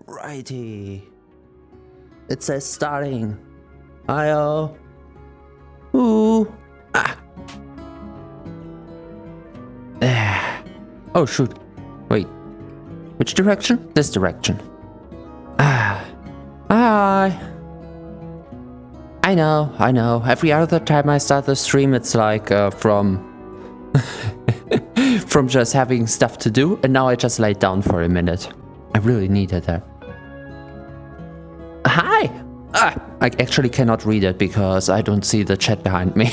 Alrighty. It says starting. I-O. Ooh. Ah. There. Oh shoot. Wait. Which direction? This direction. Ah. Hi. I know. Every other time I start the stream, it's like from just having stuff to do, and now I just laid down for a minute. I really needed that. Hi! I actually cannot read it because I don't see the chat behind me.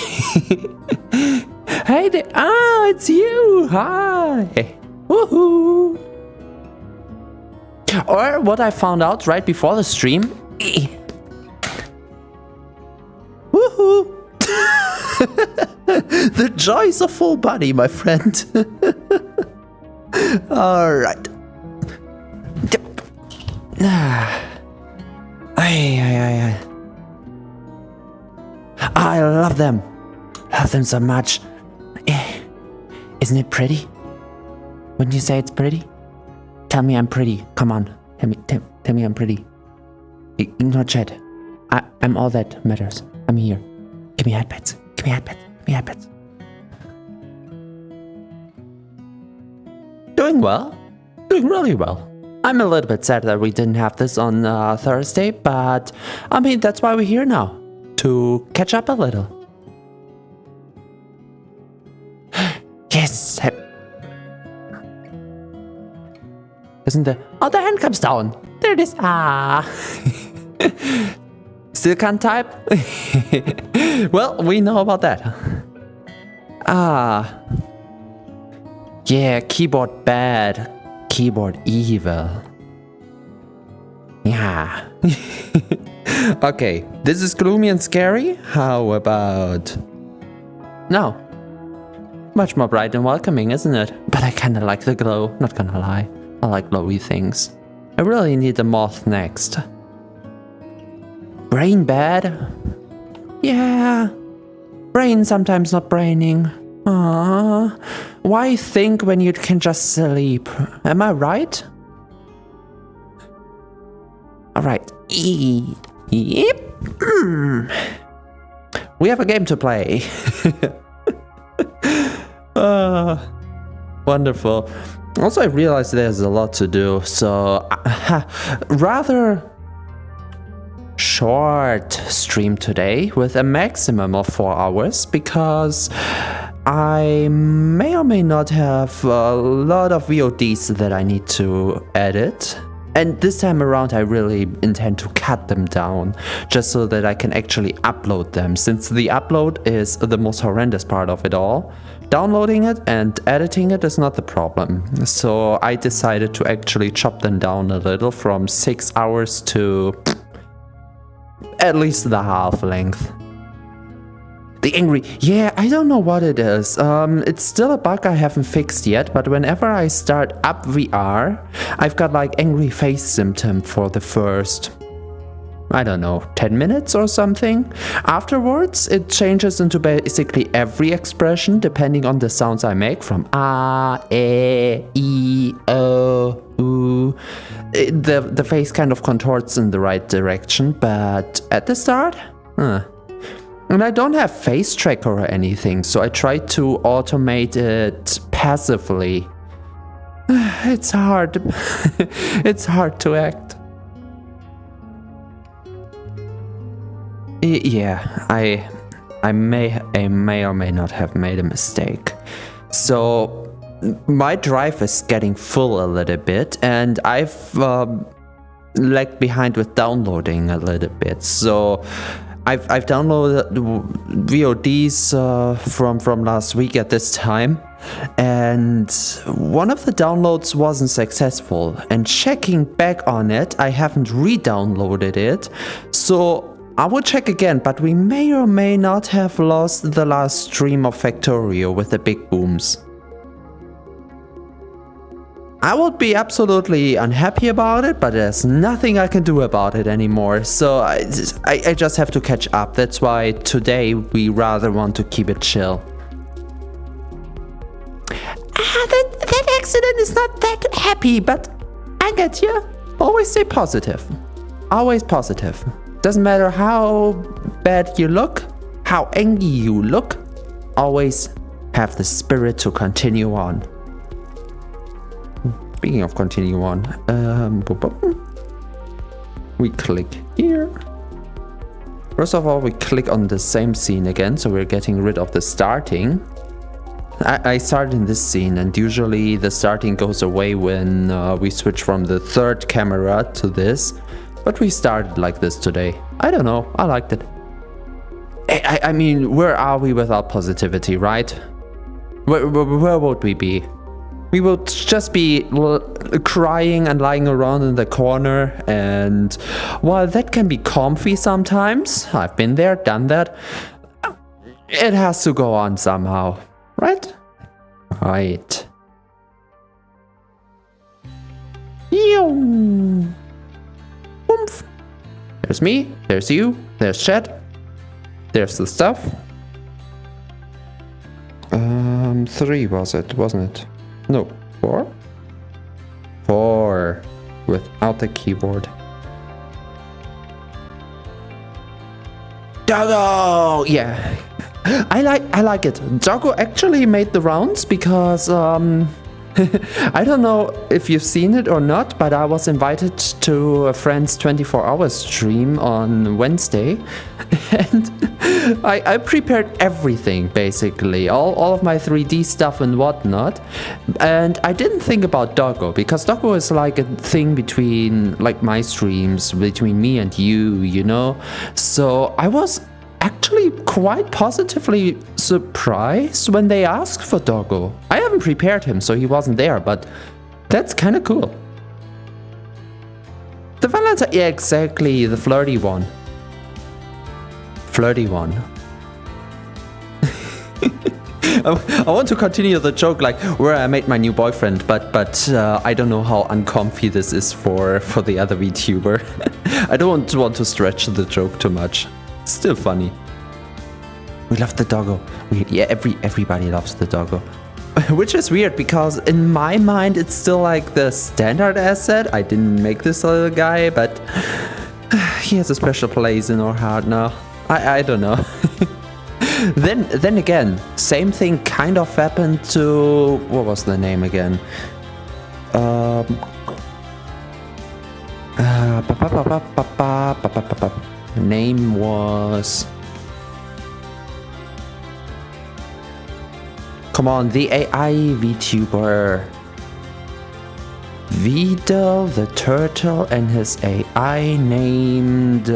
Hey there! Ah, it's you! Hi! Woohoo! Or what I found out right before the stream. Woohoo! The joys of full body, my friend. Alright. I love them. Love them so much. Isn't it pretty? Wouldn't you say it's pretty? Tell me I'm pretty. Come on. Tell me I'm pretty. Ignore chat. I'm all that matters. I'm here. Give me headpats. Give me headpats. Doing well. Doing really well. I'm a little bit sad that we didn't have this on Thursday, but I mean, that's why we're here now. To catch up a little. Yes! Isn't the... Oh, the hand comes down. There it is. Ah. Still can't type? Well, we know about that. Ah. Yeah, keyboard bad. Keyboard evil. Yeah. Okay, this is gloomy and scary. How about... No. Much more bright and welcoming, isn't it? But I kinda like the glow, not gonna lie. I like glowy things. I really need the moth next. Brain bad? Yeah. Brain sometimes not braining. Aww. Why think when you can just sleep? Am I right? Alright. Yep. We have a game to play. Wonderful. Also, I realized there's a lot to do, so rather short stream today with a maximum of 4 hours because I may or may not have a lot of VODs that I need to edit. And this time around I really intend to cut them down just so that I can actually upload them, since the upload is the most horrendous part of it all. Downloading it and editing it is not the problem. So I decided to actually chop them down a little from 6 hours to at least the half length. The angry... Yeah, I don't know what it is. It's still a bug I haven't fixed yet, but whenever I start up VR, I've got like angry face symptom for the first, I don't know, 10 minutes or something. Afterwards, it changes into basically every expression depending on the sounds I make, from ah, eh, e, o, oo. The face kind of contorts in the right direction, but at the start, And I don't have face tracker or anything, so I tried to automate it passively. It's hard. It's hard to act. Yeah, I may or may not have made a mistake. So my drive is getting full a little bit, and I've lagged behind with downloading a little bit. So I've downloaded VODs from last week at this time, and one of the downloads wasn't successful, and checking back on it, I haven't re-downloaded it, so I will check again, but we may or may not have lost the last stream of Factorio with the big booms. I would be absolutely unhappy about it, but there's nothing I can do about it anymore, so I just have to catch up. That's why today we rather want to keep it chill. That accident is not that happy, but I get you. Always stay positive. Always positive. Doesn't matter how bad you look, how angry you look, always have the spirit to continue on. Speaking of continue on, we click here. First of all, we click on the same scene again, so we're getting rid of the starting. I started in this scene, and usually the starting goes away when we switch from the third camera to this. But we started like this today. I don't know, I liked it. I mean, where are we without positivity, right? Where would we be? We would just be crying and lying around in the corner, and while that can be comfy sometimes, I've been there, done that, it has to go on somehow, right? Right. Yo. Oomph. There's me, there's you, there's chat, there's the stuff. 3 was it, wasn't it? No, 4? 4 without the keyboard. Doggo! Yeah. I like it. Doggo actually made the rounds because I don't know if you've seen it or not, but I was invited to a friend's 24-hour stream on Wednesday, and I prepared everything, basically, all of my 3D stuff and whatnot, and I didn't think about Doggo, because Doggo is like a thing between, like, my streams, between me and you know, so I was actually quite positively surprised when they asked for Doggo. I haven't prepared him, so he wasn't there, but that's kind of cool. The Valentine, yeah, exactly, the flirty one. Flirty one. I want to continue the joke like where I made my new boyfriend, but I don't know how uncomfy this is for the other VTuber. I don't want to stretch the joke too much. Still funny. We love the Doggo. Yeah, everybody loves the Doggo. Which is weird because in my mind it's still like the standard asset. I didn't make this little guy, but he has a special place in our heart now. I don't know. Then again, same thing kind of happened to, what was the name again? Name was, come on, the AI VTuber. Vidal the turtle and his AI named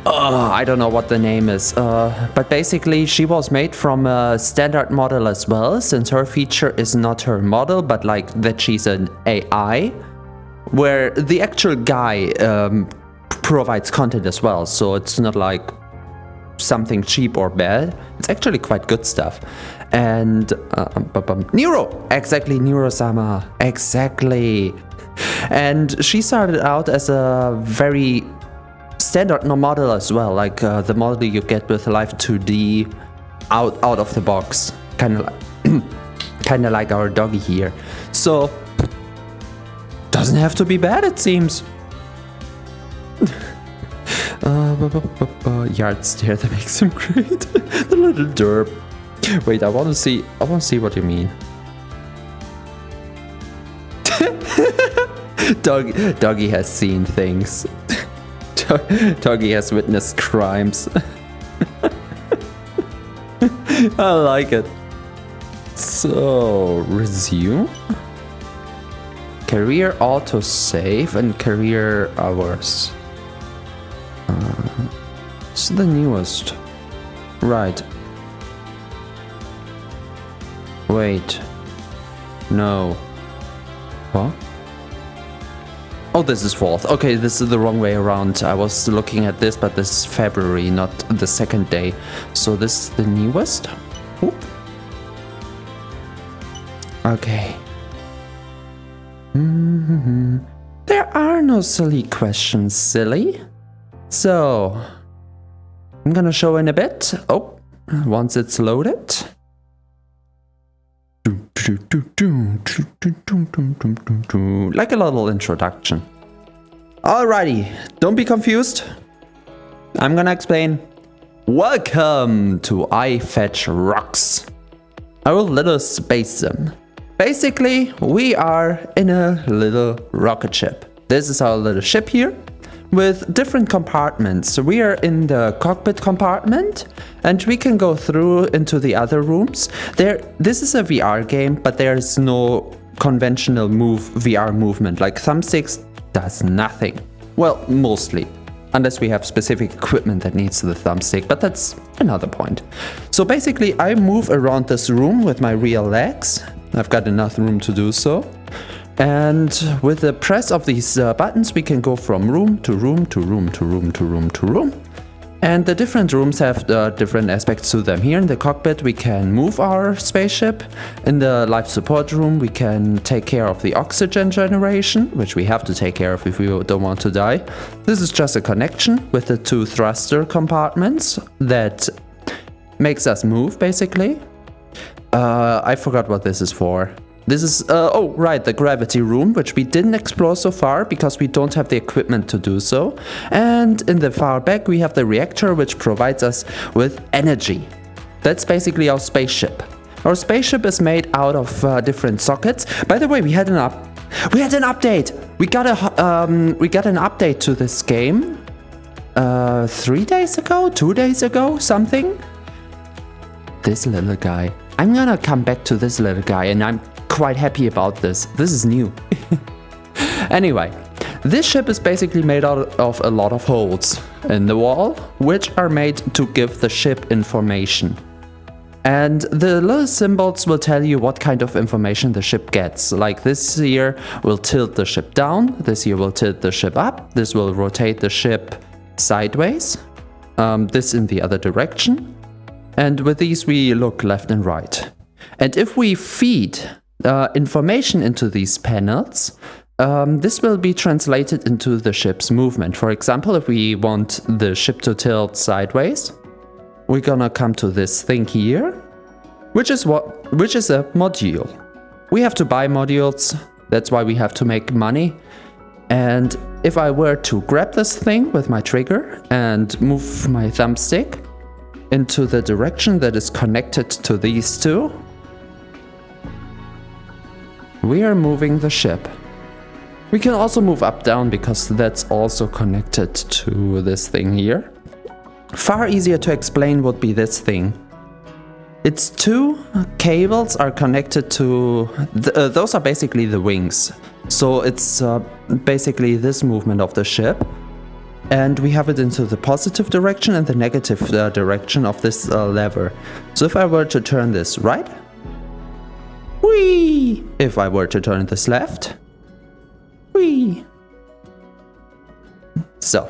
I don't know what the name is, but basically she was made from a standard model as well, since her feature is not her model, but like that she's an AI, where the actual guy provides content as well, so it's not like something cheap or bad. It's actually quite good stuff. And Nero, exactly, Nero-sama, exactly. And she started out as a very standard model as well, like the model you get with Live 2D out of the box, kind of like our doggy here. So doesn't have to be bad, it seems. Yard stare that makes him great. The little derp. Wait, I want to see what you mean. Doggy has seen things. Doggy has witnessed crimes. I like it. So, resume. Career autosave and career hours. It's the newest. Right. Wait. No. What? Oh, this is 4th. Okay, this is the wrong way around. I was looking at this, but this is February, not the 2nd day. So this is the newest? Oop. Okay. There are no silly questions, silly. So, I'm gonna show in a bit. Oh, once it's loaded. Like a little introduction. Alrighty, don't be confused. I'm gonna explain. Welcome to iFetch Rocks, our little space sim. Basically, we are in a little rocket ship. This is our little ship here with different compartments. We are in the cockpit compartment and we can go through into the other rooms. This is a VR game, but there is no conventional VR movement. Like thumbsticks does nothing. Well, mostly. Unless we have specific equipment that needs the thumbstick, but that's another point. So basically, I move around this room with my real legs. I've got enough room to do so. And with the press of these buttons, we can go from room to room to room to room to room to room. And the different rooms have different aspects to them. Here in the cockpit, we can move our spaceship. In the life support room, we can take care of the oxygen generation, which we have to take care of if we don't want to die. This is just a connection with the two thruster compartments that makes us move, basically. I forgot what this is for. This is, oh right, the gravity room, which we didn't explore so far because we don't have the equipment to do so. And in the far back we have the reactor, which provides us with energy. That's basically our spaceship. Our spaceship is made out of different sockets. By the way, we had an update. We got an update to this game 3 days ago, 2 days ago, something. This little guy. I'm gonna come back to this little guy, and I'm quite happy about this. This is new. Anyway, this ship is basically made out of a lot of holes in the wall, which are made to give the ship information. And the little symbols will tell you what kind of information the ship gets. Like this here will tilt the ship down, this here will tilt the ship up, this will rotate the ship sideways, this in the other direction. And with these we look left and right. And if we feed information into these panels, this will be translated into the ship's movement. For example, if we want the ship to tilt sideways, we're gonna come to this thing here, which is a module. We have to buy modules, that's why we have to make money. And if I were to grab this thing with my trigger and move my thumbstick into the direction that is connected to these two, we are moving the ship. We can also move up down because that's also connected to this thing here. Far easier to explain would be this thing. Its two cables are connected to, those are basically the wings. So it's basically this movement of the ship. And we have it into the positive direction and the negative direction of this lever. So if I were to turn this right, whee! If I were to turn this left, whee! So.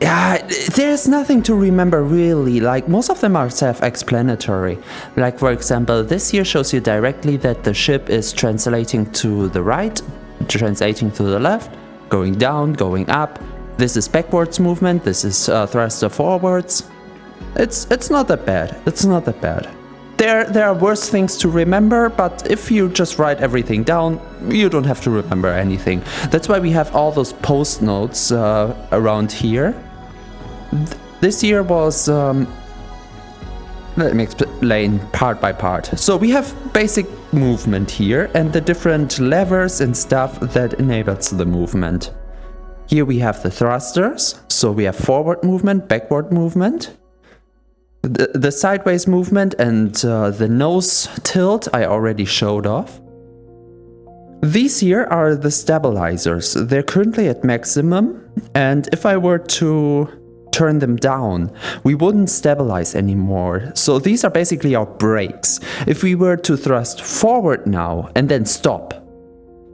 Yeah, there's nothing to remember really, like most of them are self-explanatory. Like for example, this here shows you directly that the ship is translating to the right, translating to the left, going down, going up. This is backwards movement, this is thruster forwards. It's not that bad, it's not that bad. There are worse things to remember, but if you just write everything down, you don't have to remember anything. That's why we have all those post notes around here. This year was, let me explain part by part. So we have basic movement here and the different levers and stuff that enables the movement. Here we have the thrusters, so we have forward movement, backward movement. The sideways movement and the nose tilt I already showed off. These here are the stabilizers. They're currently at maximum, and if I were to turn them down, we wouldn't stabilize anymore. So these are basically our brakes. If we were to thrust forward now and then stop,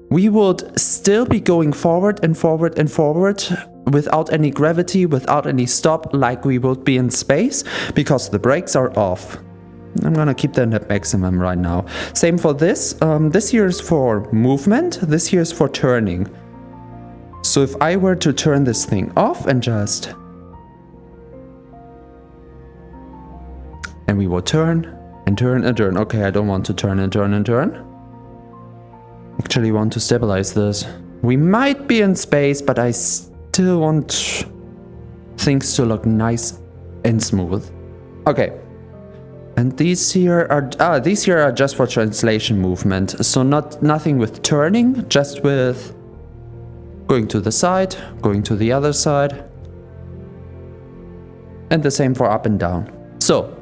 we would still be going forward and forward and forward without any gravity, without any stop, like we would be in space, because the brakes are off. I'm gonna keep them at maximum right now. Same for this. This here is for movement, this here is for turning. So if I were to turn this thing off and just And we will turn and turn and turn. Okay, I don't want to turn and turn and turn. Actually want to stabilize this. We might be in space, but I still want things to look nice and smooth. Okay. And these here are just for translation movement. So nothing with turning, just with going to the side, going to the other side. And the same for up and down. So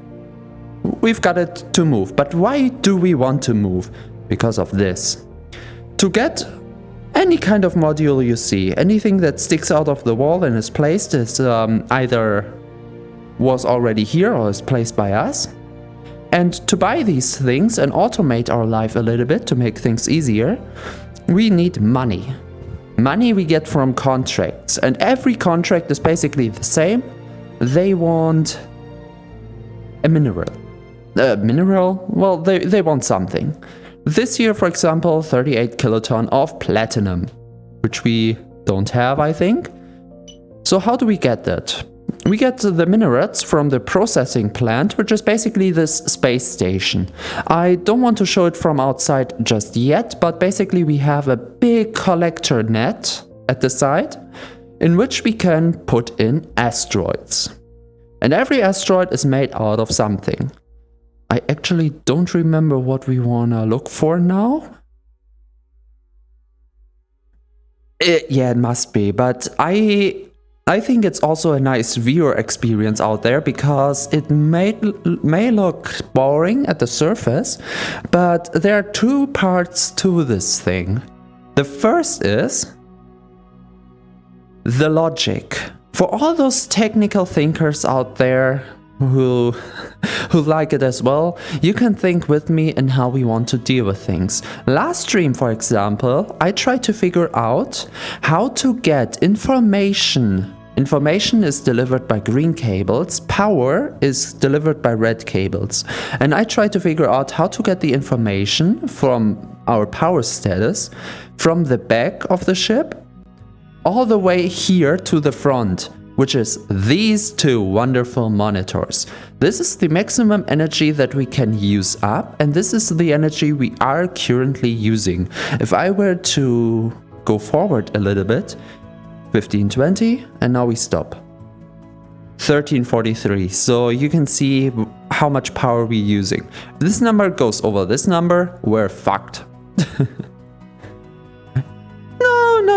we've got it to move. But why do we want to move? Because of this. To get any kind of module you see, anything that sticks out of the wall and is placed is either was already here or is placed by us. And to buy these things and automate our life a little bit to make things easier, we need money. Money we get from contracts, and every contract is basically the same. They want a mineral. Well, they want something. This year, for example, 38 kiloton of platinum, which we don't have, I think. So how do we get that? We get the minerals from the processing plant, which is basically this space station. I don't want to show it from outside just yet, but basically we have a big collector net at the side in which we can put in asteroids. And every asteroid is made out of something. I actually don't remember what we wanna look for now. Yeah, it must be, but I think it's also a nice viewer experience out there because it may look boring at the surface, but there are two parts to this thing. The first is the logic. For all those technical thinkers out there who like it as well, you can think with me in how we want to deal with things. Last stream, for example, I tried to figure out how to get information. Information is delivered by green cables, power is delivered by red cables. And I tried to figure out how to get the information from our power status from the back of the ship all the way here to the front, which is these two wonderful monitors. This is the maximum energy that we can use up, and this is the energy we are currently using. If I were to go forward a little bit, 1520, and now we stop. 1343, so you can see how much power we're using. If this number goes over this number, we're fucked.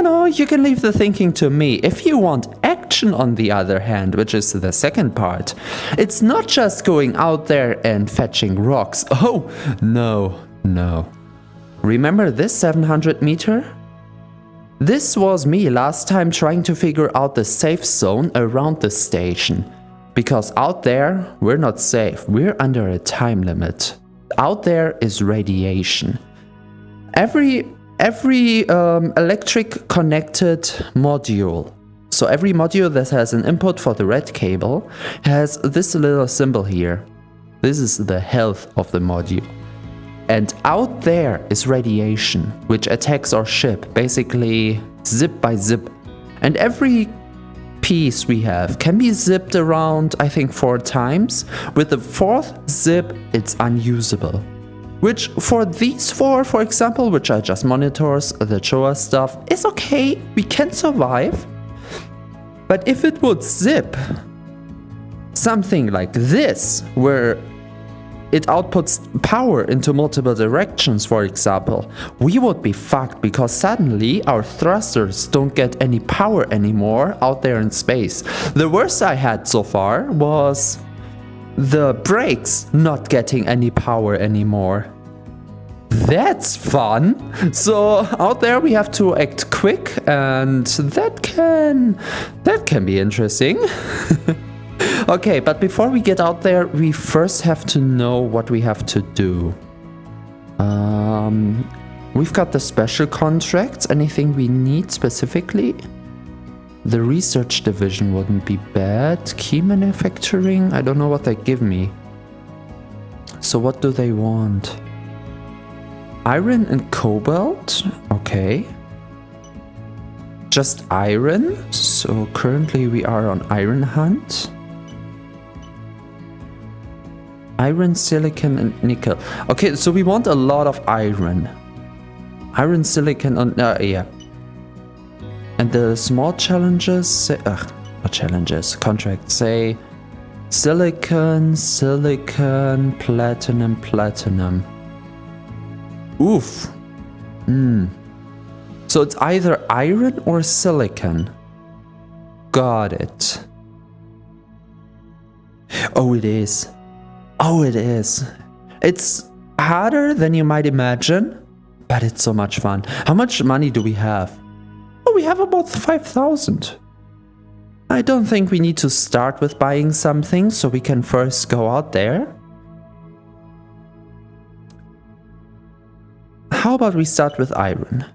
No, you can leave the thinking to me. If you want action, on the other hand, which is the second part, it's not just going out there and fetching rocks. Oh, no. Remember this 700 meter? This was me last time trying to figure out the safe zone around the station. Because out there, we're not safe. We're under a time limit. Out there is radiation. Every electric connected module, so every module that has an input for the red cable, has this little symbol here. This is the health of the module. And out there is radiation, which attacks our ship, basically zip by zip. And every piece we have can be zipped around, I think, 4 times. With the 4th zip, it's unusable. Which for these 4, for example, which are just monitors that show us stuff, is okay, we can survive. But if it would zip something like this, where it outputs power into multiple directions, for example, we would be fucked because suddenly our thrusters don't get any power anymore out there in space. The worst I had so far was the brakes not getting any power anymore. That's fun. So out there we have to act quick, and that can be interesting. Okay, but before we get out there, we first have to know what we have to do. We've got the special contracts. Anything we need specifically? The research division wouldn't be bad. Key manufacturing, I don't know what they give me. So what do they want? Iron and cobalt? Okay. Just iron? So currently we are on iron hunt. Iron, silicon, and nickel. Okay, so we want a lot of iron. Iron, silicon, and yeah. And the small challenges say, not challenges, contracts say silicon, silicon, platinum, platinum. Oof. So it's either iron or silicon. Got it. Oh, it is. Oh, it is. It's harder than you might imagine, but it's so much fun. How much money do we have? Oh, we have about 5,000. I don't think we need to start with buying something, so we can first go out there. How about we start with iron?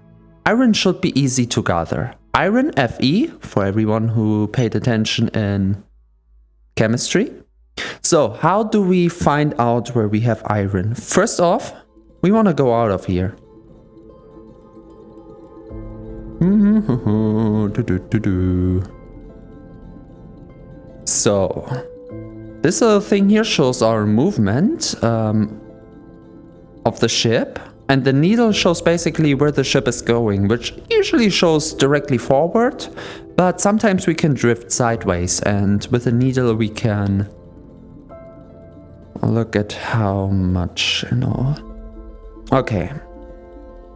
Iron should be easy to gather. Iron, Fe, for everyone who paid attention in chemistry. So, how do we find out where we have iron? First off, we want to go out of here. So, this little thing here shows our movement of the ship. And the needle shows basically where the ship is going, which usually shows directly forward. But sometimes we can drift sideways, and with the needle we can look at how much, Okay.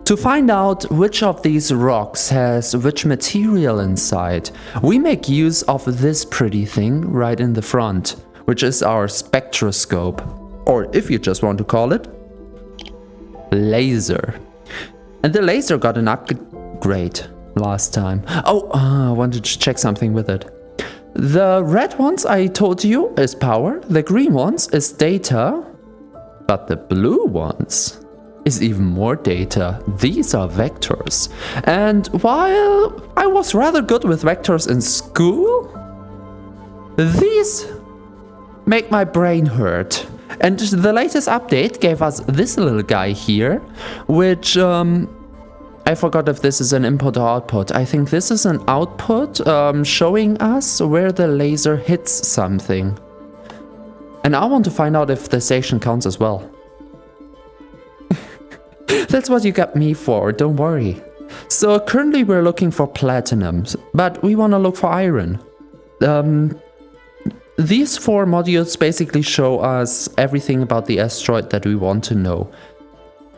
To find out which of these rocks has which material inside, we make use of this pretty thing right in the front, which is our spectroscope, or if you just want to call it, laser. And the laser got an upgrade last time. I wanted to check something with it. The red ones I told you is power, the green ones is data, but the blue ones is even more data. These are vectors. And while I was rather good with vectors in school, these make my brain hurt. And the latest update gave us this little guy here, which I forgot if this is an input or output. I think this is an output showing us where the laser hits something. And I want to find out if the station counts as well. That's what you got me for, don't worry. So currently we're looking for platinums, but we want to look for iron. These 4 modules basically show us everything about the asteroid that we want to know.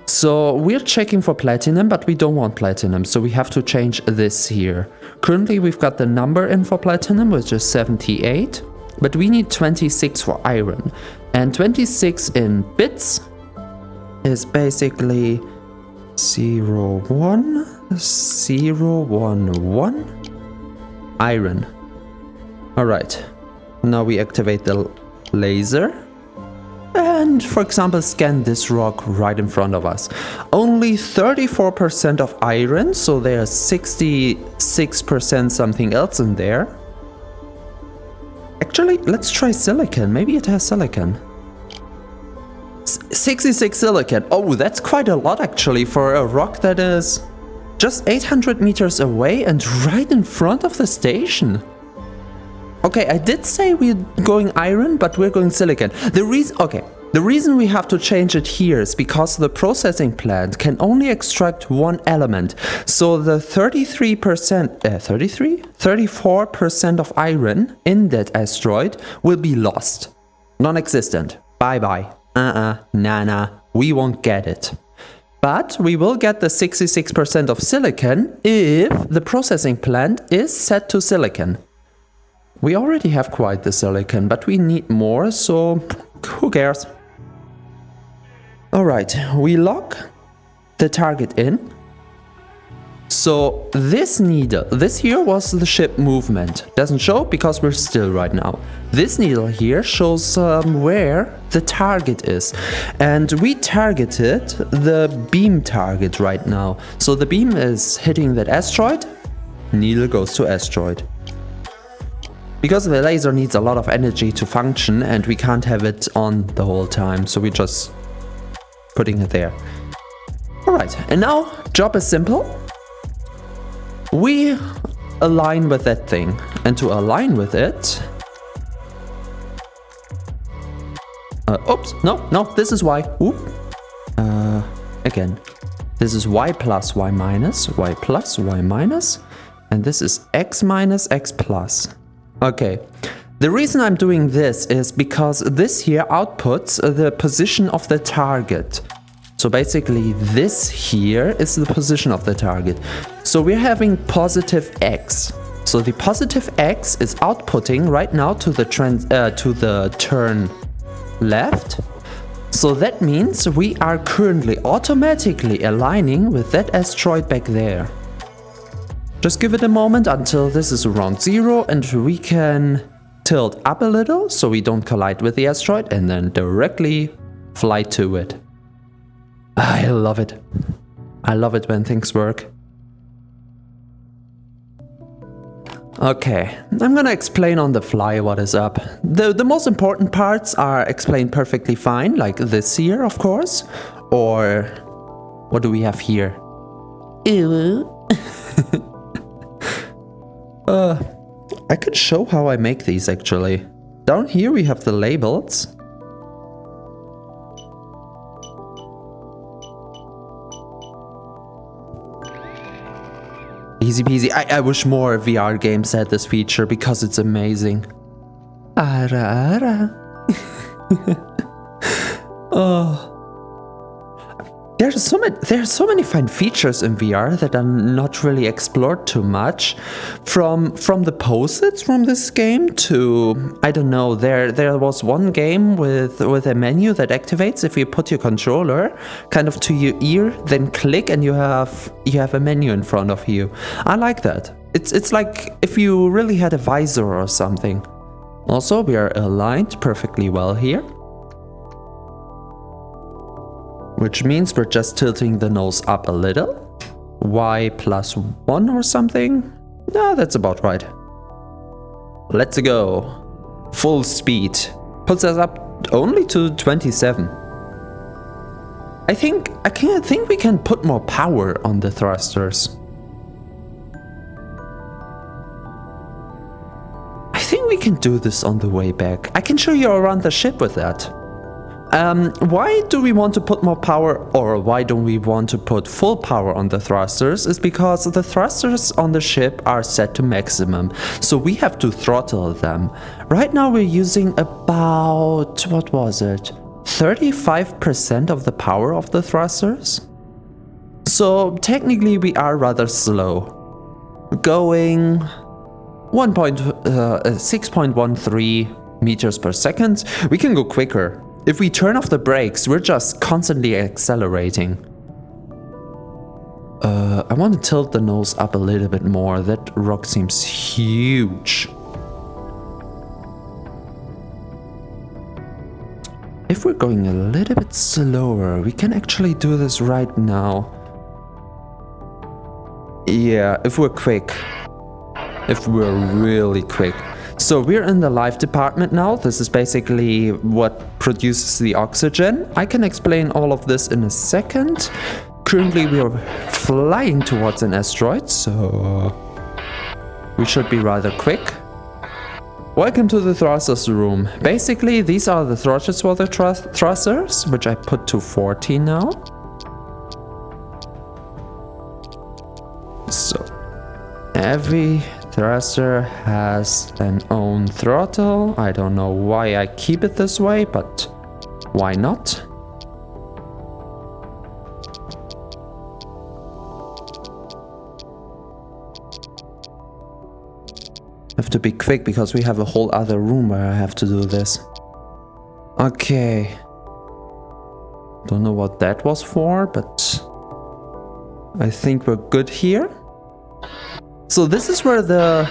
So we're checking for platinum, but we don't want platinum, so we have to change this here. Currently we've got the number in for platinum, which is 78, but we need 26 for iron. And 26 in bits is basically 01011 iron. Alright. Now we activate the laser and, for example, scan this rock right in front of us. Only 34% of iron, so there's 66% something else in there. Actually, let's try silicon. Maybe it has silicon. 66 silicon. Oh, that's quite a lot actually for a rock that is just 800 meters away and right in front of the station. Okay, I did say we're going iron, but we're going silicon. The reason we have to change it here is because the processing plant can only extract one element. So the 34% of iron in that asteroid will be lost. Non-existent. Bye-bye. Nah, we won't get it. But we will get the 66% of silicon if the processing plant is set to silicon. We already have quite the silicon, but we need more, so who cares? Alright, we lock the target in. So this needle, this here was the ship movement. Doesn't show because we're still right now. This needle here shows where the target is. And we targeted the beam target right now. So the beam is hitting that asteroid, needle goes to asteroid. Because the laser needs a lot of energy to function and we can't have it on the whole time, so we're just putting it there. Alright, and now, job is simple. We align with that thing, and to align with it, Oops, no, this is y. Oop. Again. This is y plus y minus, y plus y minus. And this is x minus x plus. Okay. The reason I'm doing this is because this here outputs the position of the target. So basically this here is the position of the target. So we're having positive x. So the positive x is outputting right now to the turn left. So that means we are currently automatically aligning with that asteroid back there. Just give it a moment until this is around 0 and we can tilt up a little so we don't collide with the asteroid and then directly fly to it. I love it. I love it when things work. Okay, I'm gonna explain on the fly what is up. The most important parts are explained perfectly fine, like this here, of course. Or what do we have here? Ew. I could show how I make these actually. Down here we have the labels. Easy peasy. I wish more VR games had this feature because it's amazing. Ara ara. Oh. There's so many fine features in VR that are not really explored too much. From the posits from this game to, I don't know, there was one game with a menu that activates if you put your controller kind of to your ear, then click and you have a menu in front of you. I like that. It's like if you really had a visor or something. Also, we are aligned perfectly well here. Which means we're just tilting the nose up a little. Y plus 1 or something? No, that's about right. Let's go. Full speed. Puts us up only to 27. I think we can put more power on the thrusters. I think we can do this on the way back. I can show you around the ship with that. Why do we want to put more power, or why don't we want to put full power on the thrusters, is because the thrusters on the ship are set to maximum, so we have to throttle them. Right now we're using about, what was it, 35% of the power of the thrusters? So technically we are rather slow. Going 6.13 meters per second. We can go quicker. If we turn off the brakes, we're just constantly accelerating. I want to tilt the nose up a little bit more. That rock seems huge. If we're going a little bit slower, we can actually do this right now. Yeah, if we're quick. If we're really quick. So we're in the life department now. This is basically what produces the oxygen. I can explain all of this in a second. Currently we are flying towards an asteroid, so we should be rather quick. Welcome to the thrusters room. Basically these are the throttles for the thrusters, which I put to 40 now. So every thruster has an own throttle. I don't know why I keep it this way, but why not? I have to be quick because we have a whole other room where I have to do this. Okay. Don't know what that was for, but I think we're good here. So this is where the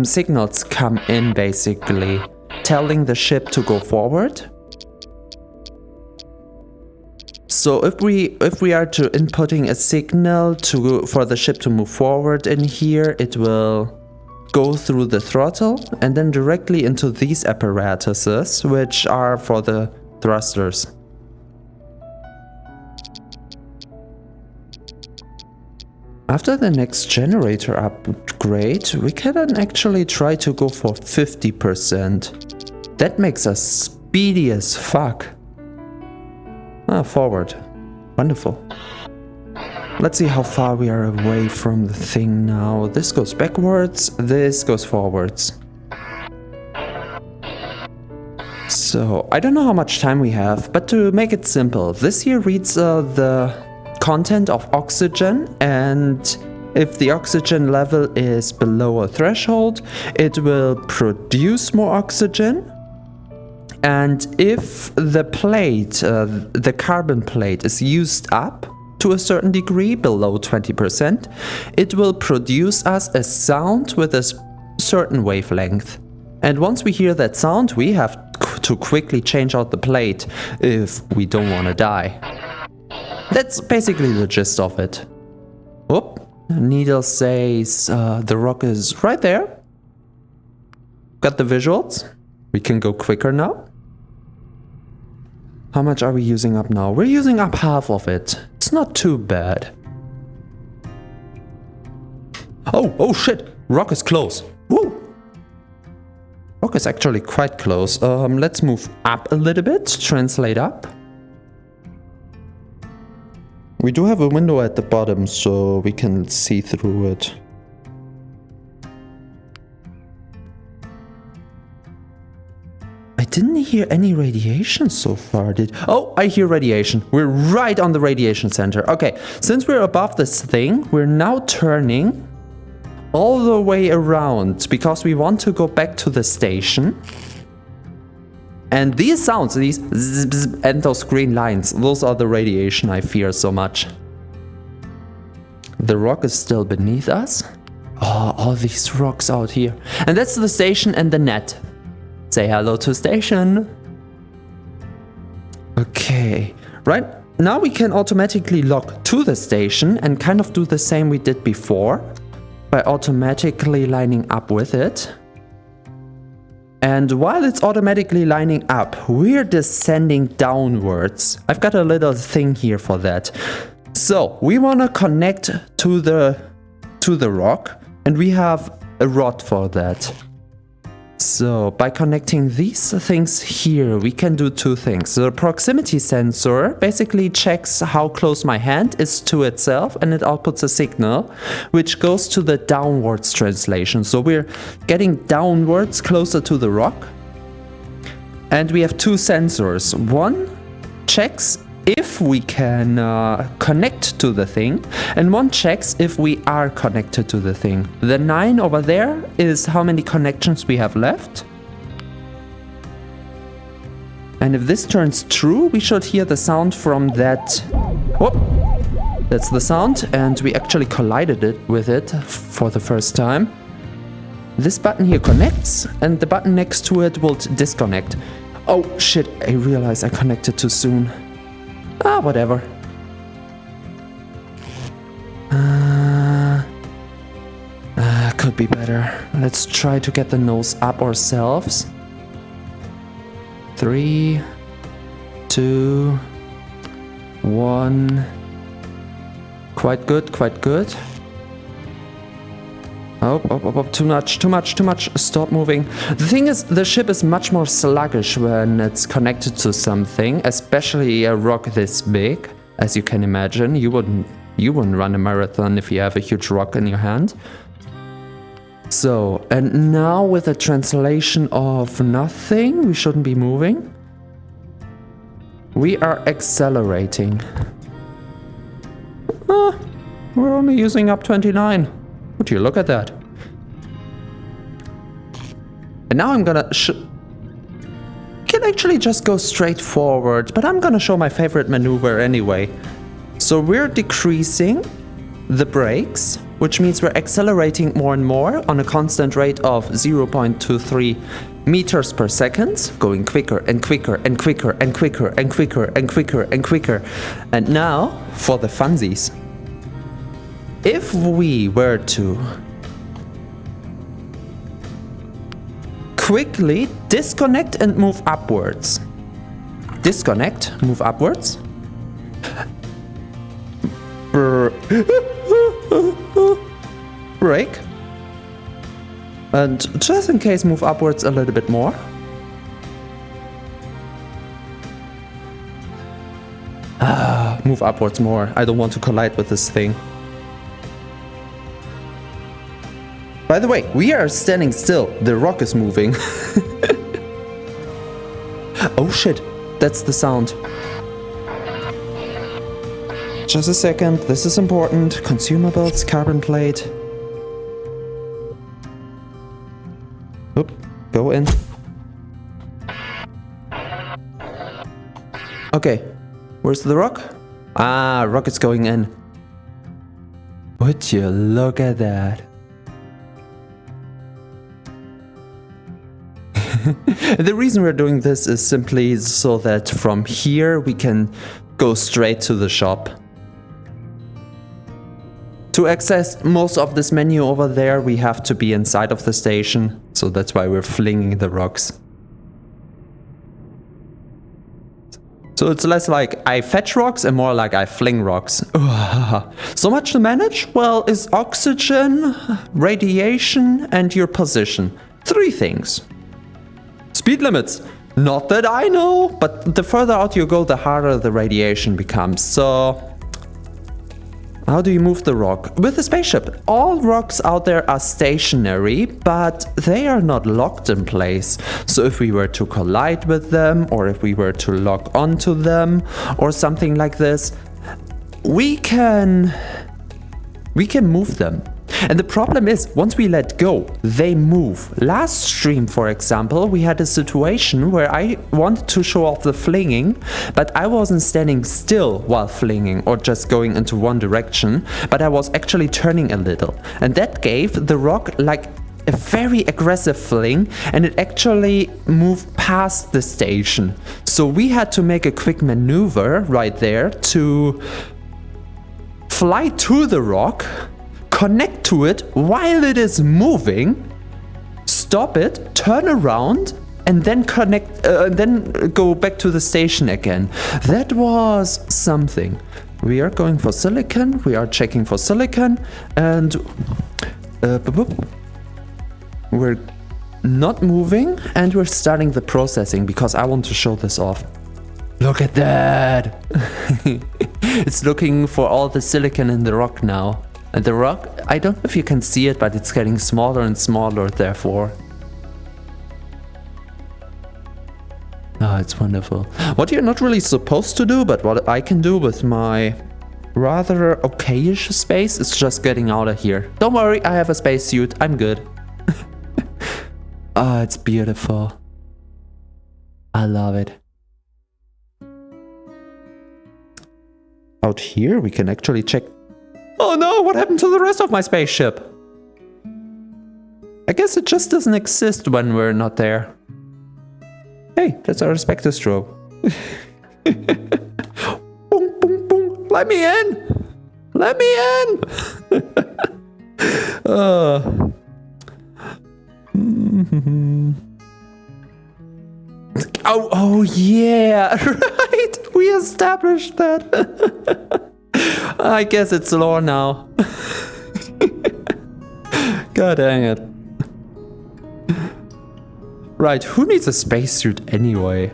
signals come in, basically telling the ship to go forward. So if we are to inputting a signal for the ship to move forward in here, it will go through the throttle and then directly into these apparatuses, which are for the thrusters. After the next generator upgrade, we can actually try to go for 50%. That makes us speedy as fuck. Ah, forward. Wonderful. Let's see how far we are away from the thing now. This goes backwards, this goes forwards. So, I don't know how much time we have, but to make it simple, this here reads the content of oxygen, and if the oxygen level is below a threshold, it will produce more oxygen. And if the plate, the carbon plate, is used up to a certain degree, below 20%, it will produce us a sound with a certain wavelength. And once we hear that sound, we have to quickly change out the plate if we don't want to die. That's basically the gist of it. Oop, Needle says the rock is right there. Got the visuals. We can go quicker now. How much are we using up now? We're using up half of it. It's not too bad. Oh shit! Rock is close. Woo! Rock is actually quite close. Let's move up a little bit. Translate up. We do have a window at the bottom, so we can see through it. I didn't hear any radiation so far, Oh, I hear radiation. We're right on the radiation center. Okay, since we're above this thing, we're now turning all the way around because we want to go back to the station. And these sounds, these zzz, and those green lines, those are the radiation I fear so much. The rock is still beneath us. Oh, all these rocks out here. And that's the station and the net. Say hello to station. Okay, right now we can automatically log to the station and kind of do the same we did before by automatically lining up with it. And while it's automatically lining up, we're descending downwards. I've got a little thing here for that. So we want to connect to the rock, and we have a rod for that. So by connecting these things here, we can do two things. The proximity sensor basically checks how close my hand is to itself, and it outputs a signal which goes to the downwards translation. So we're getting downwards closer to the rock. And we have two sensors. One checks if we can connect to the thing, and one checks if we are connected to the thing. The 9 over there is how many connections we have left. And if this turns true, we should hear the sound from that. Whoop! That's the sound, and we actually collided it with it for the first time. This button here connects, and the button next to it will disconnect. Oh shit, I realized I connected too soon. Ah, whatever. Could be better. Let's try to get the nose up ourselves. 3, 2, 1. Quite good, quite good. Oh, too much. Stop moving. The thing is, the ship is much more sluggish when it's connected to something, especially a rock this big. As you can imagine, you wouldn't run a marathon if you have a huge rock in your hand. So, and now with a translation of nothing, we shouldn't be moving. We are accelerating. We're only using up 29. Would you look at that? And now I'm gonna can actually just go straight forward, but I'm gonna show my favorite maneuver anyway. So we're decreasing the brakes, which means we're accelerating more and more on a constant rate of 0.23 meters per second, going quicker and quicker and quicker and quicker and quicker and quicker and quicker. And now for the funsies. If we were to quickly disconnect and move upwards. Disconnect, move upwards. Brake. And just in case, move upwards a little bit more. Move upwards more. I don't want to collide with this thing. By the way, we are standing still. The rock is moving. Oh shit, that's the sound. Just a second, this is important. Consumables, carbon plate. Oop, go in. Okay, where's the rock? Ah, rock is going in. Would you look at that? The reason we're doing this is simply so that from here we can go straight to the shop. To access most of this menu over there, we have to be inside of the station, so that's why we're flinging the rocks. So it's less like I fetch rocks and more like I fling rocks. So much to manage? Well, is oxygen, radiation, and your position. 3 things. Speed limits. Not that I know, but the further out you go, the harder the radiation becomes. So, how do you move the rock? With the spaceship, all rocks out there are stationary, but they are not locked in place. So if we were to collide with them, or if we were to lock onto them, or something like this, we can move them. And the problem is, once we let go, they move. Last stream, for example, we had a situation where I wanted to show off the flinging, but I wasn't standing still while flinging or just going into one direction, but I was actually turning a little. And that gave the rock like a very aggressive fling, and it actually moved past the station. So we had to make a quick maneuver right there to fly to the rock, connect to it while it is moving, stop it, turn around, and then connect, then go back to the station again. That was something. We are going for silicon. We are checking for silicon, and we're not moving, and we're starting the processing because I want to show this off. Look at that! It's looking for all the silicon in the rock now. And the rock, I don't know if you can see it, but it's getting smaller and smaller, therefore. Oh, it's wonderful. What you're not really supposed to do, but what I can do with my rather okayish space is just getting out of here. Don't worry, I have a spacesuit. I'm good. Oh, it's beautiful. I love it. Out here, we can actually check. Oh no, what happened to the rest of my spaceship? I guess it just doesn't exist when we're not there. Hey, that's our spectroscope. Boom, boom, boom. Let me in! Let me in! Oh yeah, right! We established that. I guess it's lore now. God dang it. Right, who needs a spacesuit anyway?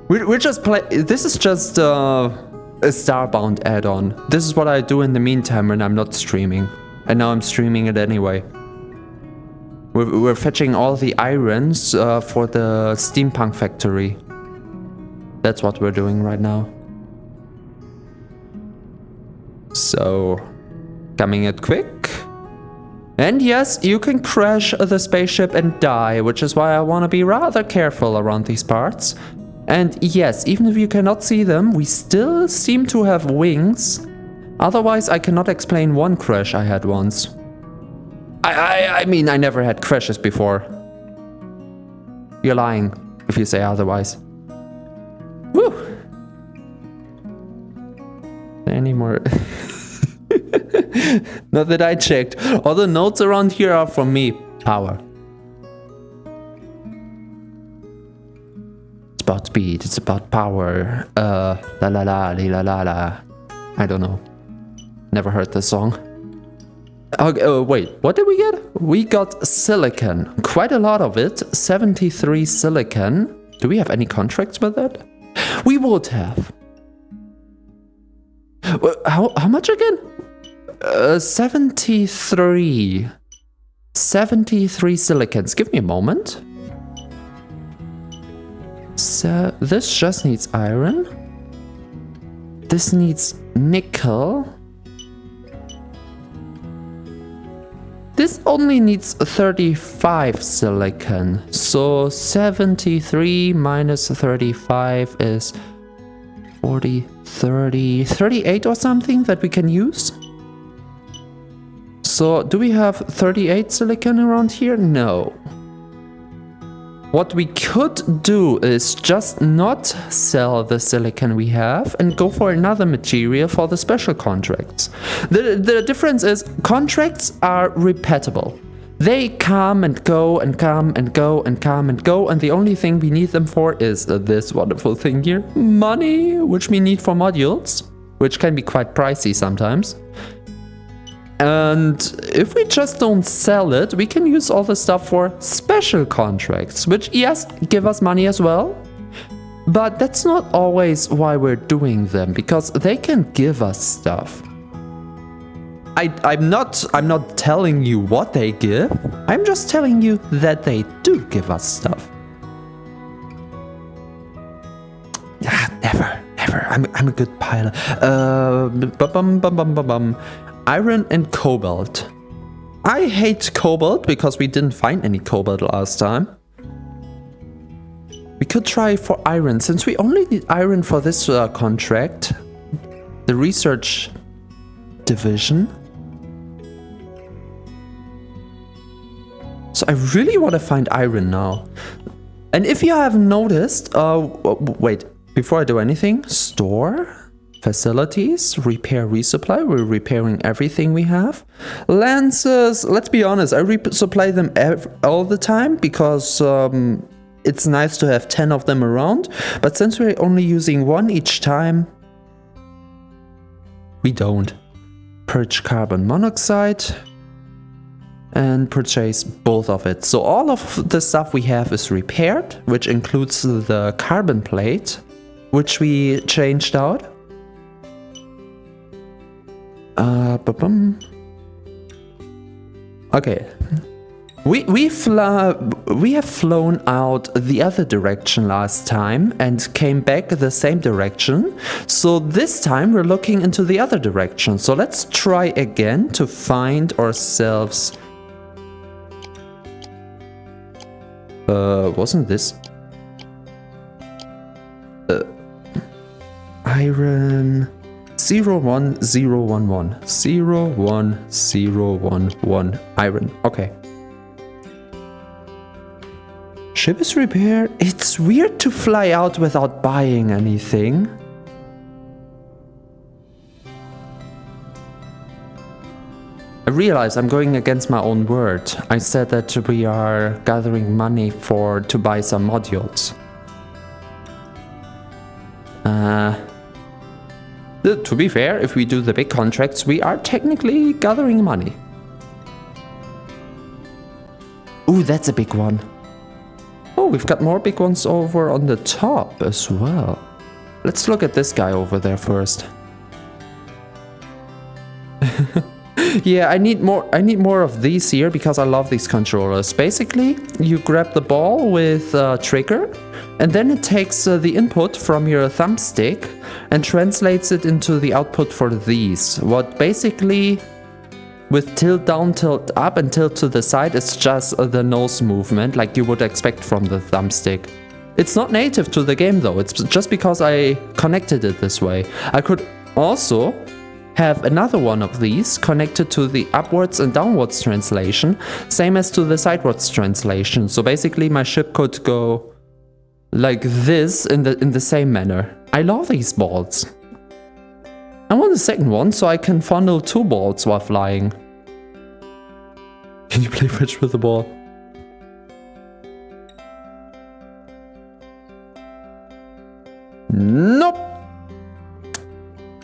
We're just this is just a Starbound add-on. This is what I do in the meantime when I'm not streaming. And now I'm streaming it anyway. We're fetching all the irons for the steampunk factory. That's what we're doing right now. So, coming it quick. And yes, you can crash the spaceship and die, which is why I want to be rather careful around these parts. And yes, even if you cannot see them, we still seem to have wings. Otherwise, I cannot explain one crash I had once. I mean, I never had crashes before. You're lying if you say otherwise. Woo! Any more? Not that I checked. All the notes around here are from me. Power. It's about speed. It's about power. La la la la la la. I don't know. Never heard this song. Okay, wait, what did we get? We got silicon. Quite a lot of it. 73 silicon. Do we have any contracts with that? We would have. How much again? 73. 73 silicons. Give me a moment. So this just needs iron. This needs nickel. This only needs 35 silicon. So 73 minus 35 is 40, 30, 38 or something that we can use. So do we have 38 silicon around here? No. What we could do is just not sell the silicon we have and go for another material for the special contracts. The difference is contracts are repeatable. They come and go and come and go and come and go, and the only thing we need them for is this wonderful thing here, money, which we need for modules, which can be quite pricey sometimes. And if we just don't sell it, we can use all the stuff for special contracts, which, yes, give us money as well. But that's not always why we're doing them, because they can give us stuff. I'm not telling you what they give. I'm just telling you that they do give us stuff. Never. I'm a good pilot. Iron and cobalt. I hate cobalt because we didn't find any cobalt last time. We could try for iron, since we only need iron for this contract. The research division. So I really want to find iron now. And if you have noticed, wait, before I do anything, store. Facilities, repair, resupply. We're repairing everything we have. Lances, let's be honest, I resupply them all the time because it's nice to have 10 of them around. But since we're only using one each time, we don't. Purge carbon monoxide and purchase both of it. So all of the stuff we have is repaired, which includes the carbon plate, which we changed out. Okay, we have flown out the other direction last time and came back the same direction. So this time we're looking into the other direction. So let's try again to find ourselves. Wasn't this iron? 01011 01011 iron. Okay. Ship is repaired. It's weird to fly out without buying anything. I realize I'm going against my own word. I said that we are gathering money to buy some modules. To be fair, if we do the big contracts, we are technically gathering money. Ooh, that's a big one. Oh, we've got more big ones over on the top as well. Let's look at this guy over there first. Yeah, I need more of these here because I love these controllers. Basically, you grab the ball with a trigger, and then it takes the input from your thumbstick and translates it into the output for these. What basically, with tilt down, tilt up, and tilt to the side, is just the nose movement like you would expect from the thumbstick. It's not native to the game though, it's just because I connected it this way. I could also have another one of these connected to the upwards and downwards translation, same as to the sidewards translation. So basically my ship could go like this in the same manner. I love these balls. I want a second one so I can funnel 2 balls while flying. Can you play fetch with the ball? Nope.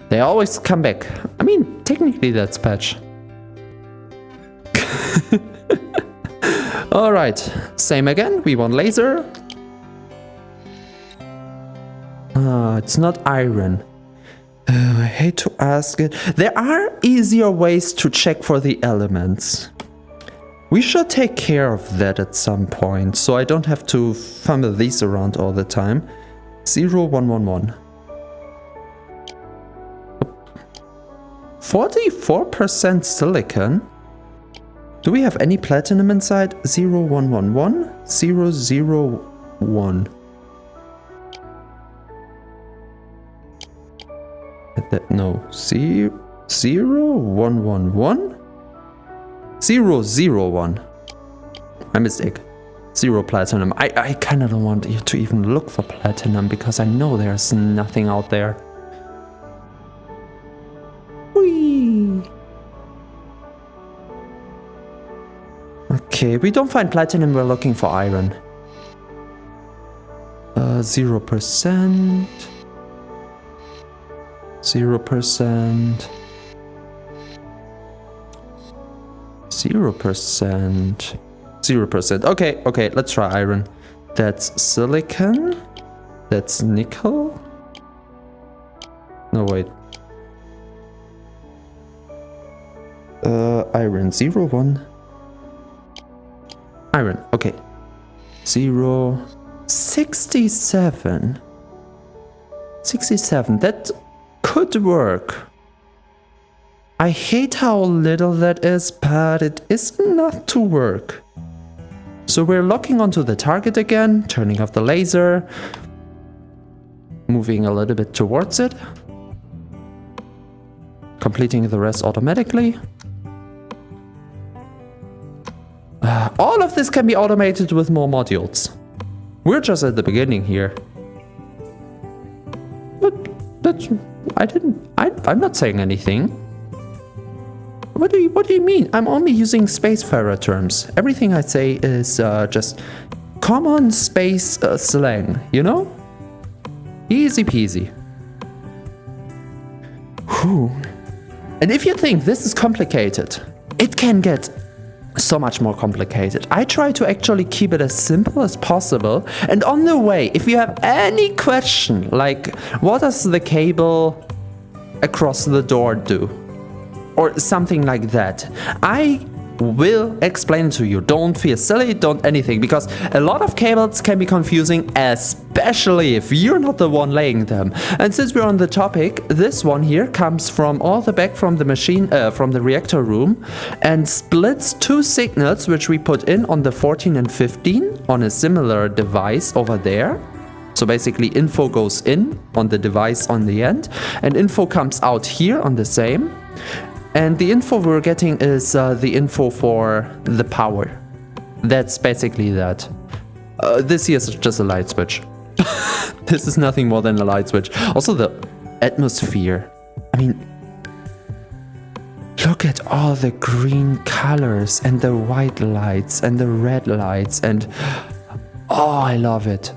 They always come back. I mean, technically that's patch. Alright, same again. We want laser. It's not iron. I hate to ask it. There are easier ways to check for the elements. We should take care of that at some point, so I don't have to fumble these around all the time. 0, 1, 1, 1. 44% silicon. Do we have any platinum inside? 0, 1, 1, 1, 0, 0, 1. No, 0, 1, 1, 1. 0, 0, 1. My mistake. 0 platinum. I kind of don't want you to even look for platinum because I know there's nothing out there. Whee! Okay, we don't find platinum, we're looking for iron. 0%. 0%. 0%. 0%. Okay, let's try iron. That's silicon. That's nickel. No, wait. Iron. 0, 1. Iron. Okay. 0. 67. 67. That could work. I hate how little that is, but it is enough to work. So we're locking onto the target again, turning off the laser, moving a little bit towards it, completing the rest automatically. All of this can be automated with more modules. We're just at the beginning here. But that's... I'm not saying anything. What do you mean? I'm only using spacefarer terms. Everything I say is just common space slang, you know? Easy peasy. Whew. And if you think this is complicated, it can get so much more complicated. I try to actually keep it as simple as possible. And on the way, if you have any question, like what does the cable across the door do? Or something like that, I will explain to you. Don't feel silly, don't anything, because a lot of cables can be confusing, especially if you're not the one laying them. And since we're on the topic, this one here comes from all the back from the machine, from the reactor room, and splits 2 signals which we put in on the 14 and 15 on a similar device over there. So basically info goes in on the device on the end, and info comes out here on the same. And the info we're getting is the info for the power. That's basically that. This here is just a light switch. This is nothing more than a light switch. Also the atmosphere. I mean, look at all the green colors and the white lights and the red lights and... Oh, I love it.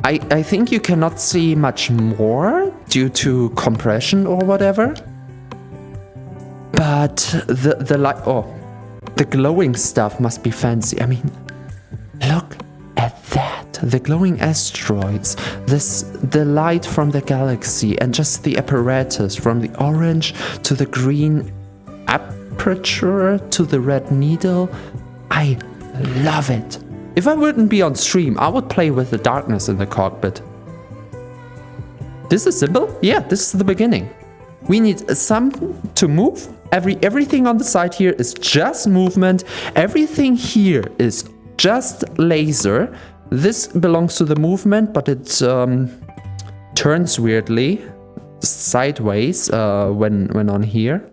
I think you cannot see much more due to compression or whatever. But the light, the glowing stuff must be fancy. I mean, look at that. The glowing asteroids, the light from the galaxy, and just the apparatus from the orange to the green aperture to the red needle. I love it. If I wouldn't be on stream, I would play with the darkness in the cockpit. This is simple? Yeah, this is the beginning. We need some to move. Everything on the side here is just movement. Everything here is just laser. This belongs to the movement, but it turns weirdly sideways when on here.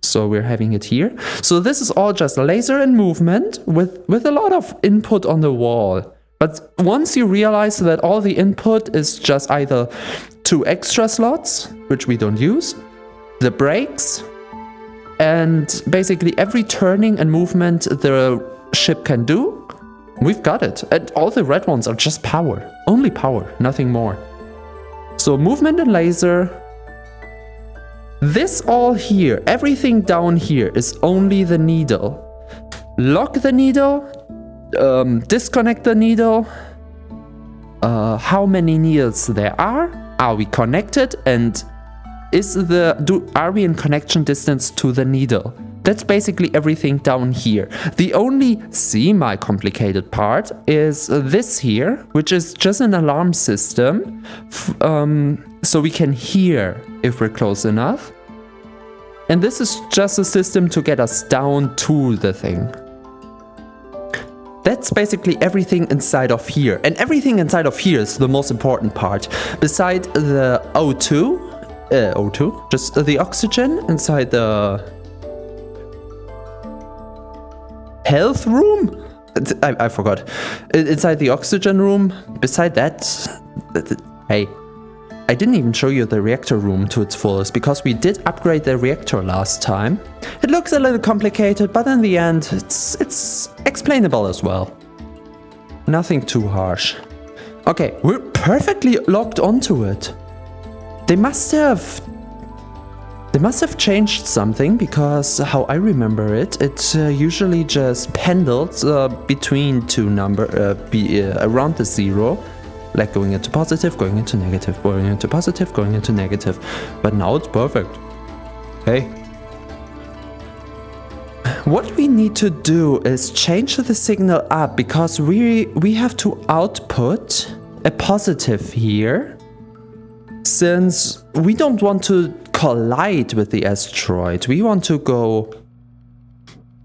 So we're having it here. So this is all just laser and movement with a lot of input on the wall. But once you realize that all the input is just either 2 extra slots, which we don't use, the brakes, and basically every turning and movement the ship can do, we've got it. And all the red ones are just power. Only power, nothing more. So movement and laser. This all here, everything down here is only the needle. Lock the needle, disconnect the needle, how many needles there are we connected, and are we in connection distance to the needle? That's basically everything down here. The only semi-complicated part is this here, which is just an alarm system, so we can hear if we're close enough. And this is just a system to get us down to the thing. That's basically everything inside of here. And everything inside of here is the most important part. Beside the O2, just the oxygen inside the health room? I forgot. Inside the oxygen room. Beside that, hey, I didn't even show you the reactor room to its fullest because we did upgrade the reactor last time. It looks a little complicated, but in the end, it's explainable as well. Nothing too harsh. Okay, we're perfectly locked onto it. They must have changed something because how I remember it, it usually just pendles between two around the 0. Like going into positive, going into negative, going into positive, going into negative. But now it's perfect. Hey. What we need to do is change the signal up because we have to output a positive here. Since we don't want to collide with the asteroid, we want to go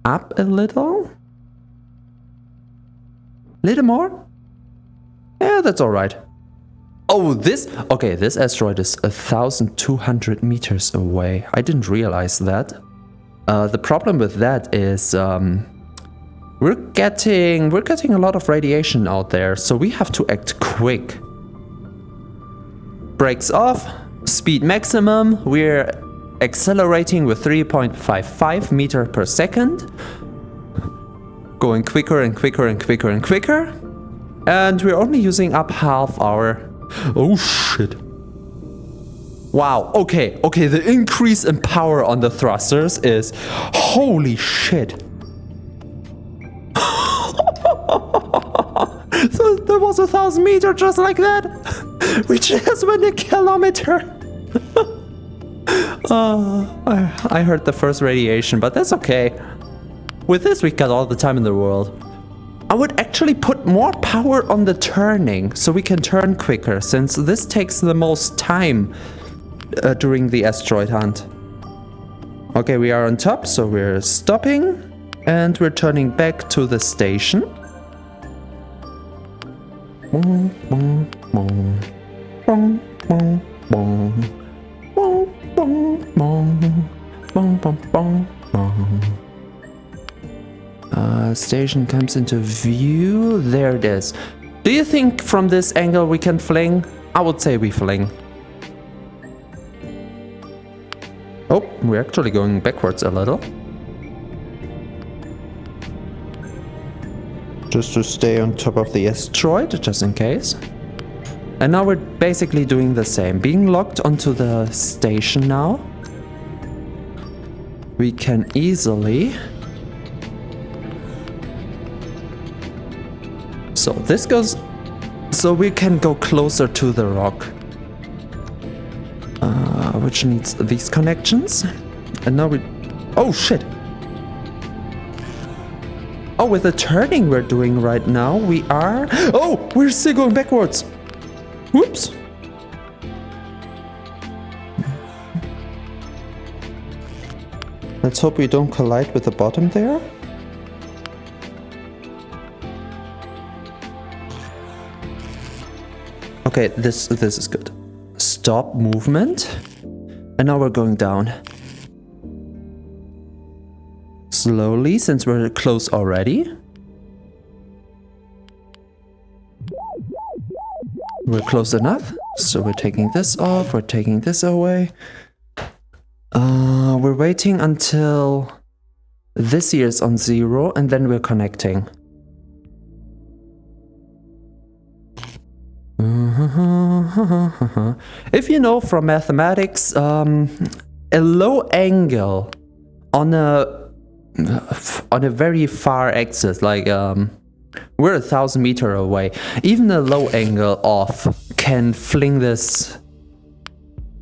up a little. Little more? Yeah, that's alright. Oh, this asteroid is 1,200 meters away. I didn't realize that. The problem with that is we're getting a lot of radiation out there, so we have to act quick. Brakes off, speed maximum. We're accelerating with 3.55 meters per second. Going quicker and quicker and quicker and quicker. And we're only using up half our... Oh shit. Wow, okay, the increase in power on the thrusters is... Holy shit. So there was 1,000 meters just like that. We just went a kilometer. I heard the first radiation, but that's okay. With this we got all the time in the world. I would actually put more power on the turning, so we can turn quicker, since this takes the most time during the asteroid hunt. Okay, we are on top, so we're stopping, and we're turning back to the station. Station comes into view. There it is. Do you think from this angle we can fling? I would say we fling. Oh, we're actually going backwards a little. Just to stay on top of the asteroid, just in case. And now we're basically doing the same. Being locked onto the station now. We can easily... So this goes... So we can go closer to the rock. Which needs these connections. And now we... Oh shit! Oh, with the turning we're doing right now, we are... Oh! We're still going backwards! Whoops! Let's hope we don't collide with the bottom there. Okay, this is good. Stop movement. And now we're going down. Slowly, since we're close already. We're close enough. So we're taking this off, we're taking this away. We're waiting until this here is on 0 and then we're connecting. If you know from mathematics, a low angle on a very far axis, like we're 1,000 meters away, even a low angle off can fling this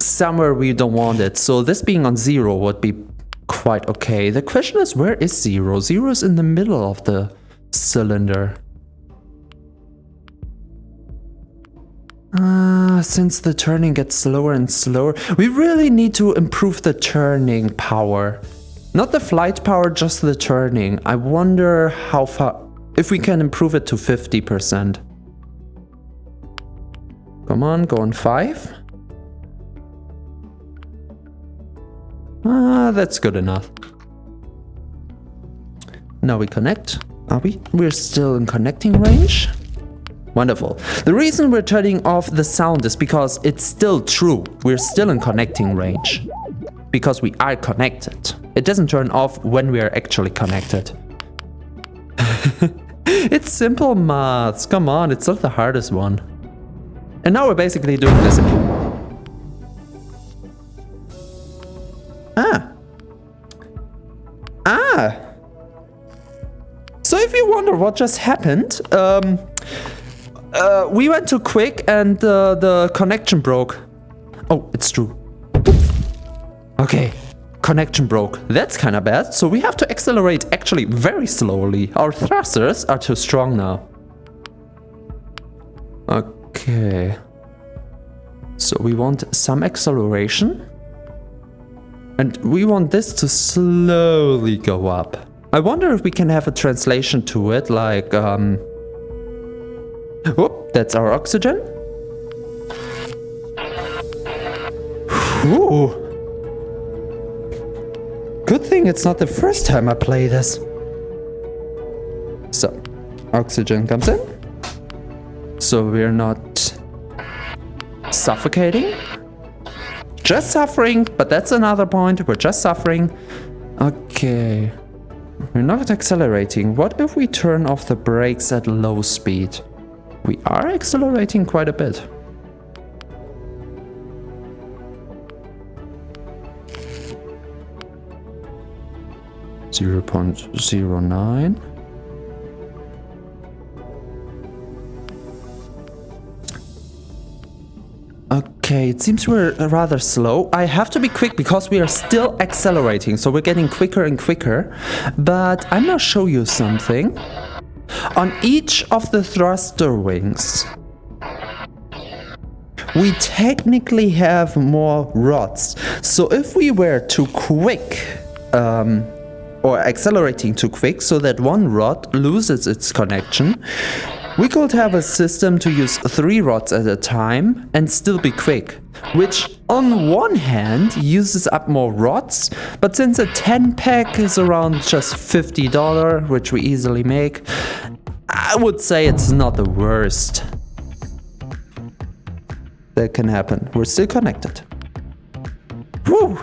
somewhere we don't want it. So this being on 0 would be quite okay. The question is, where is 0? 0 is in the middle of the cylinder. Since the turning gets slower and slower, we really need to improve the turning power. Not the flight power, just the turning. I wonder how far, if we can improve it to 50%. Come on, go on 5. That's good enough. Now we connect. Are we? We're still in connecting range. Wonderful. The reason we're turning off the sound is because it's still true. We're still in connecting range. Because we are connected. It doesn't turn off when we are actually connected. It's simple maths. Come on, it's not the hardest one. And now we're basically doing this again. So if you wonder what just happened, we went too quick and the connection broke. Oh, it's true. Oops. Okay, connection broke. That's kind of bad. So we have to accelerate actually very slowly. Our thrusters are too strong now. Okay. So we want some acceleration. And we want this to slowly go up. I wonder if we can have a translation to it, like, whoop, that's our oxygen. Ooh. Good thing it's not the first time I play this. So, oxygen comes in. So we're not suffocating. Just suffering, but that's another point. We're just suffering. Okay. We're not accelerating. What if we turn off the brakes at low speed? We are accelerating quite a bit. .09. Okay, it seems we're rather slow. I have to be quick because we are still accelerating, so we're getting quicker and quicker. But I'm gonna show you something. On each of the thruster wings, we technically have more rods. So if we were too quick, or accelerating too quick so that one rod loses its connection, we could have a system to use 3 rods at a time and still be quick, which on one hand uses up more rods, but since a 10 pack is around just $50, which we easily make, I would say it's not the worst that can happen. We're still connected. Whew.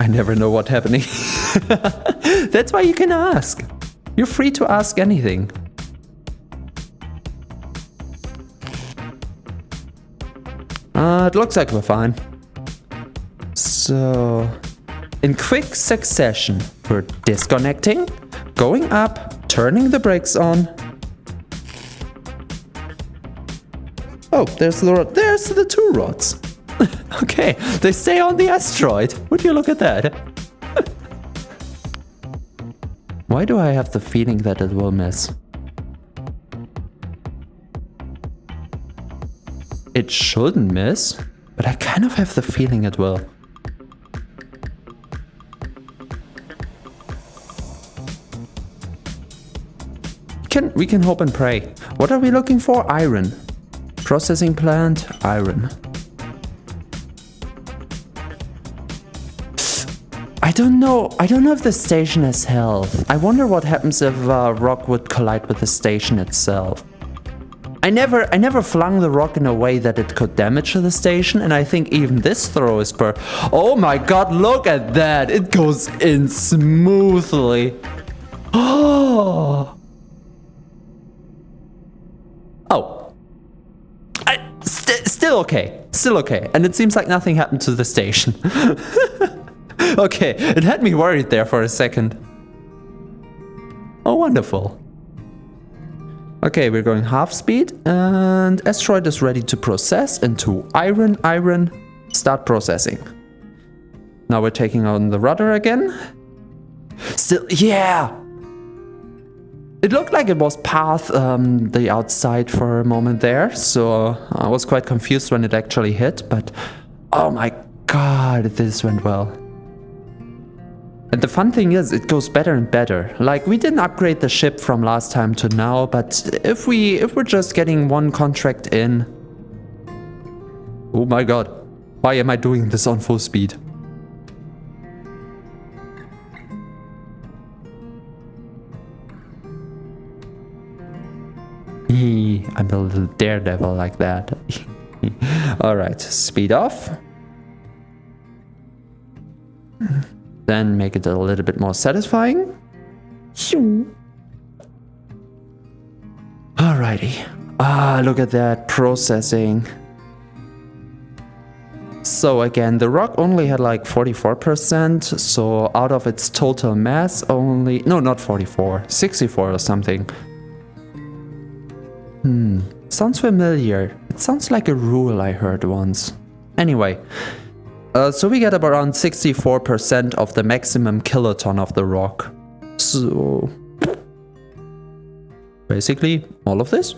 I never know what's happening. That's why you can ask. You're free to ask anything. It looks like we're fine. So, in quick succession, we're disconnecting, going up, turning the brakes on. Oh, there's the 2 rods. Okay, they stay on the asteroid. Would you look at that? Why do I have the feeling that it will miss? It shouldn't miss, but I kind of have the feeling it will. We can hope and pray. What are we looking for? Iron. Processing plant, iron. I don't know if the station has health. I wonder what happens if rock would collide with the station itself. I never flung the rock in a way that it could damage the station, and I think even this throw is Oh my god, look at that! It goes in smoothly. Oh. Still okay. Still okay. And it seems like nothing happened to the station. Okay, it had me worried there for a second. Oh, wonderful. Okay, we're going half speed, and asteroid is ready to process into iron. Start processing. Now we're taking on the rudder again. Still, yeah! It looked like it was past the outside for a moment there, so I was quite confused when it actually hit, but oh my god, this went well. And the fun thing is, it goes better and better. Like, we didn't upgrade the ship from last time to now, but if we're just getting one contract in... Oh my god, why am I doing this on full speed? I'm a little daredevil like that. Alright, speed off. Then make it a little bit more satisfying. Alrighty. Ah, look at that processing. So again, the rock only had like 44%, so out of its total mass only... No, not 44, 64 or something. Sounds familiar. It sounds like a rule I heard once. Anyway, so we get around 64% of the maximum kiloton of the rock. So... basically, all of this.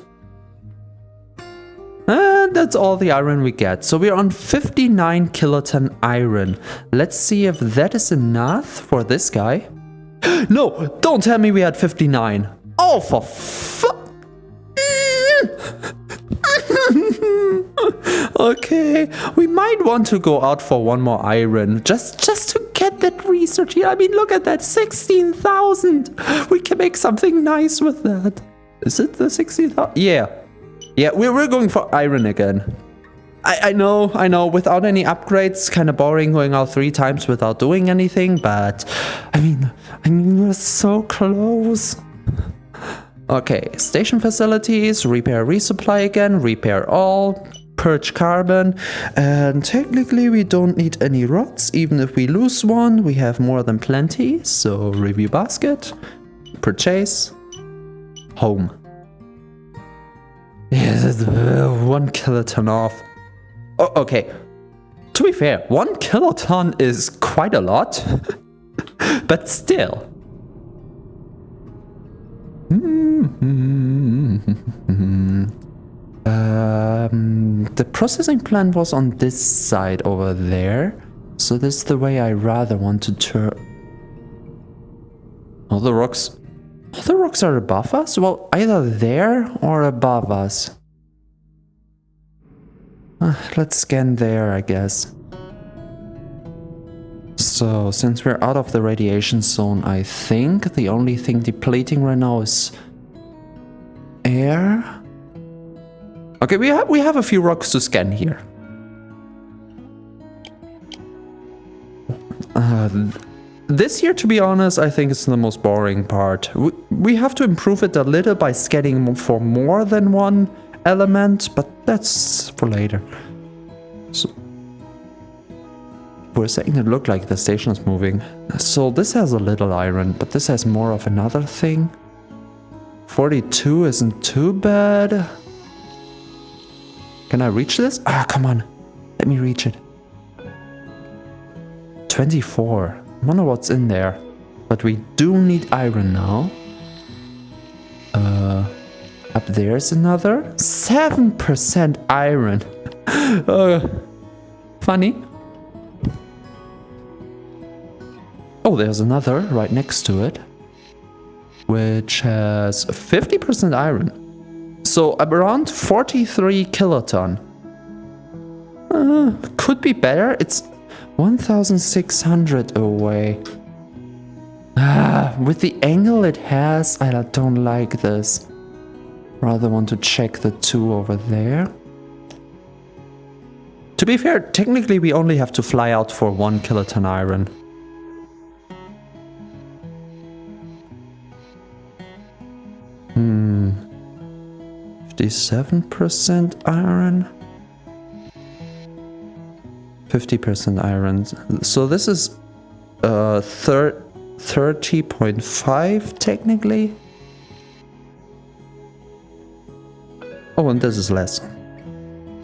And that's all the iron we get. So we're on 59 kiloton iron. Let's see if that is enough for this guy. No, don't tell me we had 59. Oh, for fuck. Okay, we might want to go out for one more iron. Just to get that research here. I mean, look at that, 16,000. We can make something nice with that. Is it the 60,000? Yeah. Yeah, we're going for iron again. I know, without any upgrades, kind of boring going out 3 times without doing anything, but I mean, we're so close. Okay, station facilities, repair, resupply again, repair all, purge carbon, and technically we don't need any rods. Even if we lose one, we have more than plenty. So review basket, purchase, home. Yes, 1 kiloton off. Oh, okay, to be fair, 1 kiloton is quite a lot, but still. The processing plant was on this side over there, so this is the way I rather want to turn. All the rocks are above us? Well, either there or above us. Let's scan there, I guess. So, since we're out of the radiation zone, I think the only thing depleting right now is air. Okay, we have a few rocks to scan here. This here, to be honest, I think is the most boring part. We have to improve it a little by scanning for more than one element, but that's for later. So, for a second it looked like the station is moving. So this has a little iron, but this has more of another thing. 42 isn't too bad. Can I reach this? Ah, come on. Let me reach it. 24. I wonder what's in there. But we do need iron now. Up there's another. 7% iron. Funny. Oh, there's another right next to it, which has 50% iron. So around 43 kiloton. Could be better. It's 1,600 away. With the angle it has, I don't like this. Rather want to check the 2 over there. To be fair, technically we only have to fly out for 1 kiloton iron. Hmm. 57% iron. 50% iron. So this is 30.5 technically. Oh, and this is less.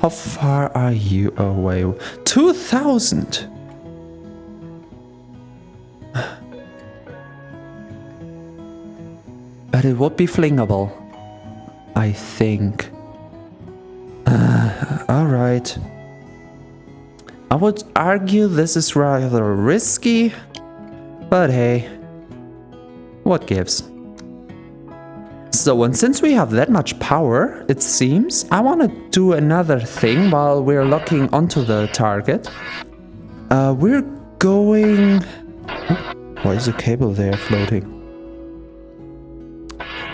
How far are you away? 2,000! But it would be flingable, I think. Alright. I would argue this is rather risky, but hey, what gives? So, and since we have that much power, it seems, I want to do another thing while we're locking onto the target. We're going... Why is the cable there floating?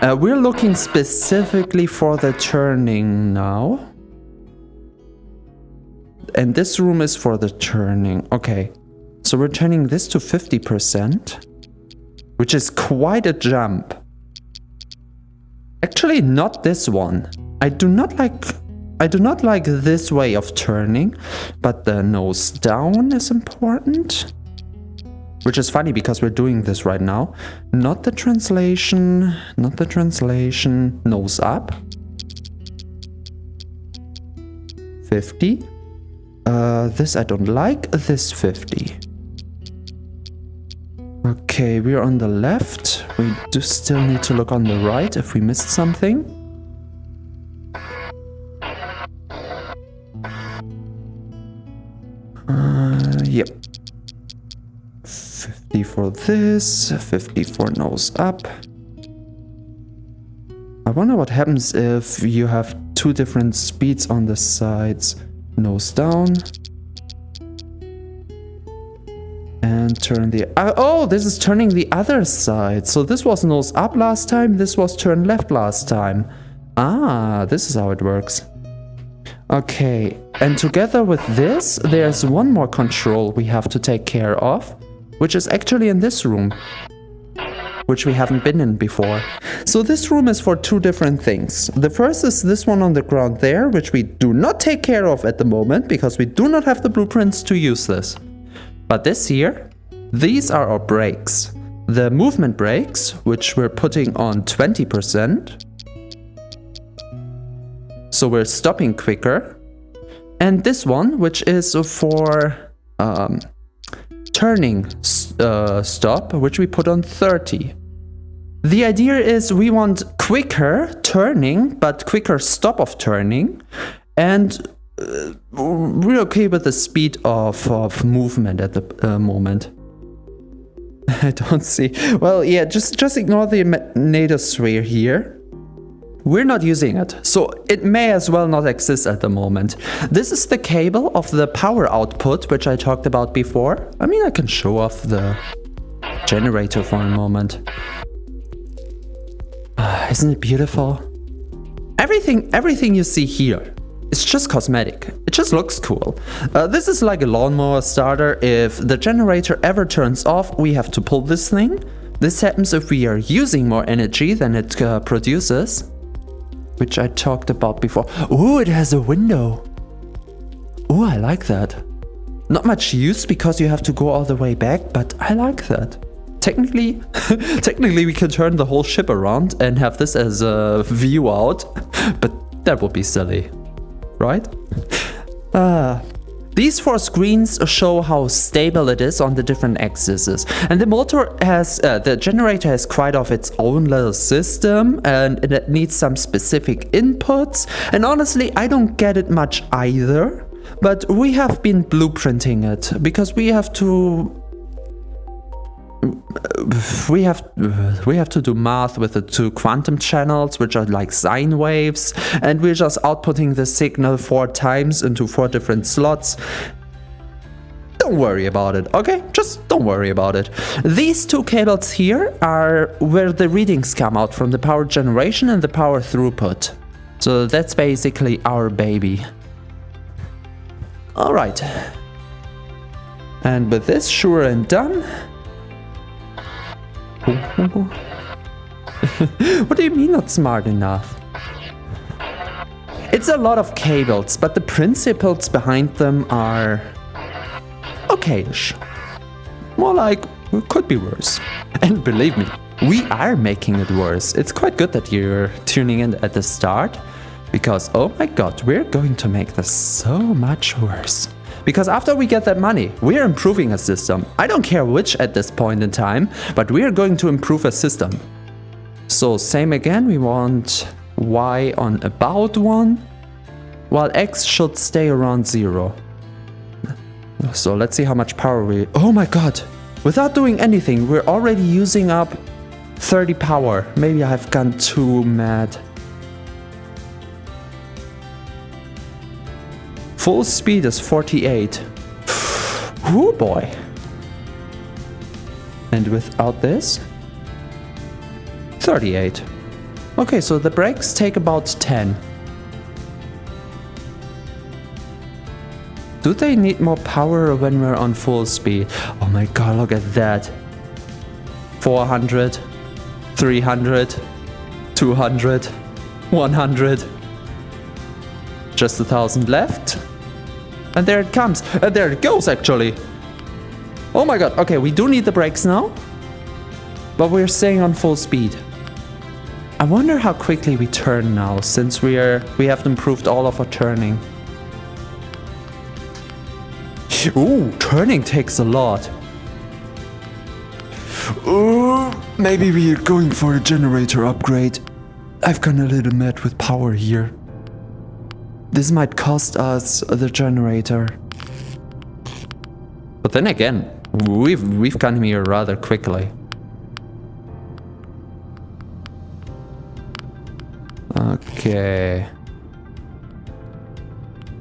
We're looking specifically for the turning now. And this room is for the turning. Okay. So we're turning this to 50%. Which is quite a jump. Actually, not this one. I do not like this way of turning. But the nose down is important. Which is funny because we're doing this right now. Not the translation. Not the translation. Nose up. 50. This I don't like. This 50. Okay, we're on the left. We do still need to look on the right if we missed something. Yep. 50 for this, 50 for nose up. I wonder what happens if you have two different speeds on the sides. Nose down. And turn the... oh, this is turning the other side. So this was nose up last time, this was turn left last time. Ah, this is how it works. Okay, and together with this, there's one more control we have to take care of, which is actually in this room, which we haven't been in before. So this room is for two different things. The first is this one on the ground there, which we do not take care of at the moment, because we do not have the blueprints to use this. But this here, these are our brakes. The movement brakes, which we're putting on 20%. So we're stopping quicker. And this one, which is for turning stop, which we put on 30. The idea is we want quicker turning, but quicker stop of turning. And we're okay with the speed of movement at the moment. I don't see. Well, yeah, just ignore the magnetosphere here. We're not using it, so it may as well not exist at the moment. This is the cable of the power output, which I talked about before. I mean, I can show off the generator for a moment. Isn't it beautiful? Everything you see here, it's just cosmetic. It just looks cool. This is like a lawnmower starter. If the generator ever turns off, we have to pull this thing. This happens if we are using more energy than it produces, which I talked about before. Ooh, it has a window. Ooh, I like that. Not much use because you have to go all the way back, but I like that. Technically, we can turn the whole ship around and have this as a view out, but that would be silly, right? These four screens show how stable it is on the different axes, and the motor has, the generator has quite of its own little system, and it needs some specific inputs. And honestly, I don't get it much either, but we have been blueprinting it because we have to. We have to do math with the two quantum channels, which are like sine waves, and we're just outputting the signal 4 times into 4 different slots. Don't worry about it, okay? Just don't worry about it. These two cables here are where the readings come out from the power generation and the power throughput. So that's basically our baby. Alright. And with this sure and done. What do you mean not smart enough? It's a lot of cables, but the principles behind them are okayish. More like, could be worse. And believe me, we are making it worse. It's quite good that you're tuning in at the start, Because, oh my god, we're going to make this so much worse. Because after we get that money, we're improving a system. I don't care which at this point in time, but we're going to improve a system. So same again, we want Y on about 1, while X should stay around 0. So let's see how much power we... Oh my god! Without doing anything, we're already using up 30 power. Maybe I've gone too mad. Full speed is 48. Oh boy. And without this? 38. Okay, so the brakes take about 10. Do they need more power when we're on full speed? Oh my god, look at that. 400, 300, 200, 100. Just 1,000 left. And there it comes. And there it goes, actually. Oh my god. Okay, we do need the brakes now. But we're staying on full speed. I wonder how quickly we turn now, since we have improved all of our turning. Ooh, turning takes a lot. Maybe we are going for a generator upgrade. I've gone a little mad with power here. This might cost us the generator. But then again, we've gone here rather quickly. Okay.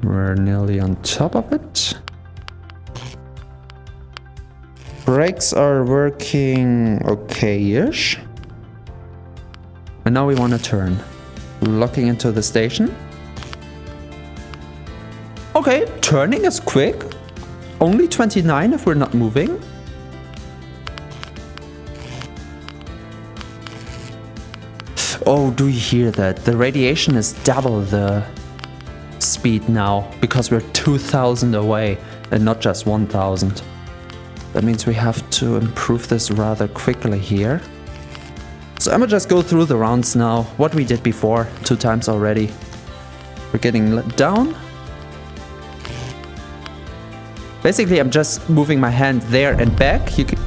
We're nearly on top of it. Brakes are working okay-ish. And now we want to turn. Locking into the station. Okay, turning is quick. Only 29 if we're not moving. Oh, do you hear that? The radiation is double the speed now because we're 2,000 away and not just 1,000. That means we have to improve this rather quickly here. So I'm gonna just go through the rounds now. What we did before, 2 times already. We're getting down. Basically, I'm just moving my hand there and back. You can...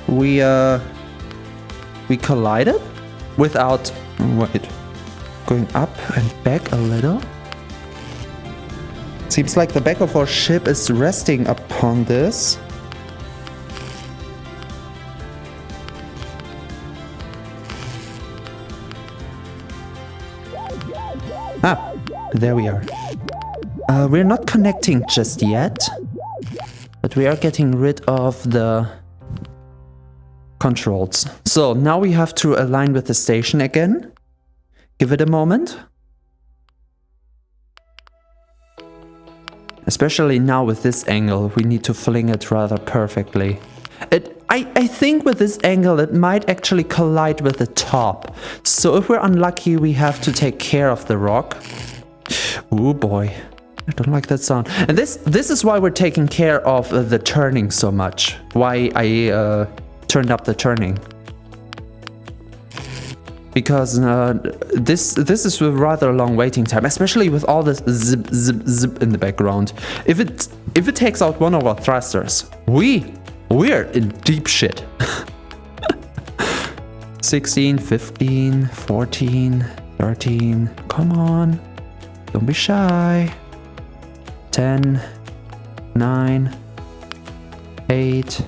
We collided without... Wait. Going up and back a little. Seems like the back of our ship is resting upon this. Ah, there we are. We're not connecting just yet, but we are getting rid of the controls. So now we have to align with the station again. Give it a moment. Especially now with this angle, we need to fling it rather perfectly. I think with this angle it might actually collide with the top. So if we're unlucky, we have to take care of the rock. Oh boy, I don't like that sound. And this is why we're taking care of the turning so much. Why I turned up the turning. Because this is a rather long waiting time, especially with all this zip zip zip in the background. If it takes out one of our thrusters, we're in deep shit. 16, 15, 14, 13. Come on, don't be shy. 10, 9, 8,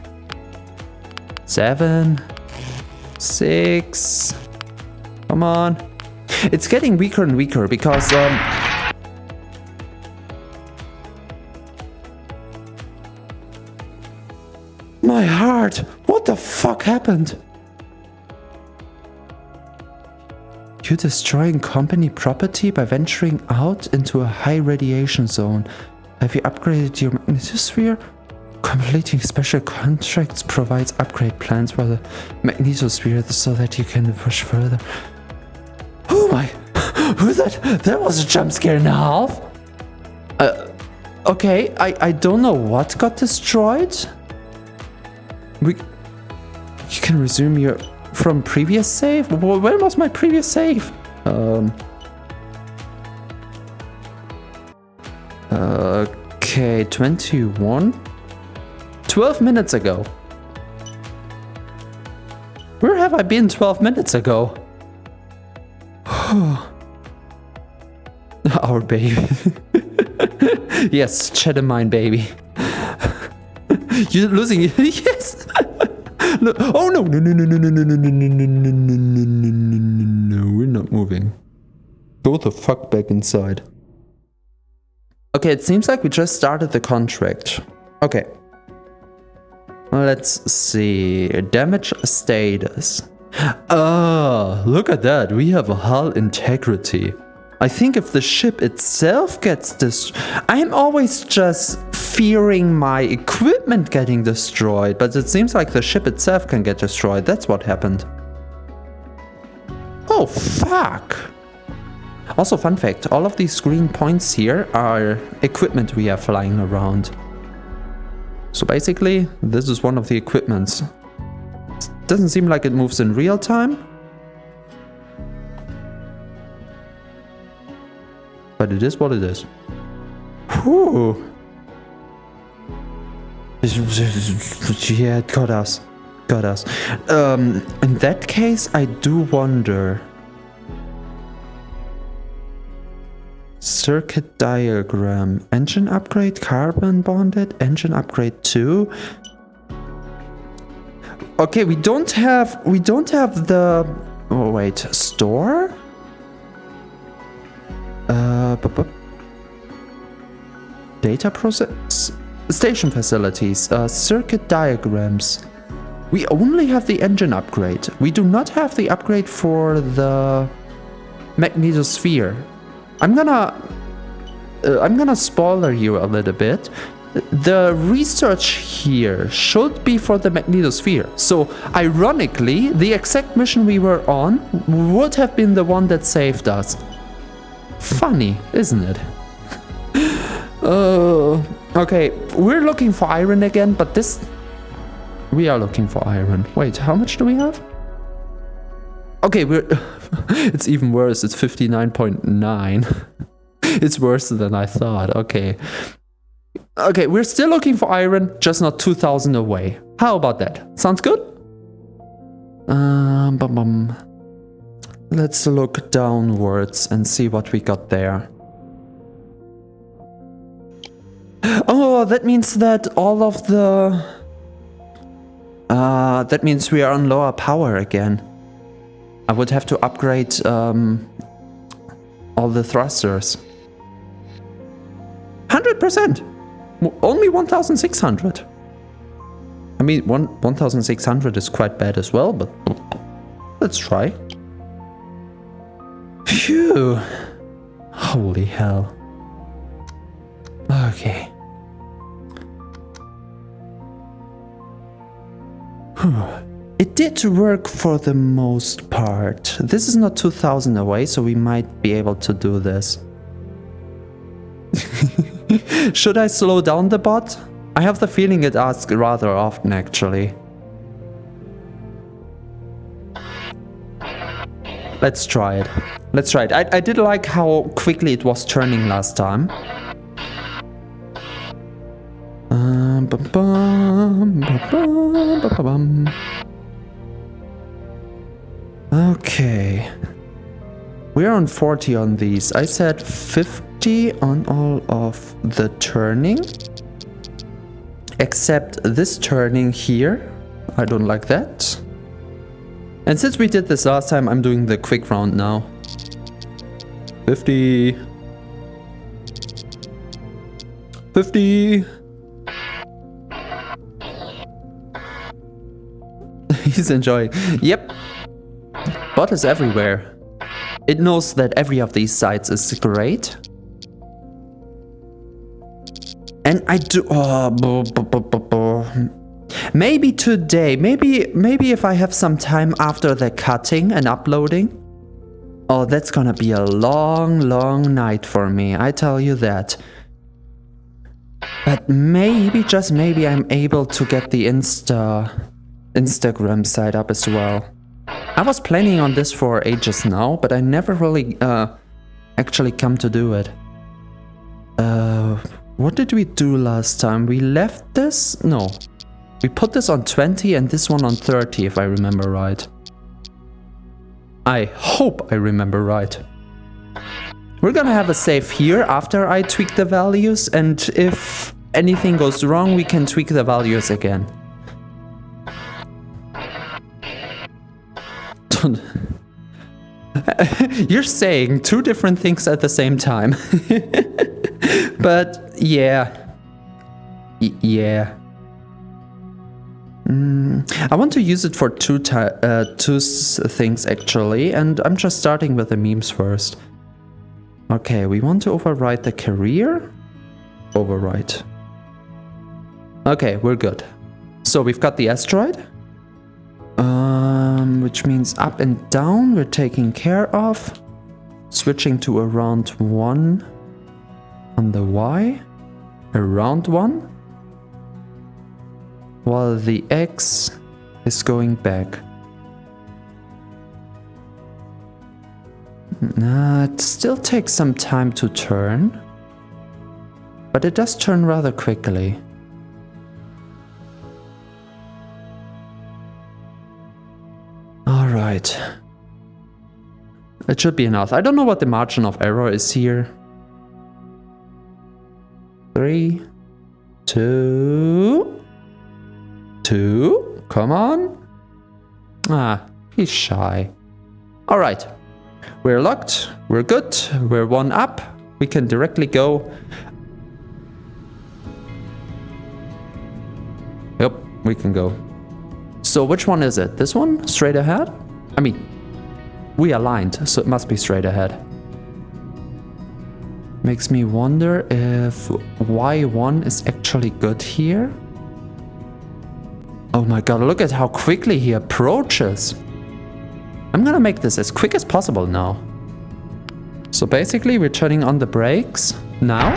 7, 6. Come on. It's getting weaker and weaker because my heart! What the fuck happened? You're destroying company property by venturing out into a high radiation zone. Have you upgraded your magnetosphere? Completing special contracts provides upgrade plans for the magnetosphere so that you can push further. Oh my! That was a jump scare and a half! Okay, I don't know what got destroyed. You can resume your from previous save? Where was my previous save? Okay, 21. 12 minutes ago. Where have I been 12 minutes ago? Our baby. Yes, cheddar mine baby. You're losing it. Yes. No. Oh no, no, no, no, no, no, no, no, no, no, no, no, no, no, no, we're not moving. Go the fuck back inside. Okay, it seems like we just started the contract. Okay. Let's see. Damage status. Oh, look at that. We have a hull integrity. I think if the ship itself gets destroyed... I am always just fearing my equipment getting destroyed, but it seems like the ship itself can get destroyed. That's what happened. Oh, fuck. Also, fun fact, all of these green points here are equipment we have flying around. So basically, this is one of the equipments. Doesn't seem like it moves in real time. But it is what it is. Whew. Yeah, it got us. Got us. In that case, I do wonder... Circuit diagram. Engine upgrade, carbon bonded, engine upgrade 2. Okay, we don't have the... Oh wait, store? Data process... Station facilities, circuit diagrams. We only have the engine upgrade. We do not have the upgrade for the magnetosphere. I'm gonna spoiler you a little bit. The research here should be for the magnetosphere. So, ironically, the exact mission we were on would have been the one that saved us. Funny, isn't it? Okay, we're looking for iron again, but this... We are looking for iron. Wait, how much do we have? Okay, we're... It's even worse, it's 59.9. It's worse than I thought, okay. Okay, we're still looking for iron, just not 2,000 away. How about that? Sounds good? Let's look downwards and see what we got there. Oh, that means that all of the... that means we are on lower power again. I would have to upgrade all the thrusters. 100%! Only 1,600. I mean, 1,600 is quite bad as well, but let's try. Phew. Holy hell. Okay. It did work for the most part. This is not 2,000 away, so we might be able to do this. Should I slow down the bot? I have the feeling it asks rather often, actually. Let's try it. Let's try it. I did like how quickly it was turning last time. Okay. We're on 40 on these. I said 50 on all of the turning. Except this turning here. I don't like that. And since we did this last time, I'm doing the quick round now. 50. 50. He's enjoying. Yep. Bot is everywhere. It knows that every of these sites is great. And I do... Maybe today, maybe if I have some time after the cutting and uploading. Oh, that's gonna be a long, long night for me, I tell you that. But maybe, just maybe, I'm able to get the Instagram site up as well. I was planning on this for ages now, but I never really actually come to do it. What did we do last time? We left this? No. We put this on 20 and this one on 30, if I remember right. I hope I remember right. We're gonna have a save here after I tweak the values, and if anything goes wrong, we can tweak the values again. You're saying two different things at the same time. But yeah. Yeah. I want to use it for two things actually, and I'm just starting with the memes first. Okay, we want to override the career. Override. Okay, we're good. So we've got the asteroid. Which means up and down we're taking care of. Switching to around 1 on the Y. Around 1. While the X is going back. It still takes some time to turn. But it does turn rather quickly. Alright. It should be enough. I don't know what the margin of error is here. 3, 2... 2? Come on. Ah, he's shy. Alright. We're locked. We're good. We're 1 up. We can directly go. Yep, we can go. So which one is it? This one? Straight ahead? I mean, we aligned, so it must be straight ahead. Makes me wonder if Y1 is actually good here. Oh my god, look at how quickly he approaches. I'm gonna make this as quick as possible now. So basically we're turning on the brakes now.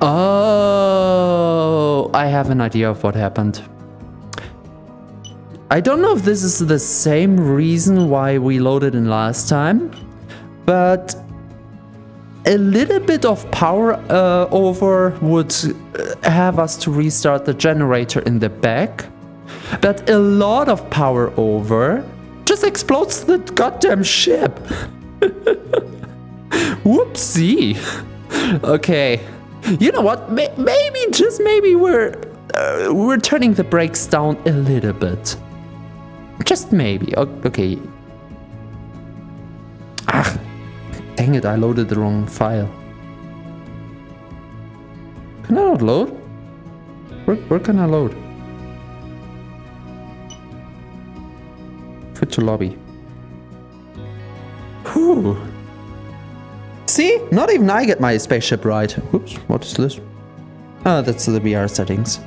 Oh, I have an idea of what happened. I don't know if this is the same reason why we loaded in last time, but a little bit of power over would have us to restart the generator in the back, but a lot of power over just explodes the goddamn ship. Whoopsie. Okay, you know what? Maybe, just maybe we're turning the brakes down a little bit. Just maybe. Okay. Ah, dang it, I loaded the wrong file. Can I not load? Where can I load? Fit to lobby. Whew. See? Not even I get my spaceship right. Oops, what is this? Ah, that's the VR settings.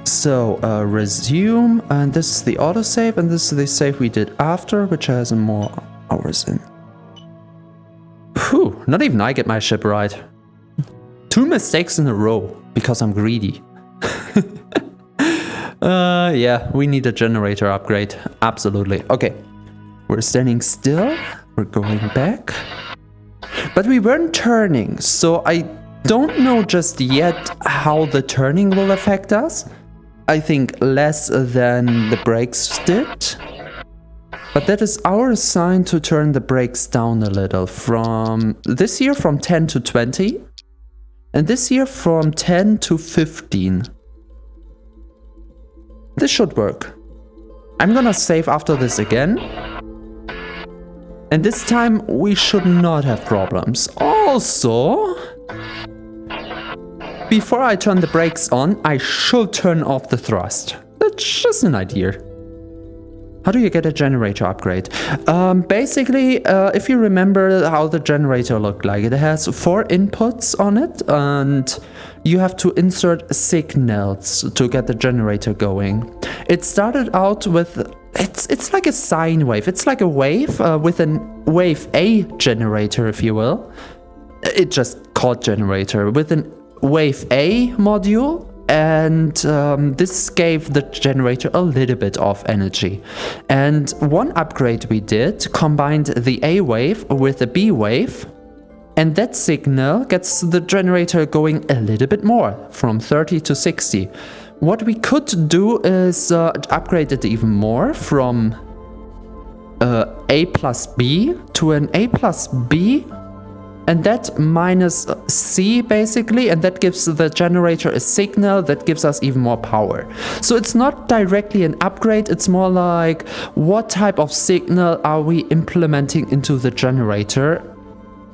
So, resume, and this is the autosave, and this is the save we did after, which has more hours in. Whew, not even I get my ship right. 2 mistakes in a row, because I'm greedy. Yeah, we need a generator upgrade, absolutely. Okay, we're standing still, we're going back. But we weren't turning, so I don't know just yet how the turning will affect us. I think less than the brakes did. But that is our sign to turn the brakes down a little. From this year from 10 to 20. And this year from 10 to 15. This should work. I'm gonna save after this again. And this time we should not have problems. Also, before I turn the brakes on, I should turn off the thrust. That's just an idea. How do you get a generator upgrade? Basically, if you remember how the generator looked like, it has 4 inputs on it, and you have to insert signals to get the generator going. It started out with It's like a sine wave. It's like a wave with a wave A generator, if you will. It's just called generator with a wave A module, and this gave the generator a little bit of energy. And one upgrade we did combined the A wave with the B wave, and that signal gets the generator going a little bit more, from 30 to 60. What we could do is upgrade it even more from A plus B to an A plus B, and that minus C basically, and that gives the generator a signal that gives us even more power. So it's not directly an upgrade, it's more like what type of signal are we implementing into the generator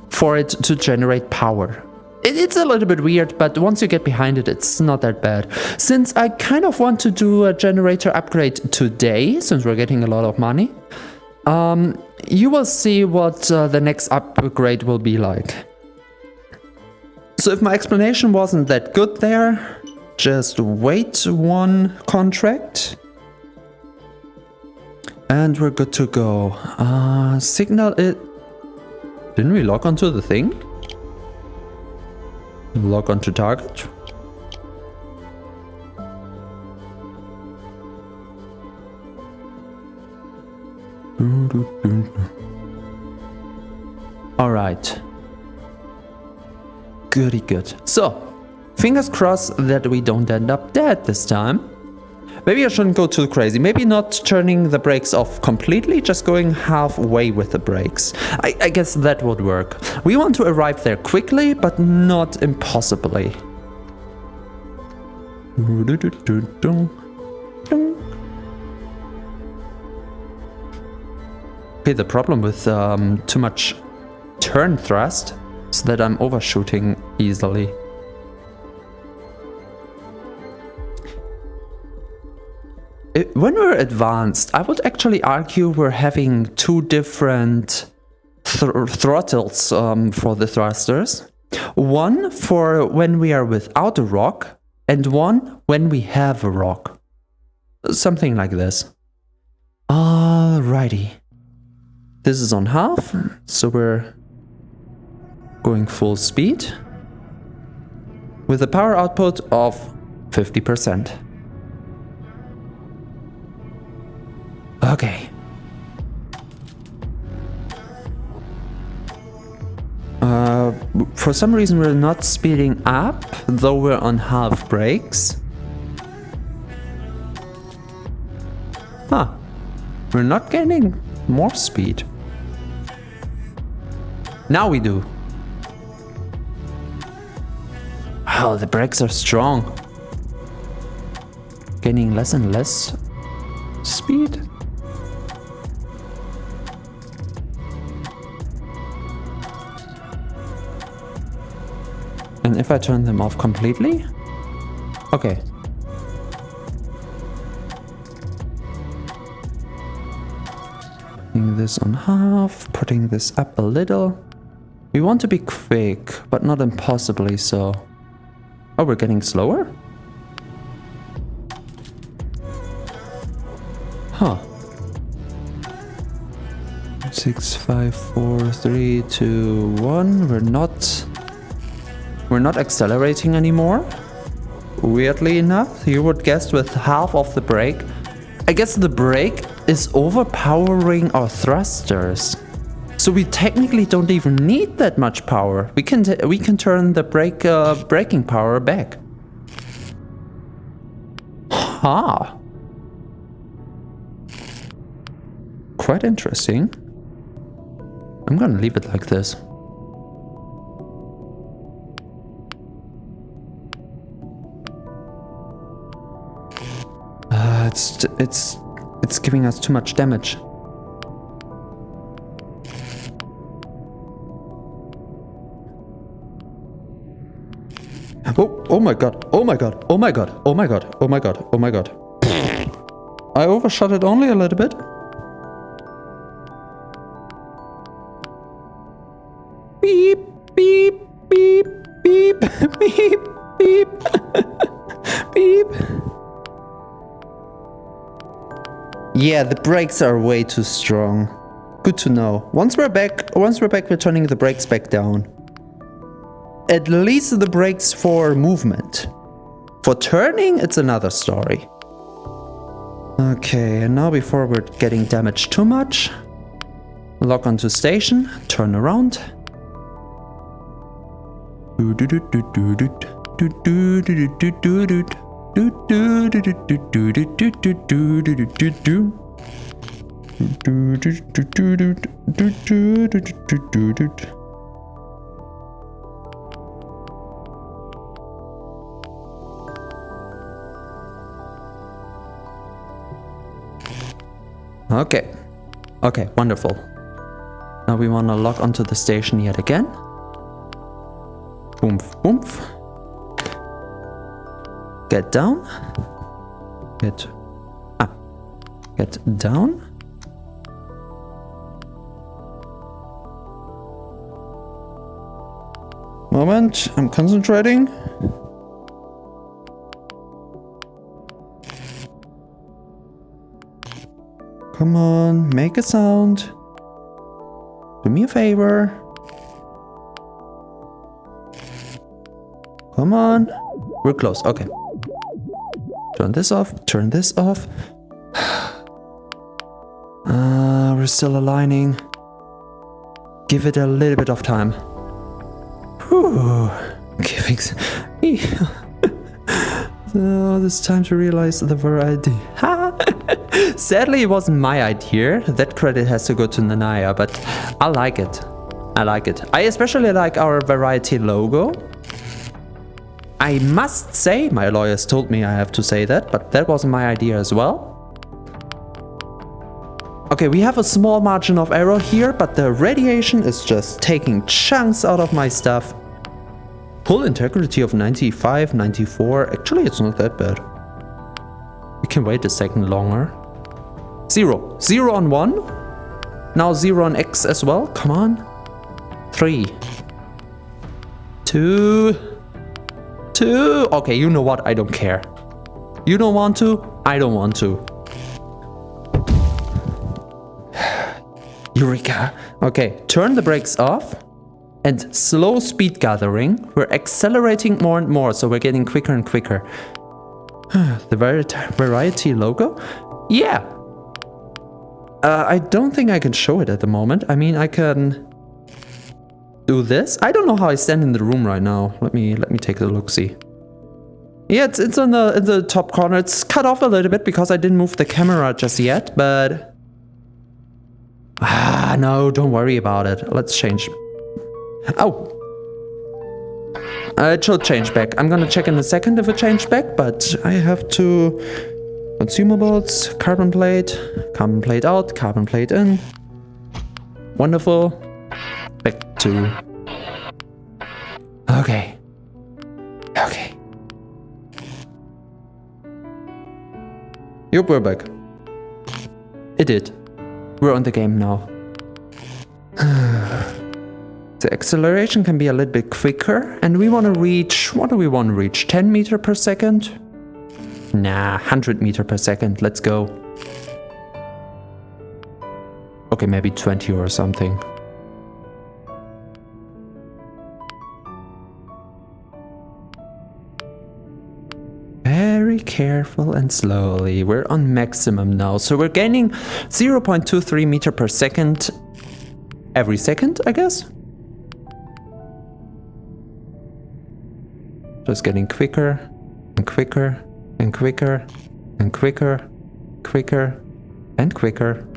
for it to generate power. It's a little bit weird, but once you get behind it, it's not that bad. Since I kind of want to do a generator upgrade today, since we're getting a lot of money, you will see what the next upgrade will be like. So if my explanation wasn't that good there, just wait one contract. And we're good to go. Signal it. Didn't we log onto the thing? Log onto target. Alright. Goody good. So, fingers crossed that we don't end up dead this time. Maybe I shouldn't go too crazy. Maybe not turning the brakes off completely, just going halfway with the brakes. I guess that would work. We want to arrive there quickly, but not impossibly. Okay, the problem with too much turn thrust is that I'm overshooting easily. When we're advanced, I would actually argue we're having two different throttles for the thrusters. One for when we are without a rock, and one when we have a rock. Something like this. Alrighty. This is on half, so we're going full speed with a power output of 50%. Okay. For some reason we're not speeding up, though we're on half brakes. Huh. We're not gaining more speed. Now we do. Wow, the brakes are strong. Gaining less and less speed. And if I turn them off completely? Okay. Putting this on half, putting this up a little. We want to be quick, but not impossibly so. Oh, we're getting slower? Huh. 6, 5, 4, 3, 2, 1. We're not accelerating anymore. Weirdly enough, you would guess with half of the brake. I guess the brake is overpowering our thrusters. So we technically don't even need that much power. We can turn the braking power back. Ha! Quite interesting. I'm gonna leave it like this. It's giving us too much damage. Oh my god, oh my god, oh my god, oh my god, oh my god, oh my god. I overshot it only a little bit. Beep, beep, beep, beep, beep, beep, beep. Yeah, the brakes are way too strong. Good to know. Once we're back, we're turning the brakes back down. At least the brakes for movement. For turning, it's another story. Okay, and now before we're getting damaged too much, lock onto station, turn around. Okay. Okay, wonderful. Now we want to lock onto the station yet again. Oomph, oomph. Get down. Get up. Get down. Moment, I'm concentrating. Come on, make a sound. Do me a favor. Come on. We're close. Okay. Turn this off. Turn this off. We're still aligning. Give it a little bit of time. Whew. Giving. So this time to realize the variety. Sadly, it wasn't my idea. That credit has to go to Nanaya, but I like it. I like it. I especially like our variety logo. I must say, my lawyers told me I have to say that, but that wasn't my idea as well. Okay, we have a small margin of error here, but the radiation is just taking chunks out of my stuff. Full integrity of 95, 94. Actually, it's not that bad. We can wait a second longer. 0. 0 on 1. Now 0 on X as well. Come on. 3. 2. 2. Okay, you know what? I don't care. You don't want to? I don't want to. Eureka. Okay, turn the brakes off. And slow speed gathering. We're accelerating more and more, so we're getting quicker and quicker. The variety logo? Yeah. I don't think I can show it at the moment. I mean, I can do this. I don't know how I stand in the room right now. Let me take a look-see. Yeah, it's in the top corner. It's cut off a little bit because I didn't move the camera just yet, but no, don't worry about it. Let's change. Oh. It should change back. I'm gonna check in a second if it changed back, but I have to... Consumables, carbon plate out, carbon plate in. Wonderful. Back to... Okay. Okay. Yup, we're back. It did. We're on the game now. The acceleration can be a little bit quicker, and we want to reach... What do we want to reach? 10 meters per second? Nah, 100 meters per second. Let's go. Okay, maybe 20 or something. Very careful and slowly. We're on maximum now, so we're gaining 0.23 meters per second every second, I guess. Just getting quicker and quicker and quicker and quicker, quicker and quicker.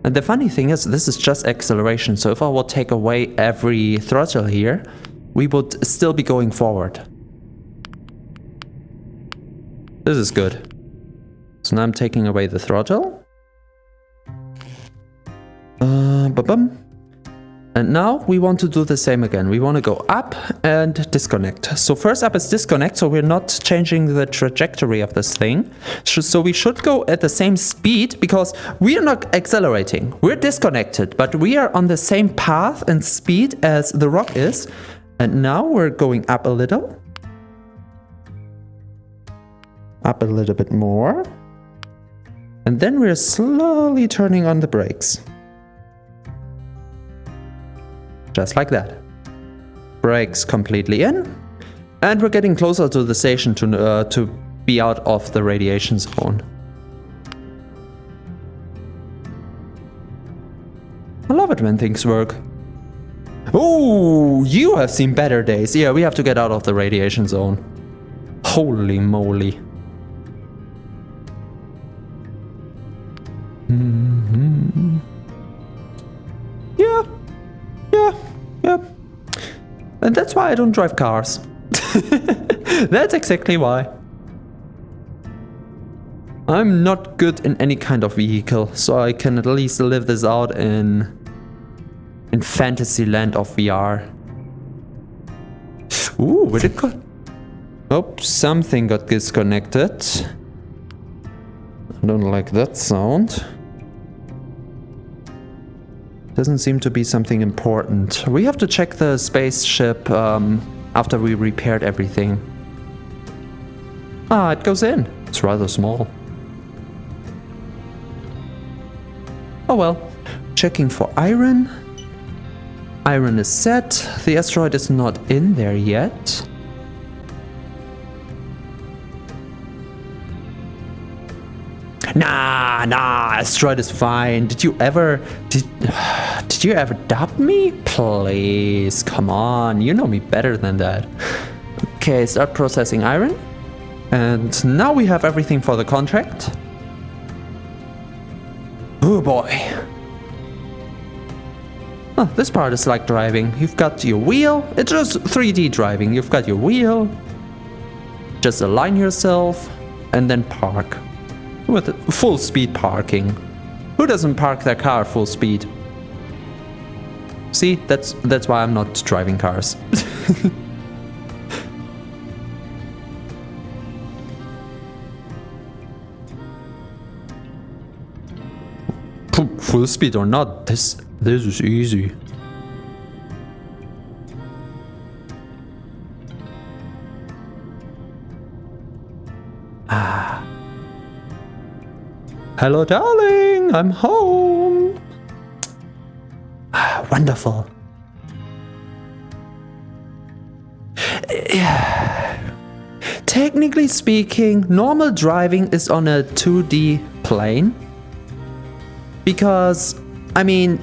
And the funny thing is, this is just acceleration, so if I would take away every throttle here, we would still be going forward. This is good. So now I'm taking away the throttle. Ba-bum. And now we want to do the same again. We want to go up and disconnect. So first up is disconnect, so we're not changing the trajectory of this thing. So we should go at the same speed because we are not accelerating. We're disconnected, but we are on the same path and speed as the rock is. And now we're going up a little. Up a little bit more. And And then we're slowly turning on the brakes. Just like that. Brakes completely in. And we're getting closer to the station to be out of the radiation zone. I love it when things work. Oh, you have seen better days. Yeah, we have to get out of the radiation zone. Holy moly. Yeah. And that's why I don't drive cars. That's exactly why. I'm not good in any kind of vehicle, so I can at least live this out in fantasy land of VR. Ooh, where'd it go? Oh, something got disconnected. I don't like that sound. Doesn't seem to be something important. We have to check the spaceship after we repaired everything. Ah, it goes in. It's rather small. Oh well. Checking for iron. Iron is set. The asteroid is not in there yet. Nah, asteroid is fine. Did you ever doubt me? Please, come on, you know me better than that. Okay, start processing iron. And now we have everything for the contract. Oh boy. Oh, this part is like driving. You've got your wheel. It's just 3D driving. You've got your wheel. Just align yourself and then park. With full speed parking. Who doesn't park their car full speed? See, that's why I'm not driving cars. Full speed or not, this is easy. Hello, darling, I'm home. Wonderful. Technically speaking, normal driving is on a 2D plane. Because, I mean,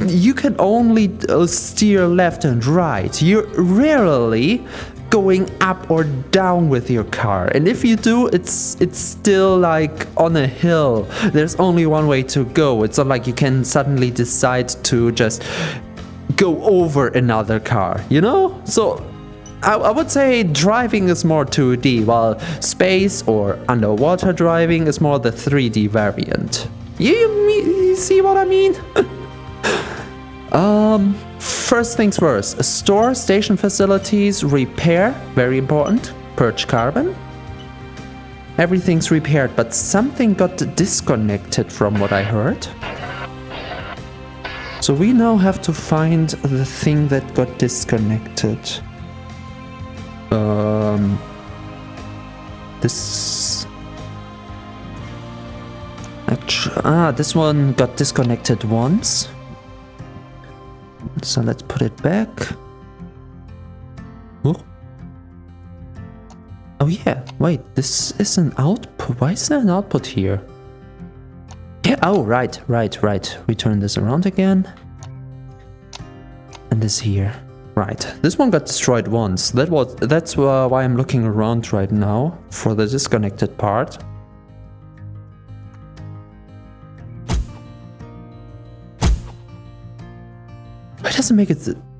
you can only steer left and right. You're rarely going up or down with your car, and if you do, it's still like on a hill. There's only one way to go. It's not like you can suddenly decide to just go over another car, you know? So I would say driving is more 2D, while space or underwater driving is more the 3D variant. You see what I mean? First things first, store station facilities, repair, very important, purge carbon. Everything's repaired, but something got disconnected from what I heard. So we now have to find the thing that got disconnected. This one got disconnected once. So let's put it back. Oh yeah, wait, this is an output. Why is there an output here? Yeah, oh, right. We turn this around again. And this here. Right, this one got destroyed once. That's why I'm looking around right now for the disconnected part. Why does it make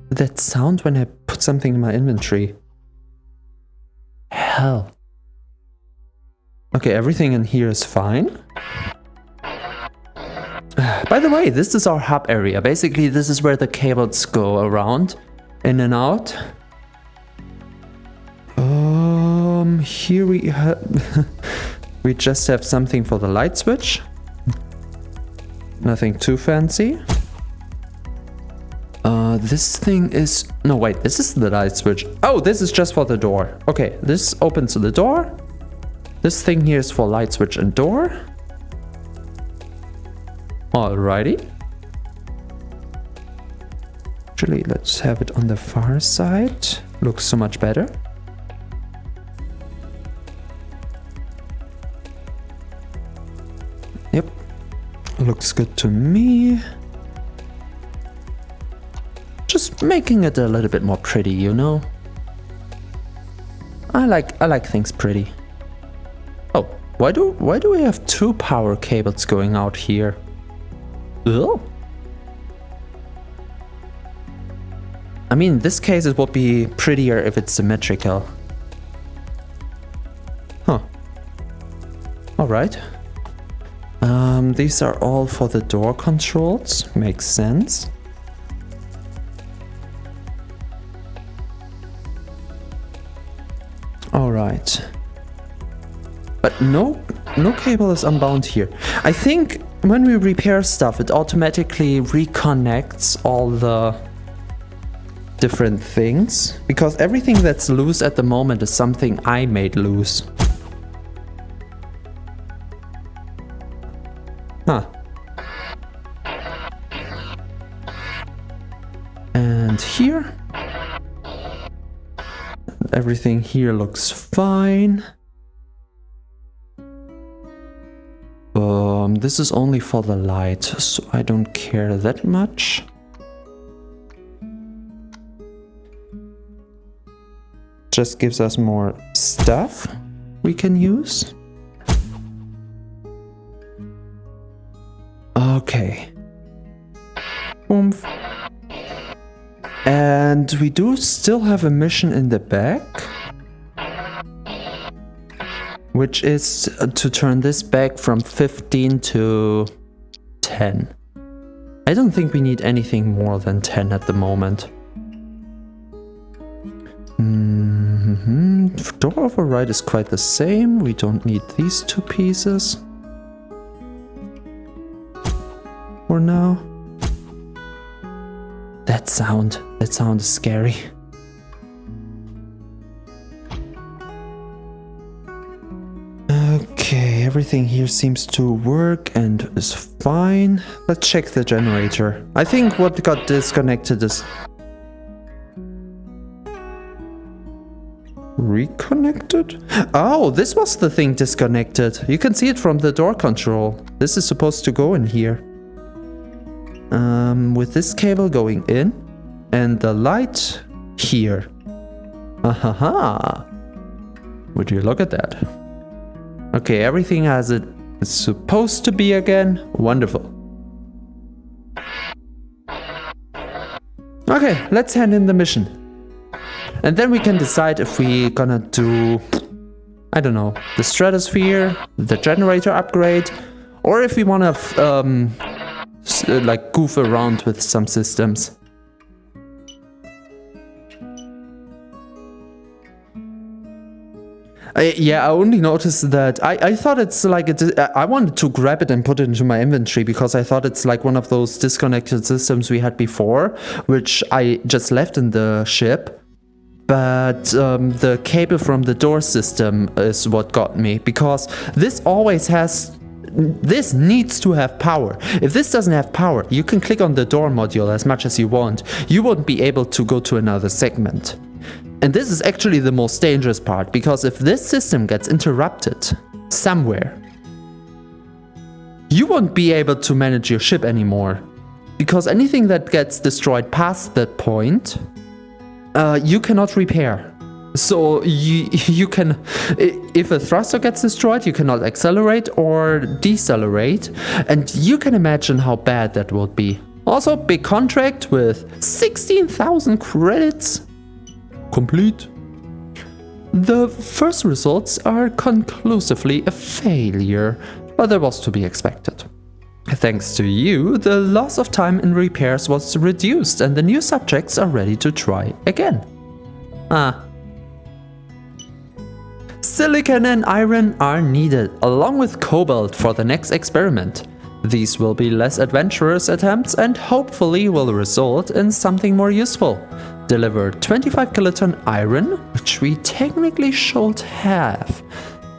that sound when I put something in my inventory? Hell. Okay, everything in here is fine. By the way, this is our hub area. Basically, this is where the cables go around, in and out. Here we have... we just have something for the light switch. Nothing too fancy. This thing is... No, wait, this is the light switch. Oh, this is just for the door. Okay, this opens the door. This thing here is for light switch and door. Alrighty. Actually, let's have it on the far side. Looks so much better. Yep. Looks good to me. Just making it a little bit more pretty, you know? I like things pretty. Oh, why do we have two power cables going out here? Oh. I mean, in this case it would be prettier if it's symmetrical. Huh. Alright. These are all for the door controls. Makes sense. Alright. But no cable is unbound here. I think when we repair stuff, it automatically reconnects all the different things. Because everything that's loose at the moment is something I made loose. Huh. And here? Everything here looks fine. This is only for the light, so I don't care that much. Just gives us more stuff we can use. Okay. Oomph. And we do still have a mission in the back, which is to turn this back from 15 to 10. I don't think we need anything more than 10 at the moment. Door override is quite the same. We don't need these two pieces for now. That sound is scary. Okay, everything here seems to work and is fine. Let's check the generator. I think what got disconnected is... reconnected? Oh, this was the thing disconnected. You can see it from the door control. This is supposed to go in here. With this cable going in and the light here. Ahaha. Would you look at that? Okay, everything as it is supposed to be again. Wonderful. Okay, let's hand in the mission. And then we can decide if we're gonna do, I don't know, the stratosphere, the generator upgrade, or if we wanna like goof around with some systems. Yeah, I only noticed that I thought it's like I wanted to grab it and put it into my inventory because I thought it's like one of those disconnected systems we had before, which I just left in the ship. But the cable from the door system is what got me, because this always has... this needs to have power. If this doesn't have power, you can click on the door module as much as you want. You won't be able to go to another segment. And this is actually the most dangerous part, because if this system gets interrupted somewhere, you won't be able to manage your ship anymore. Because anything that gets destroyed past that point, you cannot repair. So you can, if a thruster gets destroyed, you cannot accelerate or decelerate, and you can imagine how bad that would be. Also, big contract with 16,000 credits. Complete. The first results are conclusively a failure, but that was to be expected. Thanks to you, the loss of time in repairs was reduced and the new subjects are ready to try again. Silicon and iron are needed, along with cobalt for the next experiment. These will be less adventurous attempts and hopefully will result in something more useful. Deliver 25 kiloton iron, which we technically should have.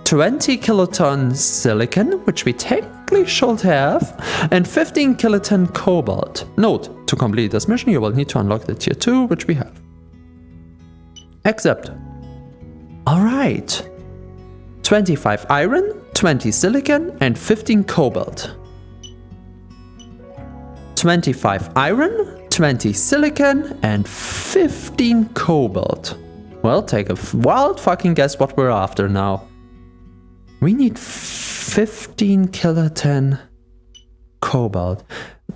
20 kiloton silicon, which we technically should have, and 15 kiloton cobalt. Note, to complete this mission, you will need to unlock the tier 2, which we have. Accept. Alright. 25 iron, 20 silicon, and 15 cobalt. 25 iron, 20 silicon, and 15 cobalt. Well, take a wild fucking guess what we're after now. We need 15 kiloton cobalt.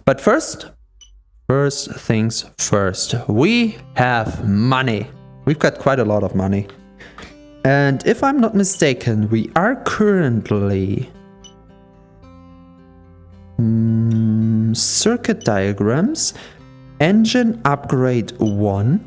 But first things first. We have money. We've got quite a lot of money. And if I'm not mistaken, we are currently... circuit diagrams, engine upgrade 1.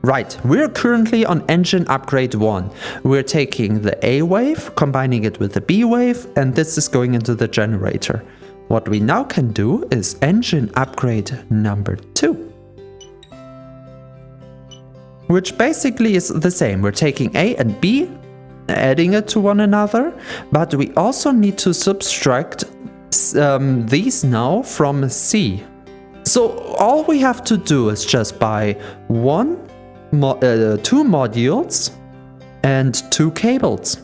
Right, we're currently on engine upgrade 1. We're taking the A wave, combining it with the B wave, and this is going into the generator. What we now can do is engine upgrade number 2. Which basically is the same. We're taking A and B, adding it to one another, but we also need to subtract these now from C. So all we have to do is just buy 2 modules and 2 cables.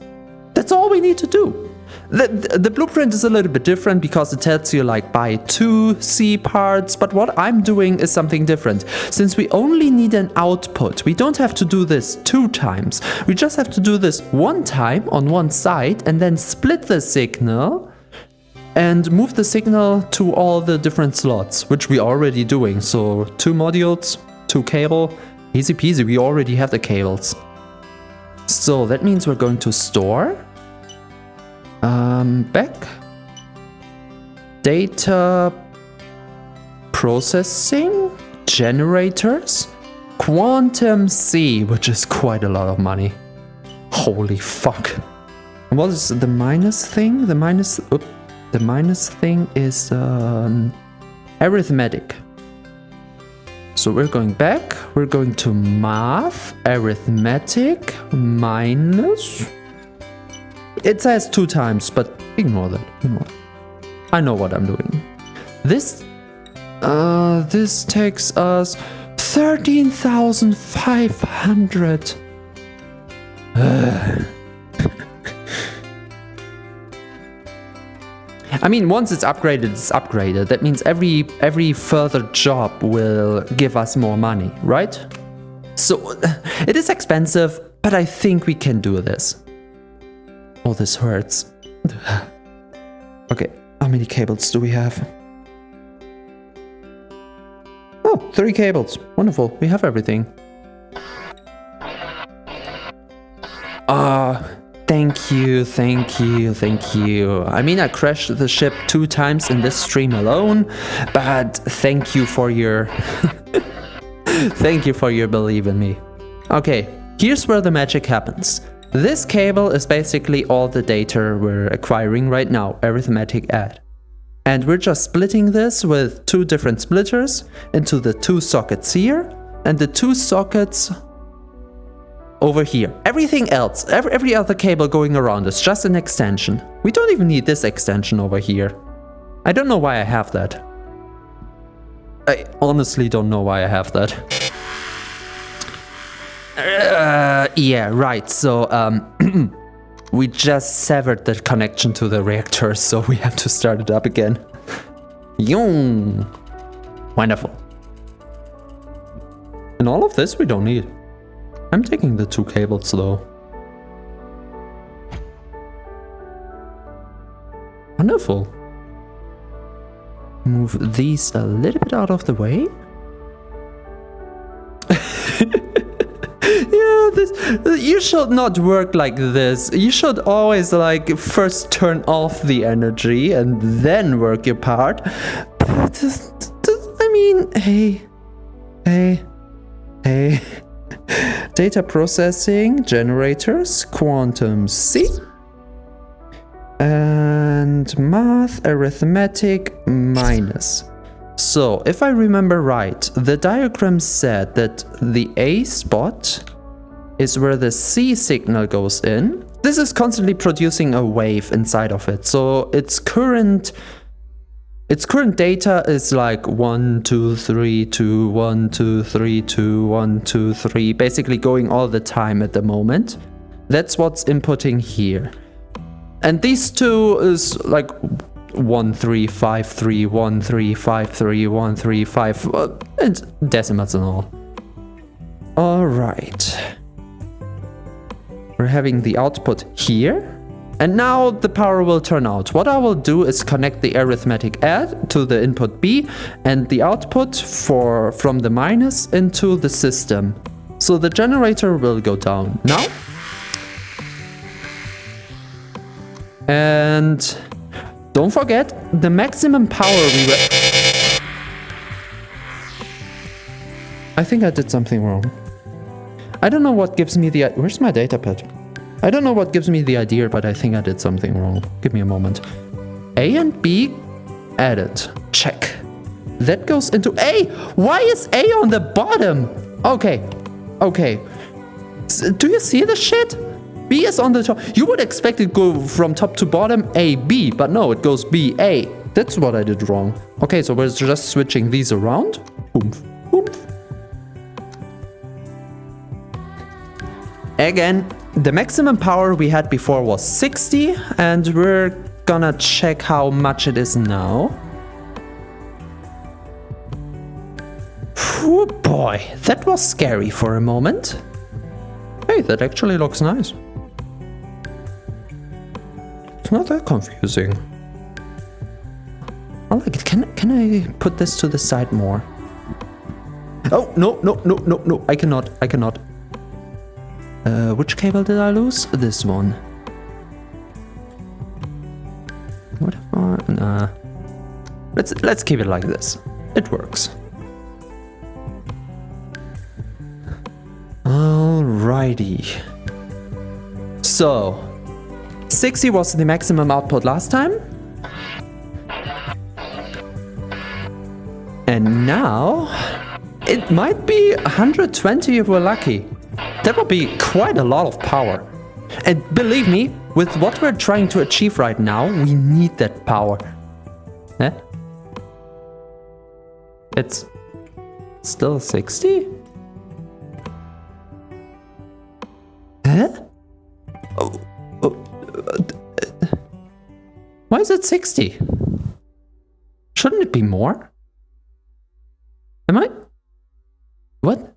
That's all we need to do. The blueprint is a little bit different because it tells you like buy 2 C parts, but what I'm doing is something different. Since we only need an output, we don't have to do this 2 times. We just have to do this 1 time on one side and then split the signal and move the signal to all the different slots, which we're already doing. So 2 modules, 2 cable, easy peasy, we already have the cables. So that means we're going to store. Back. Data processing, generators, quantum C, which is quite a lot of money. Holy fuck. What is the minus thing? The minus thing is arithmetic. So we're going back, we're going to math, arithmetic, minus. It says 2 times, but ignore that. I know what I'm doing. This takes us 13,500. I mean, once it's upgraded, it's upgraded. That means every further job will give us more money, right? So it is expensive, but I think we can do this. Oh, this hurts. Okay, how many cables do we have? Oh, 3 cables. Wonderful, we have everything. Thank you. I mean, I crashed the ship 2 times in this stream alone, but thank you for your... thank you for your belief in me. Okay, here's where the magic happens. This cable is basically all the data we're acquiring right now, arithmetic add. And we're just splitting this with 2 different splitters into the 2 sockets here and the 2 sockets over here. Everything else, every other cable going around is just an extension. We don't even need this extension over here. I don't know why I have that. I honestly don't know why I have that. Yeah, right, so we just severed the connection to the reactor, so we have to start it up again. Yoom! Wonderful. And all of this we don't need. I'm taking the 2 cables though. Wonderful. Move these a little bit out of the way. Yeah, you should not work like this. You should always like first turn off the energy and then work your part. But I mean, hey. Data processing, generators, quantum C, and math, arithmetic, minus. So, if I remember right, the diagram said that the A spot is where the C signal goes in, this is constantly producing a wave inside of it. So its current data is like 1, 2, 3, 2, 1, 2, 3, 2, 1, 2, 3, basically going all the time at the moment. That's what's inputting here. And these two is like 1, 3, 5, 3, 1, 3, 5, 3, 1, 3, 5, and decimals and all. All right. We're having the output here. And now the power will turn out. What I will do is connect the arithmetic add to the input B and the output from the minus into the system. So the generator will go down now. And don't forget the maximum power I think I did something wrong. I don't know what gives me the... Where's my data pad? I don't know what gives me the idea, but I think I did something wrong. Give me a moment. A and B added. Check. That goes into A. Why is A on the bottom? Okay. Okay. Do you see the shit? B is on the top. You would expect it go from top to bottom, A, B, but no, it goes B, A. That's what I did wrong. Okay, so we're just switching these around. Oomph, oomph. Again, the maximum power we had before was 60, and we're gonna check how much it is now. Oh boy, that was scary for a moment. Hey, that actually looks nice. It's not that confusing. I like it. Can I put this to the side more? Oh, no, I cannot. Which cable did I lose? This one. What if I... Nah. Let's keep it like this. It works. Alrighty. So, 60 was the maximum output last time. And now, it might be 120 if we're lucky. That would be quite a lot of power. And believe me, with what we're trying to achieve right now, we need that power. Eh? It's still 60? Huh? Why is it 60? Shouldn't it be more? Am I? What?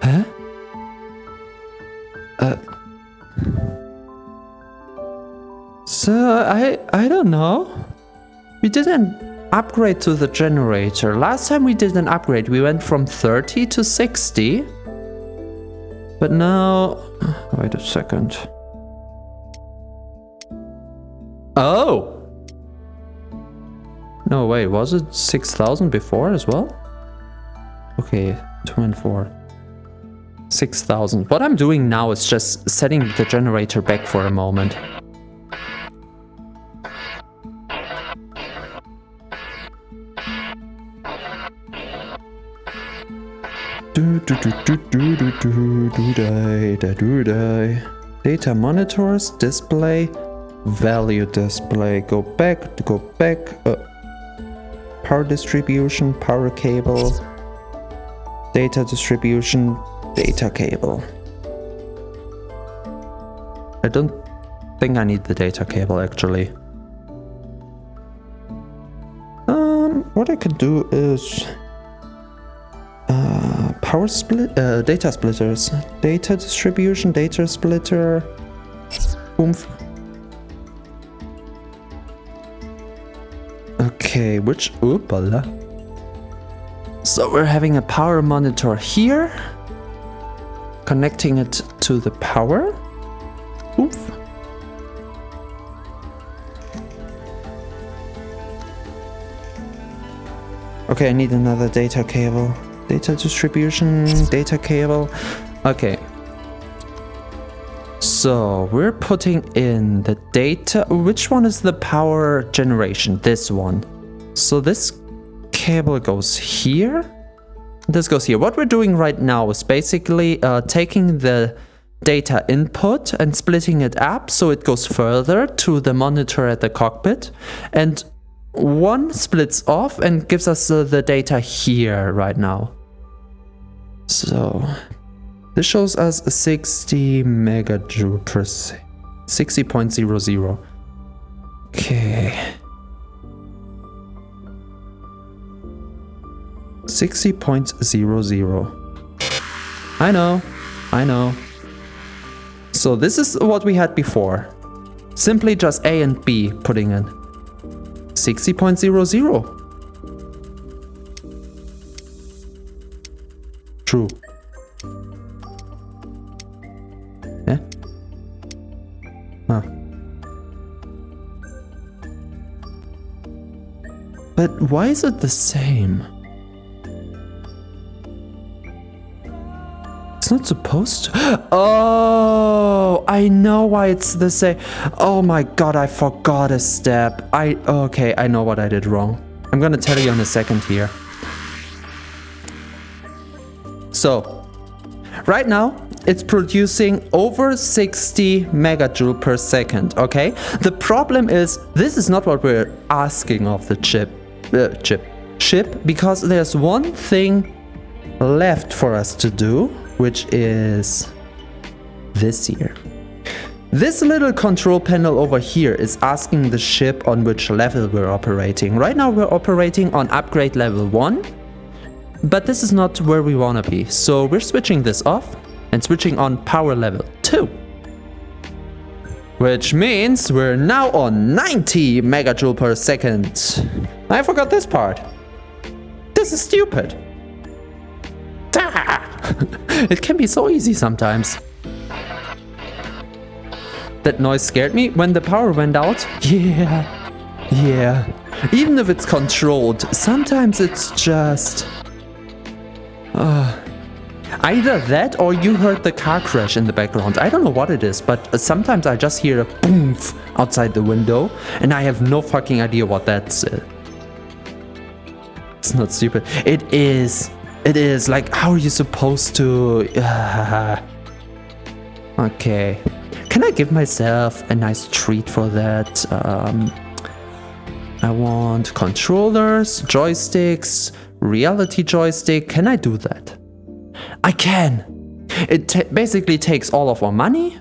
Huh? So, I don't know. We didn't upgrade to the generator. Last time we did an upgrade, we went from 30 to 60. But now... Wait a second. Oh! No, wait, was it 6,000 before as well? Okay, 2 and 4. 6,000. What I'm doing now is just setting the generator back for a moment. Data monitors, display, value display. Go back. Power distribution, power cable, data distribution, data cable. I don't think I need the data cable actually. What I could do is power split, data splitters, data distribution, data splitter, oomph. Okay, which, oopala. So we're having a power monitor here, connecting it to the power. Oof. Okay, I need another data cable. Data distribution, data cable. Okay. So we're putting in the data. Which one is the power generation? This one. So this cable goes here. This goes here. What we're doing right now is basically taking the data input and splitting it up so it goes further to the monitor at the cockpit. And one splits off and gives us the data here right now. So this shows us 60 megajoule per second. 60.00. Okay. 60.00. I know. So this is what we had before. Simply just A and B putting in. 60.00. True. Yeah? Huh. But why is it the same? It's not supposed to. Oh, I know why it's the same. Oh my god, I forgot a step. Okay, I know what I did wrong. I'm gonna tell you in a second here. So, right now, it's producing over 60 megajoule per second, okay? The problem is, this is not what we're asking of the chip, because there's one thing left for us to do, which is this here. This little control panel over here is asking the ship on which level we're operating. Right now we're operating on upgrade level 1, but this is not where we want to be. So we're switching this off and switching on power level 2. Which means we're now on 90 megajoule per second. I forgot this part. This is stupid. It can be so easy sometimes. That noise scared me when the power went out. Yeah. Even if it's controlled, sometimes it's just... either that or you heard the car crash in the background. I don't know what it is, but sometimes I just hear a boom outside the window and I have no fucking idea what that's. It's not stupid. It is. Like, how are you supposed to... Okay. Can I give myself a nice treat for that? I want controllers, joysticks, reality joystick. Can I do that? I can. It basically takes all of our money.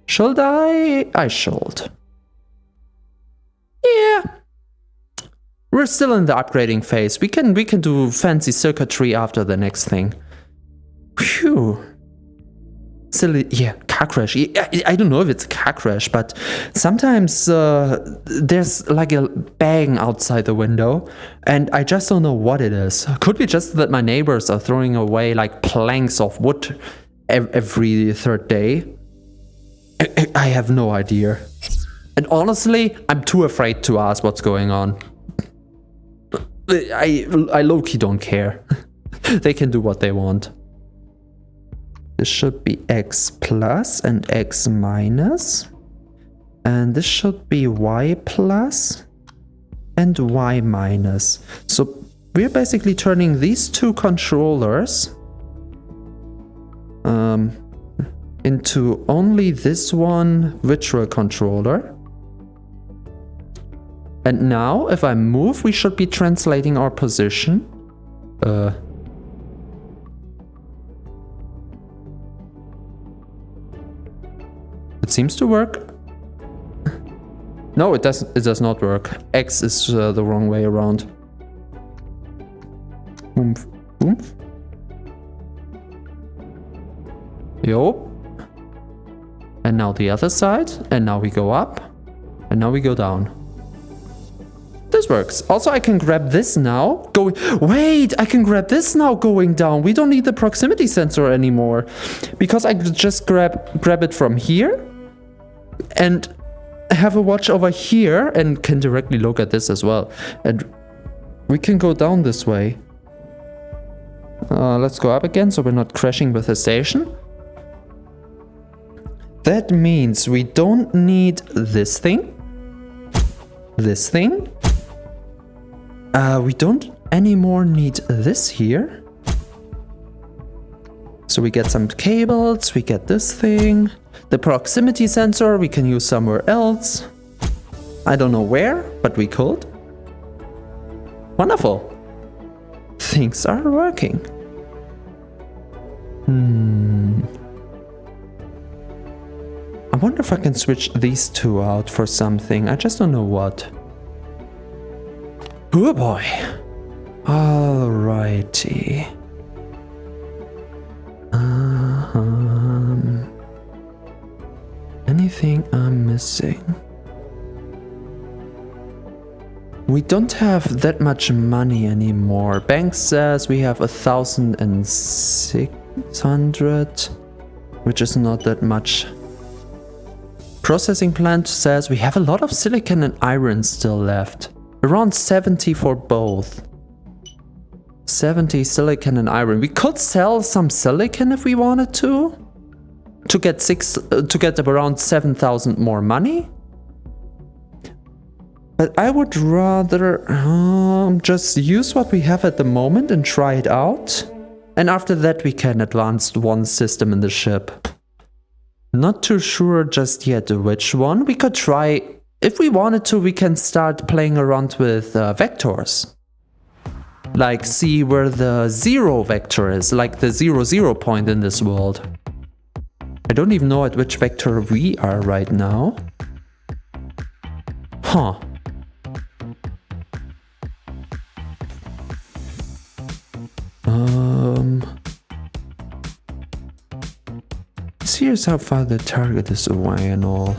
Should I? I should. Yeah. We're still in the upgrading phase. We can do fancy circuitry after the next thing. Phew. Silly, yeah, car crash. I don't know if it's a car crash, but sometimes there's like a bang outside the window, and I just don't know what it is. Could be just that my neighbors are throwing away like planks of wood every third day. I have no idea. And honestly, I'm too afraid to ask what's going on. I low-key don't care. They can do what they want. This should be X plus and X minus. And this should be Y plus and Y minus. So we're basically turning these two controllers into only this one virtual controller. And now, if I move, we should be translating our position. It seems to work. No, it does not work. X is the wrong way around. Oomph, oomph. Yo. And now the other side. And now we go up. And now we go down. This works. Also, I can grab this now. Wait, I can grab this now going down. We don't need the proximity sensor anymore. Because I could just grab it from here. And have a watch over here. And can directly look at this as well. And we can go down this way. Let's go up again so we're not crashing with the station. That means we don't need this thing. this thing. We don't anymore need this here. So we get some cables, we get this thing. The proximity sensor we can use somewhere else. I don't know where, but we could. Wonderful. Things are working. I wonder if I can switch these two out for something. I just don't know what. Oh boy. Alrighty. Anything I'm missing? We don't have that much money anymore. Bank says we have 1,600, which is not that much. Processing plant says we have a lot of silicon and iron still left. Around 70 for both. 70 silicon and iron. We could sell some silicon if we wanted to get around 7,000 more money. But I would rather just use what we have at the moment and try it out. And after that we can advance one system in the ship. Not too sure just yet which one. We could try, if we wanted to, we can start playing around with vectors. Like see where the 0 vector is, like the 0 point in this world. I don't even know at which vector we are right now. Huh. Here's how far the target is away and all.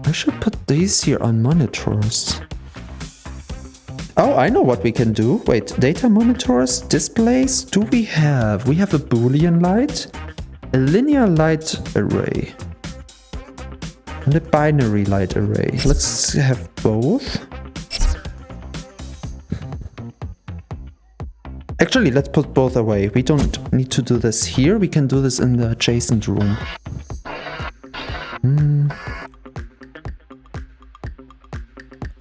I should put these here on monitors. Oh, I know what we can do. Wait, data monitors, displays, do we have? We have a Boolean light, a linear light array, and a binary light array. Let's have both. Actually, let's put both away. We don't need to do this here. We can do this in the adjacent room.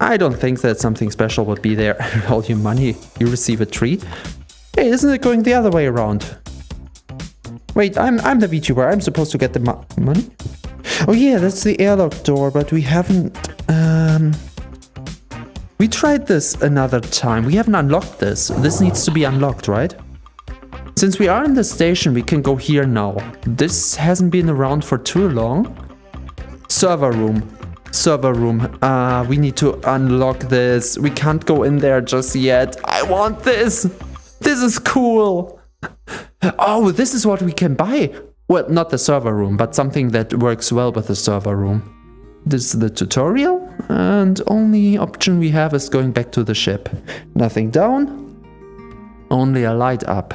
I don't think that something special would be there. All your money, you receive a treat. Hey, isn't it going the other way around? Wait, I'm the VTuber. I'm supposed to get the money? Oh yeah, that's the airlock door, but we haven't... We tried this another time. We haven't unlocked this. This needs to be unlocked, right? Since we are in the station, we can go here now. This hasn't been around for too long. Server room. Server room. We need to unlock this. We can't go in there just yet. I want this. This is cool. Oh, this is what we can buy. Well, not the server room, but something that works well with the server room. This is the tutorial, and only option we have is going back to the ship. Nothing down, only a light up.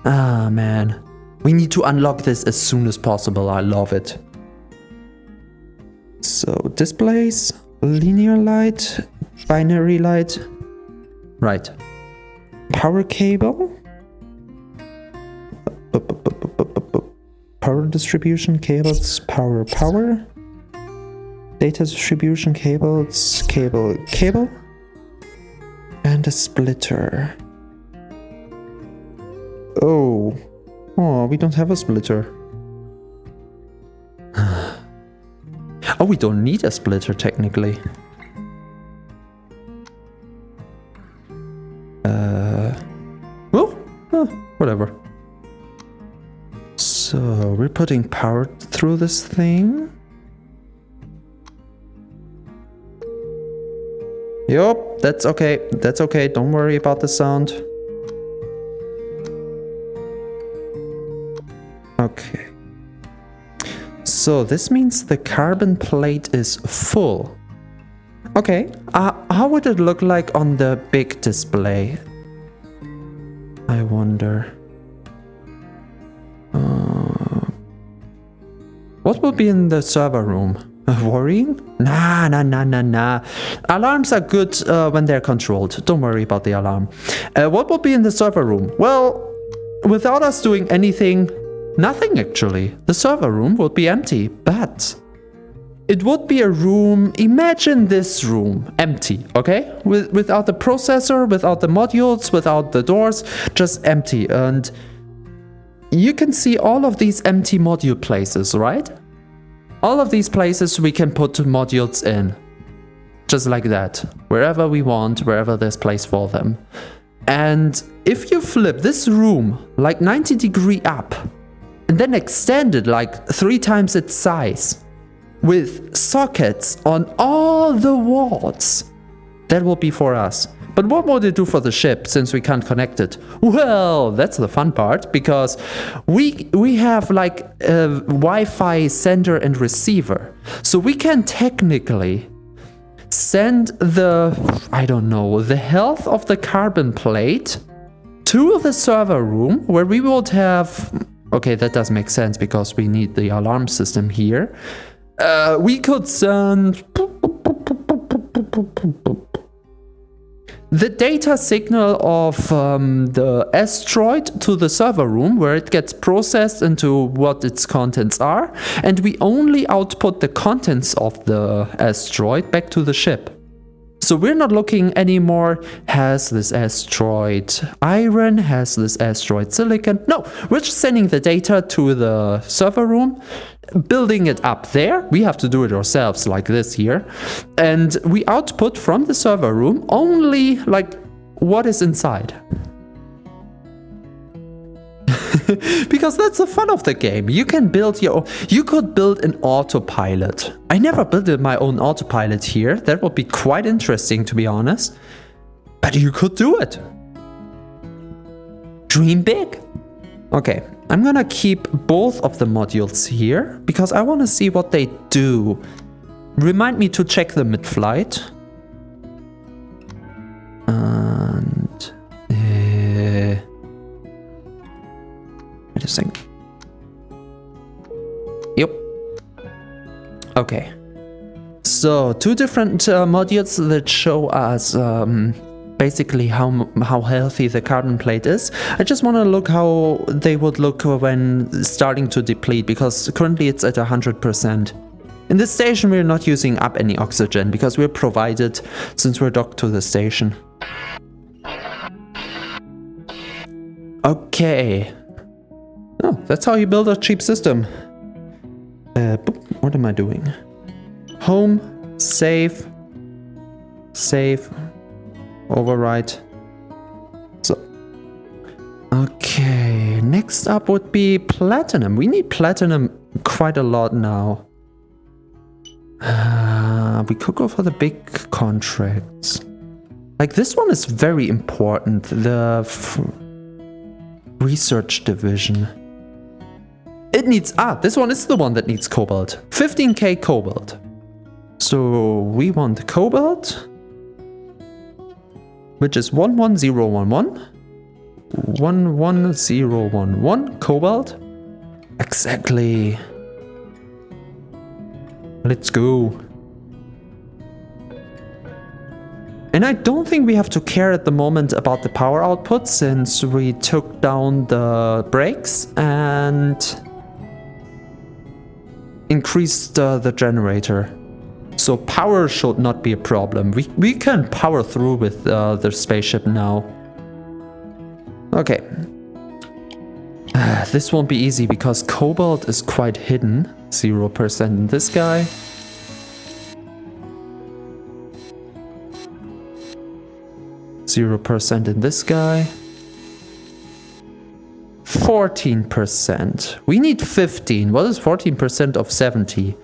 Ah, man. We need to unlock this as soon as possible. I love it. So, displays, linear light, binary light. Right. Power cable. Power distribution cables, power. Data distribution cables, cable. And a splitter. Oh, we don't have a splitter. Oh, we don't need a splitter technically. Whatever. So, we're putting power through this thing. Yup, that's okay. That's okay. Don't worry about the sound. Okay. So, this means the carbon plate is full. Okay. How would it look like on the big display? I wonder. What will be in the server room? Worrying? Nah. Alarms are good when they're controlled. Don't worry about the alarm. What will be in the server room? Well, without us doing anything, Nothing actually. The server room would be empty, but it would be a room, imagine this room, empty, okay? Without the processor, without the modules, without the doors, just empty. And you can see all of these empty module places, right? All of these places we can put modules in. Just like that. Wherever we want, wherever there's place for them. And if you flip this room like 90 degrees up, and then extend it like 3 times its size, with sockets on all the walls, that will be for us. But what would it do for the ship, since we can't connect it? Well, that's the fun part, because we have like a Wi-Fi sender and receiver. So we can technically send the, I don't know, the health of the carbon plate to the server room, where we would have, okay, that does make sense because we need the alarm system here. We could send the data signal of the asteroid to the server room, where it gets processed into what its contents are, and we only output the contents of the asteroid back to the ship. So we're not looking anymore, has this asteroid iron, has this asteroid silicon? No, we're just sending the data to the server room, building it up there. We have to do it ourselves like this here. And we output from the server room only like what is inside. Because that's the fun of the game. You can build you could build an autopilot. I never built my own autopilot here. That would be quite interesting, to be honest. But you could do it. Dream big. Okay, I'm gonna keep both of the modules here because I want to see what they do. Remind me to check them mid-flight. And wait a second. Yep. Okay. So 2 different modules that show us basically how healthy the carbon plate is. I just want to look how they would look when starting to deplete, because currently it's at 100%. In this station we're not using up any oxygen because we're provided since we're docked to the station. Okay. Oh, that's how you build a cheap system. What am I doing? Home, save, overwrite. So, okay, next up would be platinum. We need platinum quite a lot now. We could go for the big contracts. Like this one is very important, the research division. It needs, this one is the one that needs cobalt. 15k cobalt. So we want cobalt, which is 11011. 11011 cobalt. Exactly. Let's go. And I don't think we have to care at the moment about the power output, since we took down the brakes and increased the generator. So power should not be a problem. We can power through with the spaceship now. Okay. This won't be easy because cobalt is quite hidden. 0% in this guy. %0 in this guy. 14%. We need 15. What is 14% of 70?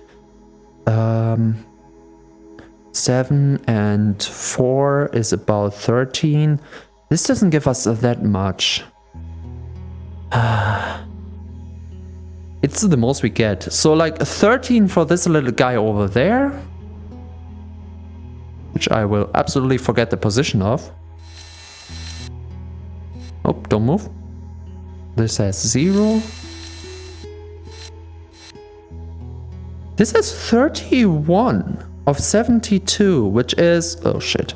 7 and 4 is about 13. This doesn't give us that much. It's the most we get. So like 13 for this little guy over there, which I will absolutely forget the position of. Oh, don't move. This has 0. This has 31 of 72, which is, oh shit,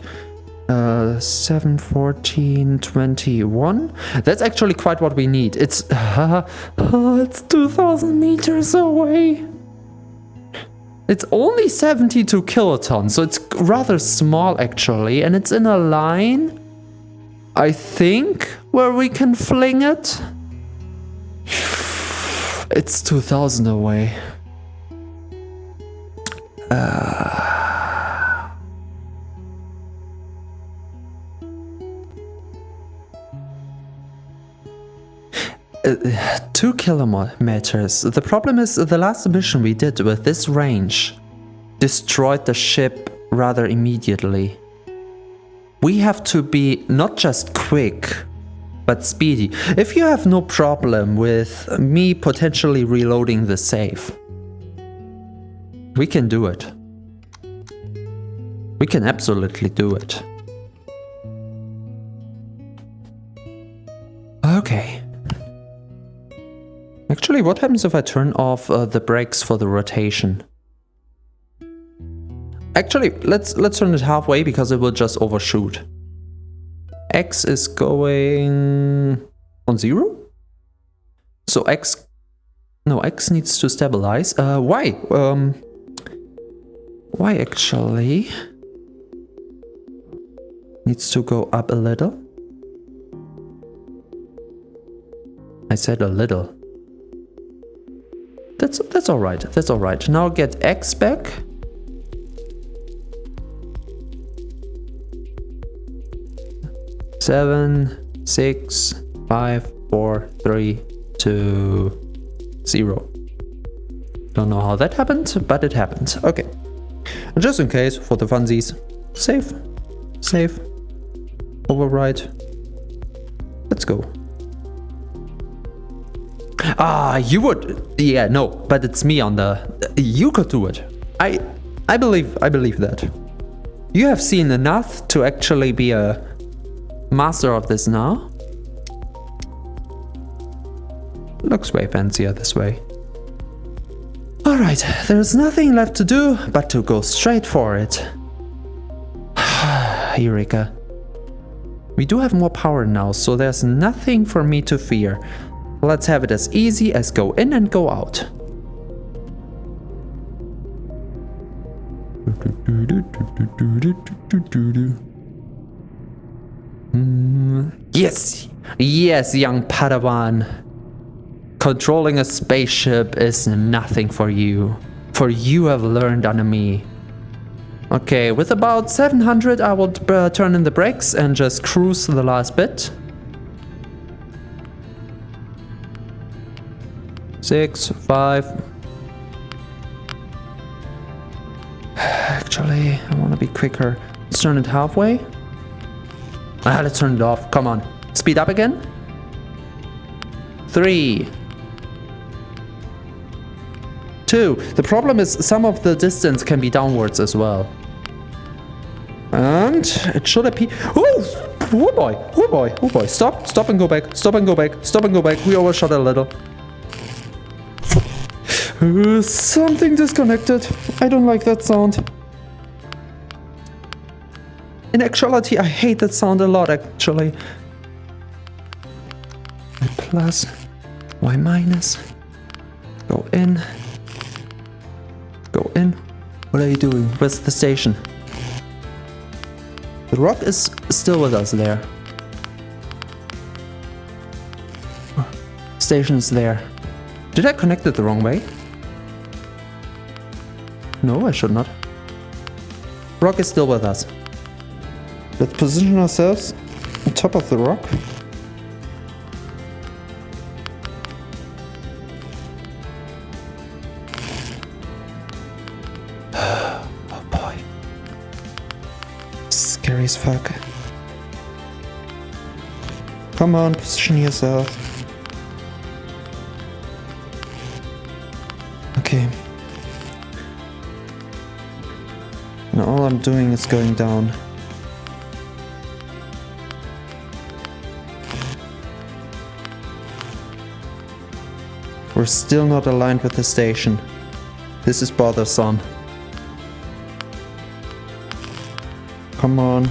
7, 14, 21. That's actually quite what we need. It's it's 2,000 meters away. It's only 72 kilotons, so it's rather small actually, and it's in a line, I think, where we can fling it. It's 2,000 away. 2 kilometers. The problem is the last mission we did with this range destroyed the ship rather immediately. We have to be not just quick, but speedy. If you have no problem with me potentially reloading the save, we can do it. We can absolutely do it. Okay. Actually, what happens if I turn off the brakes for the rotation? Actually, let's turn it halfway because it will just overshoot. X is going on 0? So X needs to stabilize. Y actually needs to go up a little. I said a little. That's all right. That's all right. Now get X back. Seven, 6, 5, 4, 3, 2, 0. Don't know how that happened, but it happened. Okay. And just in case, for the funsies, save, override. Let's go. Ah, you would. Yeah, no, but it's me on the. You could do it. I believe that. You have seen enough to actually be a master of this now. Looks way fancier this way. Alright, there's nothing left to do but to go straight for it. Eureka. We do have more power now, so there's nothing for me to fear. Let's have it as easy as go in and go out. Yes! Yes, young Padawan. Controlling a spaceship is nothing for you. For you have learned under me. Okay, with about 700 I will turn in the brakes and just cruise the last bit. 6, 5. Actually, I want to be quicker. Let's turn it halfway. Let's turn it off. Come on. Speed up again. 3, 2. The problem is some of the distance can be downwards as well. And it should appear. Oh boy. Oh boy. Oh boy. Stop and go back. Stop and go back. Stop and go back. We overshot a little. Something disconnected. I don't like that sound. In actuality, I hate that sound a lot, actually. Y plus, Y minus. Go in. Go in. What are you doing? Where's the station? The rock is still with us there. Station is there. Did I connect it the wrong way? No, I should not. Rock is still with us. Let's position ourselves on top of the rock. Oh boy. Scary as fuck. Come on, position yourself. Okay. Now all I'm doing is going down. We're still not aligned with the station. This is bothersome. Come on.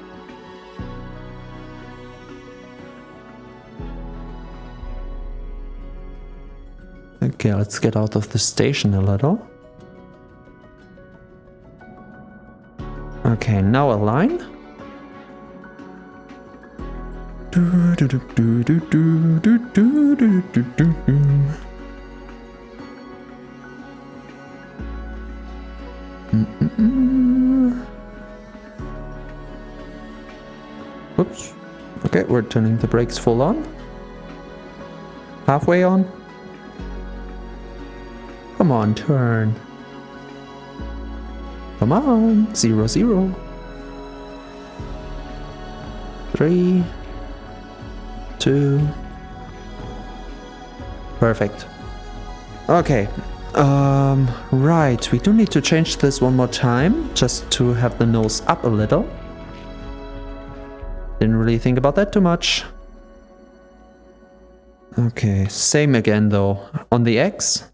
Okay, let's get out of the station a little. Okay, now align. Oops. Okay, we're turning the brakes full on. Halfway on. Come on, turn. Come on, 0, 0. 3, 2. Perfect. Okay. Right, we do need to change this one more time, just to have the nose up a little. Didn't really think about that too much. Okay, same again though. On the X.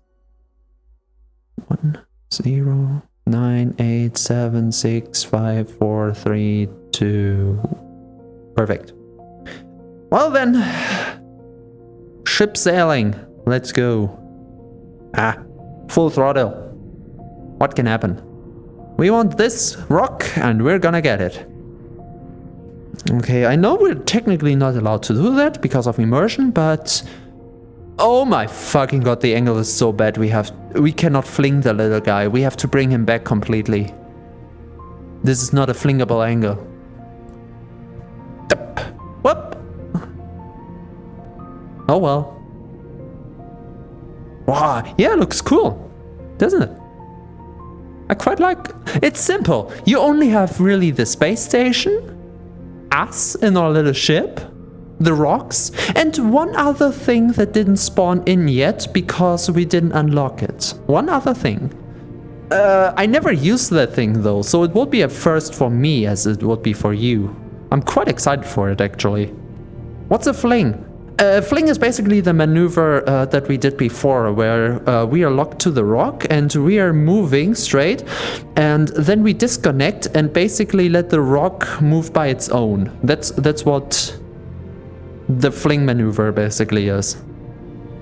1, 0, 9, 8, 7, 6, 5, 4, 3, 2. Perfect. Well then, ship sailing. Let's go. Full throttle. What can happen? We want this rock and we're gonna get it. Okay, I know we're technically not allowed to do that because of immersion, but oh my fucking god, the angle is so bad. We cannot fling the little guy. We have to bring him back completely. This is not a flingable angle. Whoop. Oh well. Wow, yeah, it looks cool, doesn't it? I quite like. It's simple. You only have really the space station, us in our little ship, the rocks, and one other thing that didn't spawn in yet because we didn't unlock it. One other thing. I never used that thing though, so it will be a first for me as it would be for you. I'm quite excited for it actually. What's a fling? Fling is basically the maneuver that we did before, where we are locked to the rock and we are moving straight, and then we disconnect and basically let the rock move by its own. That's what the fling maneuver basically is.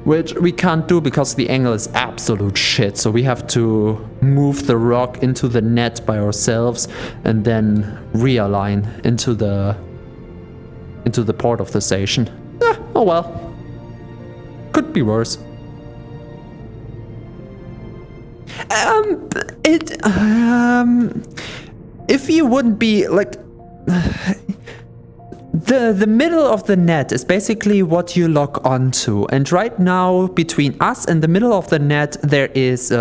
Which we can't do because the angle is absolute shit, so we have to move the rock into the net by ourselves and then realign into the port of the station. Oh well. Could be worse. If you wouldn't be like the middle of the net is basically what you lock onto, and right now between us and the middle of the net there is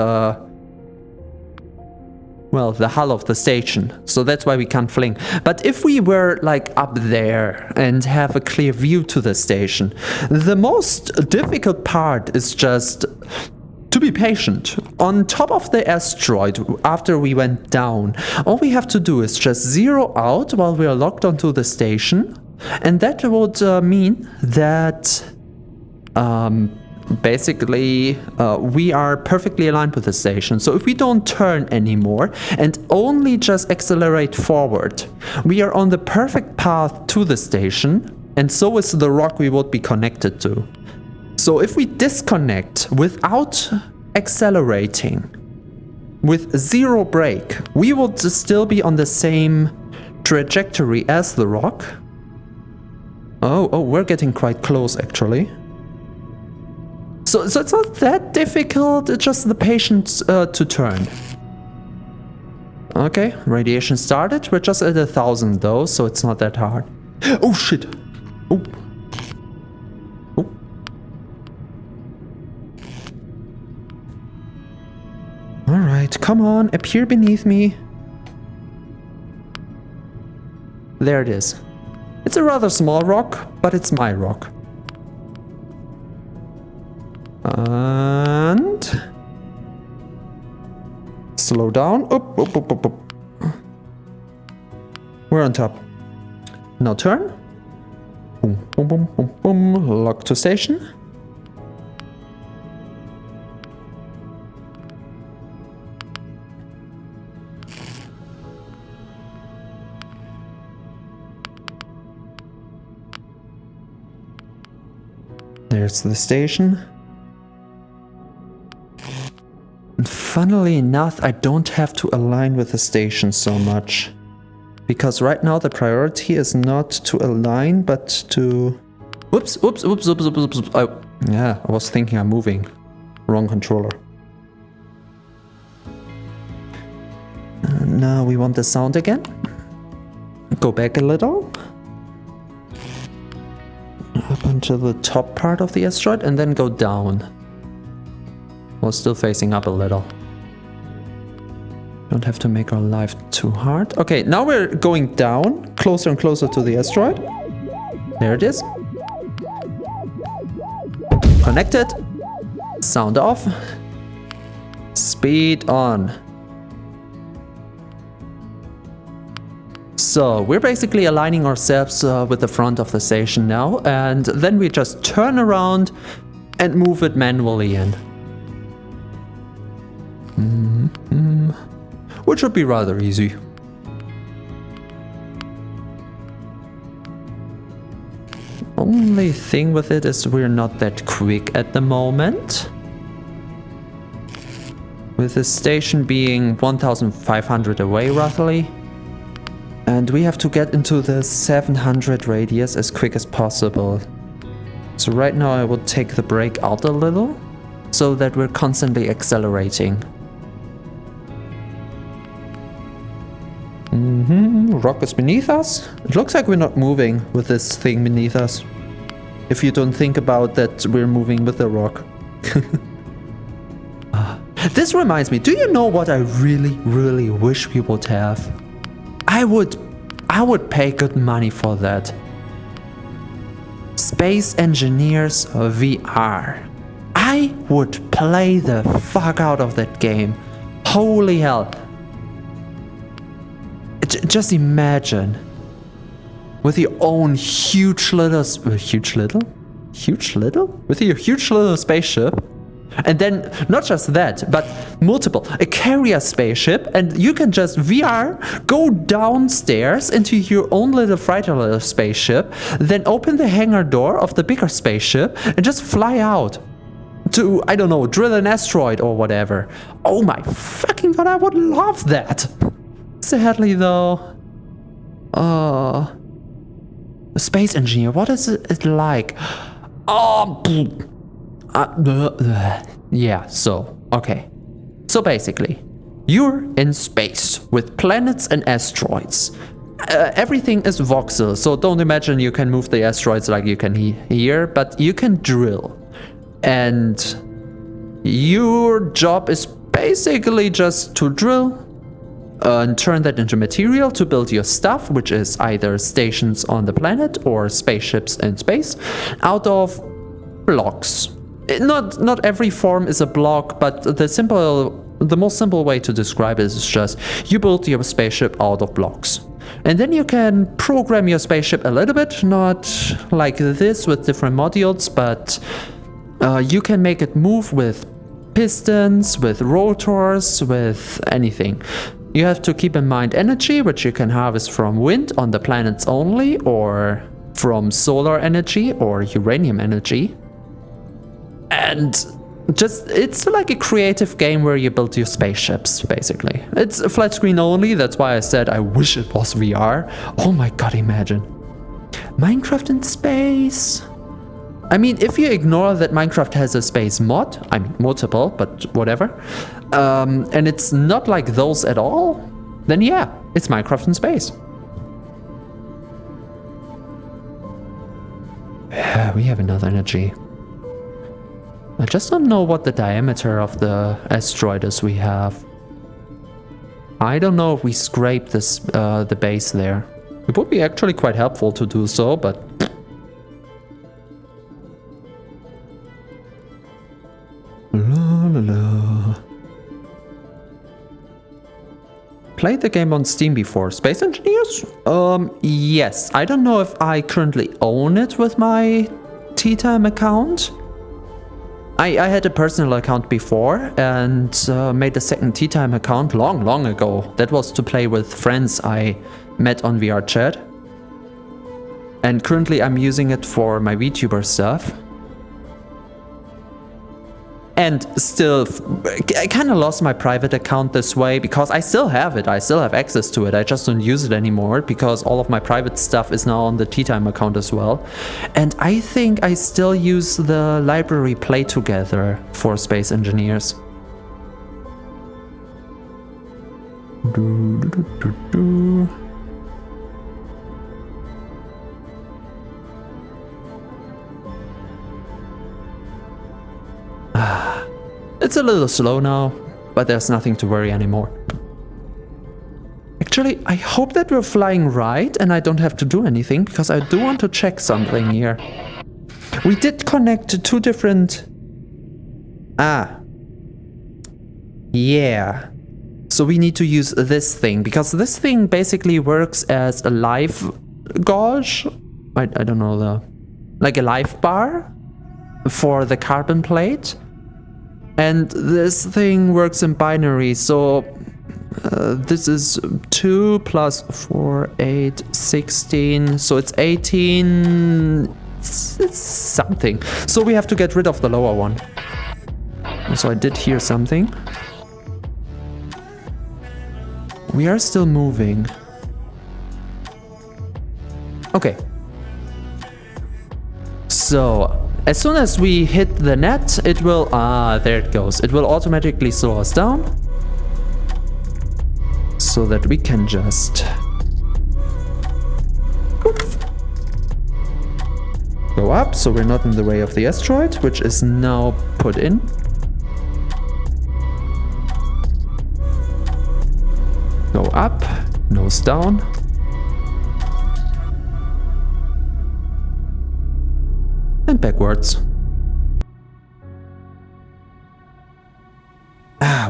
well, the hull of the station, so that's why we can't fling. But if we were like up there and have a clear view to the station, the most difficult part is just to be patient. On top of the asteroid, after we went down, all we have to do is just zero out while we are locked onto the station, and that would mean that basically we are perfectly aligned with the station. So if we don't turn anymore and only just accelerate forward, we are on the perfect path to the station, and so is the rock we would be connected to. So if we disconnect without accelerating, with zero brake, we would still be on the same trajectory as the rock. Oh, we're getting quite close actually. So it's not that difficult, it's just the patience to turn. Okay, radiation started. We're just at 1,000 though, so it's not that hard. Oh shit! Oh. Oh. Alright, come on, appear beneath me. There it is. It's a rather small rock, but it's my rock. And slow down. Up, up, up, up, up. We're on top. Now turn. Boom, boom, boom, boom, boom. Lock to station. There's the station. Funnily enough, I don't have to align with the station so much. Because right now the priority is not to align, but to... Whoops. Oh, yeah, I was thinking I'm moving. Wrong controller. Now we want the sound again. Go back a little. Up until the top part of the asteroid and then go down. We're still facing up a little. Don't have to make our life too hard. Okay, now we're going down, closer and closer to the asteroid. There it is. Connected. Sound off. Speed on. So we're basically aligning ourselves with the front of the station now, and then we just turn around and move it manually in. Which would be rather easy. Only thing with it is we're not that quick at the moment. With the station being 1,500 away roughly. And we have to get into the 700 radius as quick as possible. So right now I would take the brake out a little, so that we're constantly accelerating. Rock is beneath us. It looks like we're not moving with this thing beneath us. If you don't think about that we're moving with the rock. This reminds me, do you know what I really wish we would have? I would pay good money for that. Space Engineers VR. I would play the fuck out of that game. Holy hell. Just imagine. With your own huge little spaceship. And then, not just that, but multiple. A carrier spaceship, and you can just VR, go downstairs into your own little fighter spaceship, then open the hangar door of the bigger spaceship, and just fly out. To, I don't know, drill an asteroid or whatever. Oh my fucking god, I would love that! Sadly though... Space Engineer, what is it like? Yeah, so, okay. So basically, you're in space with planets and asteroids. Everything is voxel, so don't imagine you can move the asteroids like you can here, but you can drill. And your job is basically just to drill and turn that into material to build your stuff, which is either stations on the planet or spaceships in space, out of blocks. Not every form is a block, but the most simple way to describe it is just you build your spaceship out of blocks. And then you can program your spaceship a little bit, not like this with different modules, but you can make it move with pistons, with rotors, with anything. You have to keep in mind energy, which you can harvest from wind on the planets only, or from solar energy or uranium energy. And just, it's like a creative game where you build your spaceships, basically. It's a flat screen only, that's why I said I wish it was VR. Oh my god, imagine. Minecraft in space. I mean, if you ignore that Minecraft has a space mod, I mean multiple, but whatever, and it's not like those at all, then yeah, it's Minecraft in space. We have enough energy. I just don't know what the diameter of the asteroid is we have. I don't know if we scrape this, the base there. It would be actually quite helpful to do so, but... La, la, la. Played the game on Steam before. Space Engineers? Yes. I don't know if I currently own it with my T-Time account. I had a personal account before and made a second T-Time account long ago. That was to play with friends I met on VR chat. And currently I'm using it for my VTuber stuff. And still, I kind of lost my private account this way because I still have it. I still have access to it. I just don't use it anymore because all of my private stuff is now on the Tea Time account as well. And I think I still use the library Play Together for Space Engineers. It's a little slow now, but there's nothing to worry anymore. Actually, I hope that we're flying right and I don't have to do anything, because I do want to check something here. We did connect to two different... Yeah. So we need to use this thing, because this thing basically works as a live gauge. I don't know, like a live bar for the carbon plate. And this thing works in binary, so this is 2 plus 4, 8, 16, so it's 18, it's something. So we have to get rid of the lower one. So I did hear something. We are still moving. Okay. So... as soon as we hit the net, it will... there it goes. It will automatically slow us down. So that we can just... go up, so we're not in the way of the asteroid, which is now put in. Go up, nose down. And backwards.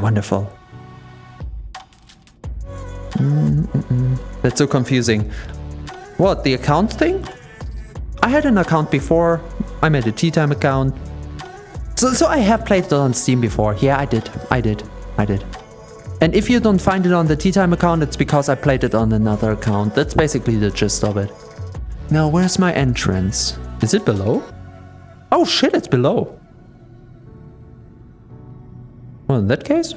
Wonderful. That's so confusing. What, the account thing? I had an account before. I made a Tea Time account. So I have played it on Steam before. Yeah, I did. And if you don't find it on the Tea Time account, it's because I played it on another account. That's basically the gist of it. Now, where's my entrance? Is it below? Oh shit, it's below. Well, in that case...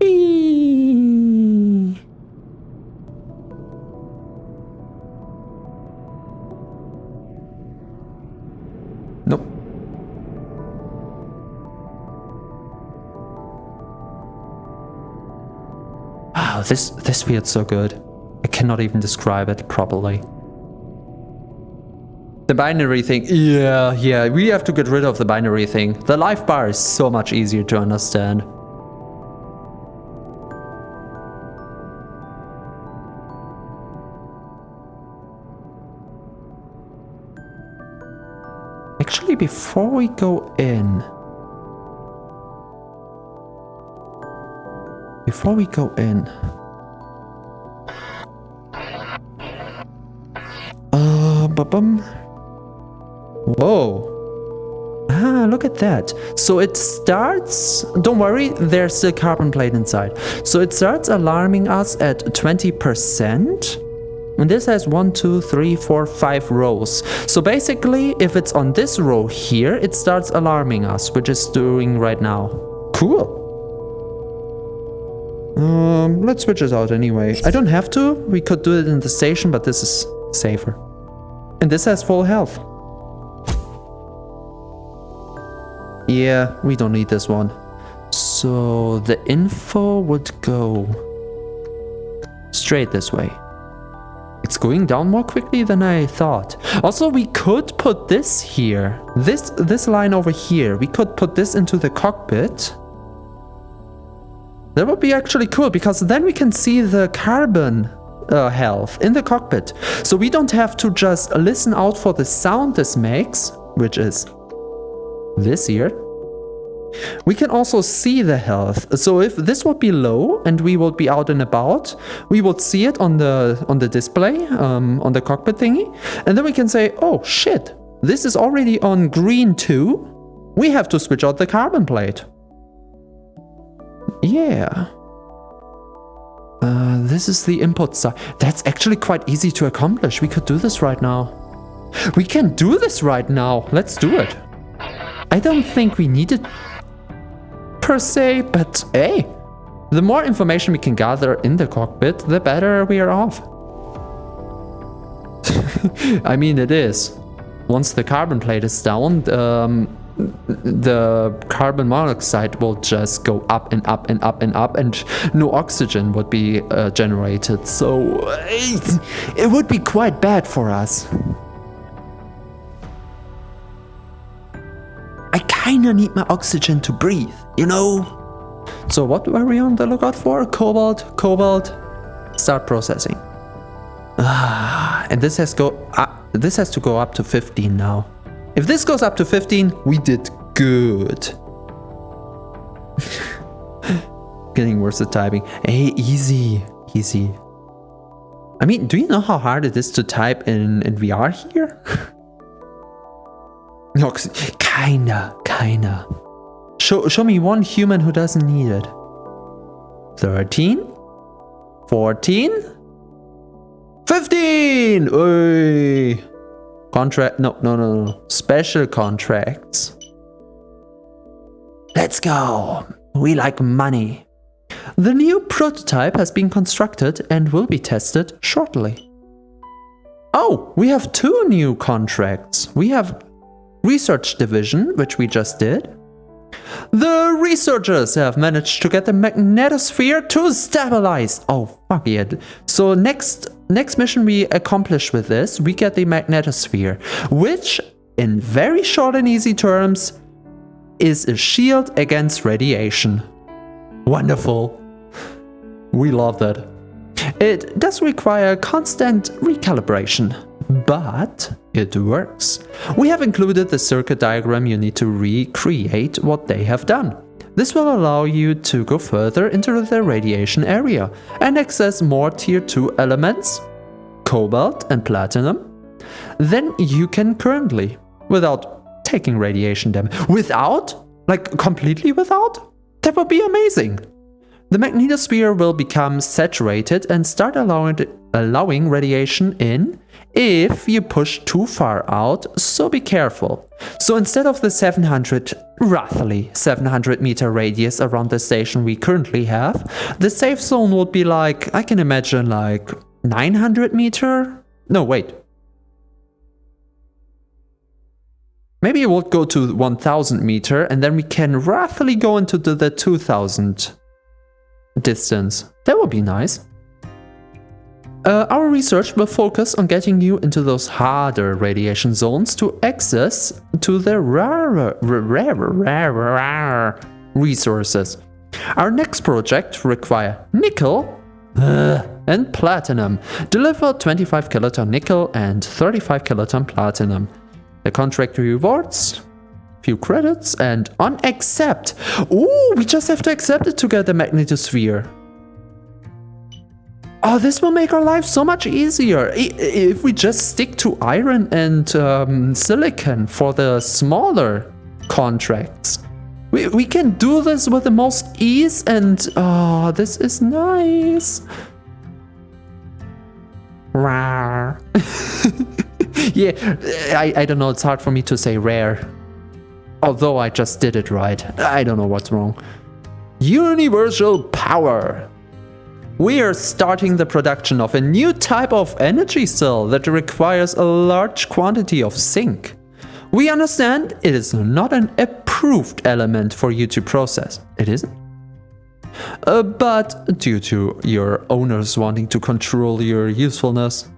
Eee. Nope. Wow, this feels so good. I cannot even describe it properly. The binary thing, yeah, we have to get rid of the binary thing. The live bar is so much easier to understand. Actually, before we go in... Whoa. Look at that. So it starts... Don't worry, there's still carbon plate inside. So it starts alarming us at 20%. And this has 1, 2, 3, 4, 5 rows. So basically, if it's on this row here, it starts alarming us, which is doing right now. Cool. Let's switch it out anyway. I don't have to. We could do it in the station, but this is safer. And this has full health. Yeah, we don't need this one. So the info would go straight this way. It's going down more quickly than I thought. Also, we could put this here. This line over here. We could put this into the cockpit. That would be actually cool, because then we can see the carbon health in the cockpit. So we don't have to just listen out for the sound this makes, which is this here. We can also see the health. So if this would be low and we would be out and about, we would see it on the display, on the cockpit thingy. And then we can say, oh shit, this is already on green too. We have to switch out the carbon plate. Yeah. This is the input side. That's actually quite easy to accomplish. We could do this right now. We can do this right now. Let's do it. I don't think we need it per se, but hey, the more information we can gather in the cockpit, the better we are off. I mean, it is. Once the carbon plate is down, the carbon monoxide will just go up and up and up and up, and no oxygen would be generated. So it would be quite bad for us. I kinda need my oxygen to breathe, you know? So what were we on the lookout for? Cobalt, start processing. And this has to go up to 15 now. If this goes up to 15, we did good. Getting worse at typing. Hey, easy. I mean, do you know how hard it is to type in VR here? No, kinda. Show me one human who doesn't need it. 13, 14, 15! Oy. Contract, no. Special contracts. Let's go. We like money. The new prototype has been constructed and will be tested shortly. Oh, we have 2 new contracts. We have Research Division, which we just did. The researchers have managed to get the magnetosphere to stabilize. Oh, fuck yeah. So next mission we accomplish with this, we get the magnetosphere, which in very short and easy terms is a shield against radiation. Wonderful. We love that. It does require constant recalibration, but it works. We have included the circuit diagram you need to recreate what they have done. This will allow you to go further into the radiation area and access more tier 2 elements, cobalt and platinum, than you can currently, without taking radiation damage. Without? Like completely without? That would be amazing. The magnetosphere will become saturated and start allowing radiation in if you push too far out, so be careful. So instead of the roughly 700 meter radius around the station we currently have, the safe zone would be like, I can imagine like 900 meter? No, wait. Maybe it would go to 1000 meter and then we can roughly go into the 2000 distance. That would be nice. Our research will focus on getting you into those harder radiation zones to access to the rarer resources. Our next project require nickel and platinum. Deliver 25 kiloton nickel and 35 kiloton platinum. The contract rewards few credits and on accept. Ooh, we just have to accept it to get the magnetosphere. Oh, this will make our life so much easier if we just stick to iron and silicon for the smaller contracts. We can do this with the most ease and oh, this is nice. Rare. Yeah, I don't know, it's hard for me to say rare. Although I just did it right. I don't know what's wrong. Universal power. We are starting the production of a new type of energy cell that requires a large quantity of zinc. We understand it is not an approved element for you to process. It isn't? But due to your owners wanting to control your usefulness.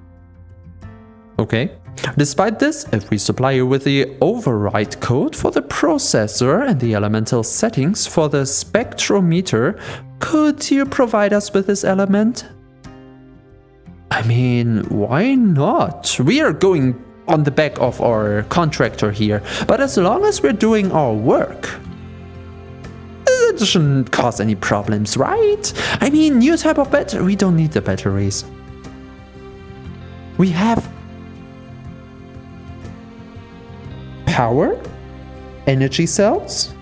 Okay. Despite this, if we supply you with the override code for the processor and the elemental settings for the spectrometer, could you provide us with this element? I mean, why not? We are going on the back of our contractor here, but as long as we're doing our work, it shouldn't cause any problems, right? I mean, new type of battery, we don't need the batteries. We have power, energy cells.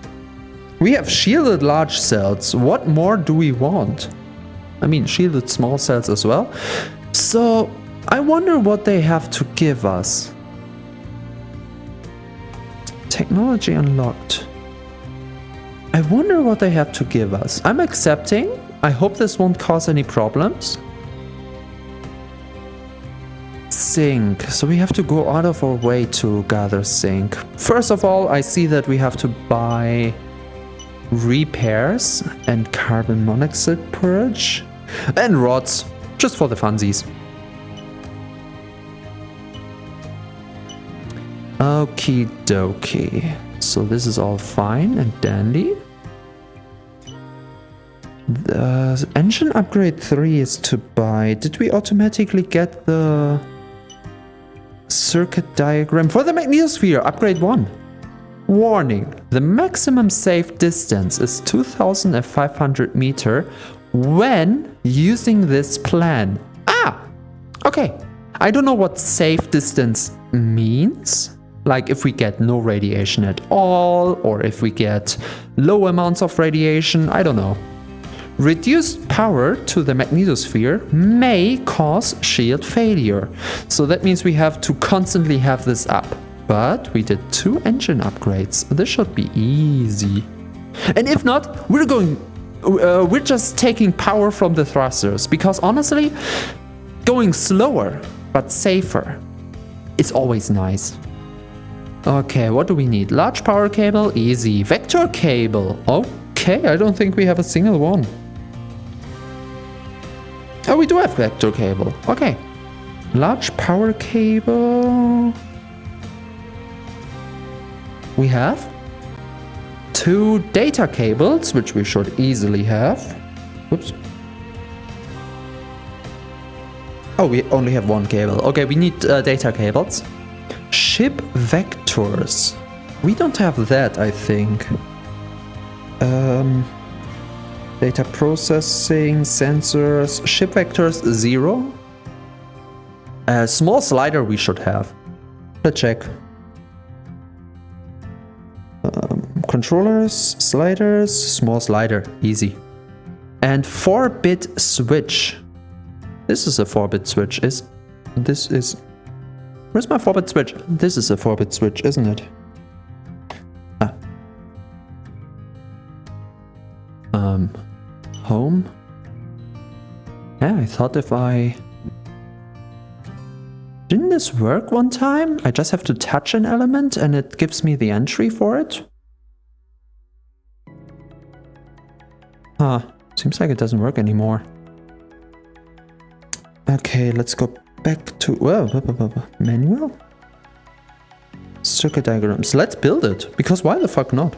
We have shielded large cells. What more do we want? I mean, shielded small cells as well. So I wonder what they have to give us. Technology unlocked. I wonder what they have to give us. I'm accepting. I hope this won't cause any problems. Zinc. So we have to go out of our way to gather zinc. First of all, I see that we have to buy repairs and carbon monoxide purge and rods, just for the funsies. Okie dokie. So this is all fine and dandy. The engine upgrade 3 is to buy. Did we automatically get the circuit diagram for the magnetosphere? Upgrade 1. Warning. The maximum safe distance is 2500 meters when using this plan. Ah! Okay. I don't know what safe distance means. Like if we get no radiation at all, or if we get low amounts of radiation, I don't know. Reduced power to the magnetosphere may cause shield failure. So that means we have to constantly have this up. But we did 2 engine upgrades. This should be easy. And if not, we're just taking power from the thrusters. Because honestly, going slower but safer is always nice. Okay, what do we need? Large power cable, easy. Vector cable. Okay, I don't think we have a single one. Oh, we do have vector cable. Okay. Large power cable. We have 2 data cables, which we should easily have. Whoops. Oh, we only have 1 cable. Okay, we need data cables. Ship vectors. We don't have that, I think. Data processing, sensors, ship vectors 0. A small slider we should have. Let's check. Controllers, sliders, small slider, easy. And 4-bit switch. This is a 4-bit switch. Where's my 4-bit switch? This is a 4-bit switch, isn't it? Ah. Home? Yeah, I thought if I... Didn't this work one time? I just have to touch an element and it gives me the entry for it? Huh. Seems like it doesn't work anymore. Okay, let's go back to... Whoa, manual? Circuit diagrams. Let's build it. Because why the fuck not?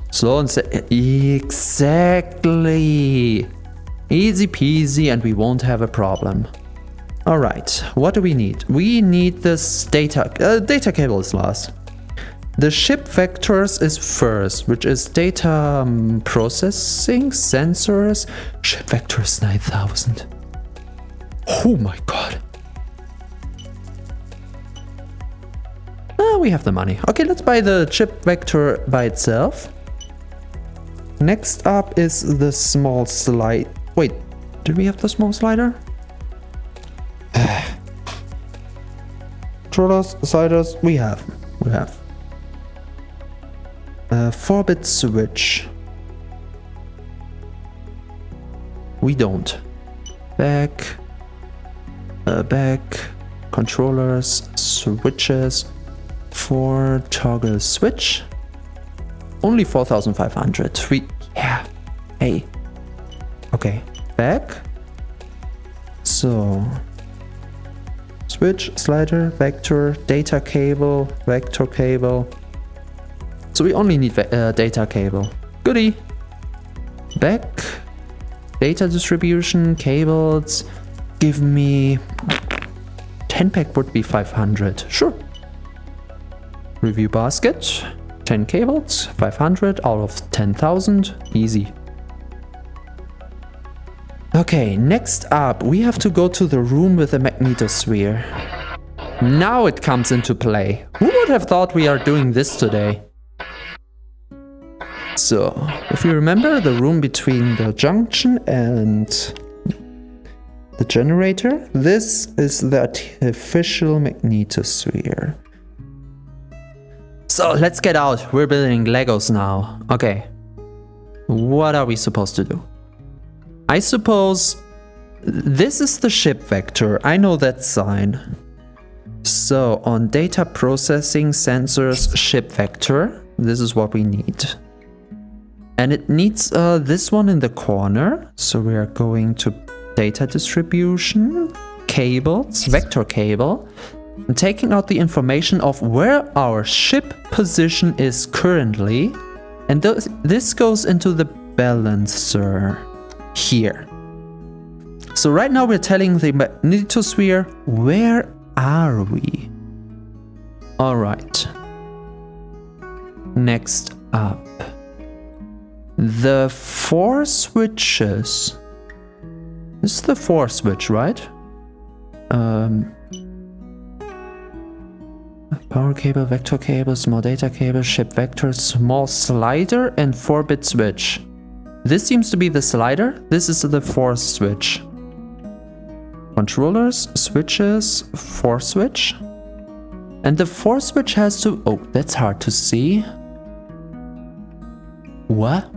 Slow and exactly. Easy peasy and we won't have a problem. Alright, what do we need? We need this data cable is last. The ship vectors is first, which is data processing, sensors. Ship vectors 9000. Oh my god. We have the money. Okay, let's buy the chip vector by itself. Next up is the small slide. Wait, did we have the small slider? Controllers, sliders, we have. 4-bit switch. We don't. Back, controllers, switches, 4 toggle switch. Only 4500. Yeah. Hey. Okay. Back. So. Switch, slider, vector, data cable, vector cable. So we only need data cable. Goodie. Back. Data distribution, cables. Give me 10 pack would be 500. Sure. Review basket. 10 cables, 500 out of 10,000. Easy. Okay, next up, we have to go to the room with the magnetosphere. Now it comes into play. Who would have thought we are doing this today? So, if you remember the room between the junction and the generator, this is the artificial magnetosphere. So let's get out. We're building Legos now. Okay. What are we supposed to do? I suppose this is the ship vector. I know that sign. So on data processing sensors ship vector, this is what we need. And it needs this one in the corner. So we are going to data distribution, cables, vector cable, and taking out the information of where our ship position is currently. And this goes into the balancer here. So right now we're telling the magnetosphere, where are we? All right. Next up. The 4 switches. This is the 4 switch, right? Power cable, vector cable, small data cable, ship vector, small slider, and 4-bit switch. This seems to be the slider. This is the 4th switch. Controllers, switches, 4 switch. And the 4 switch has to... Oh, that's hard to see. What?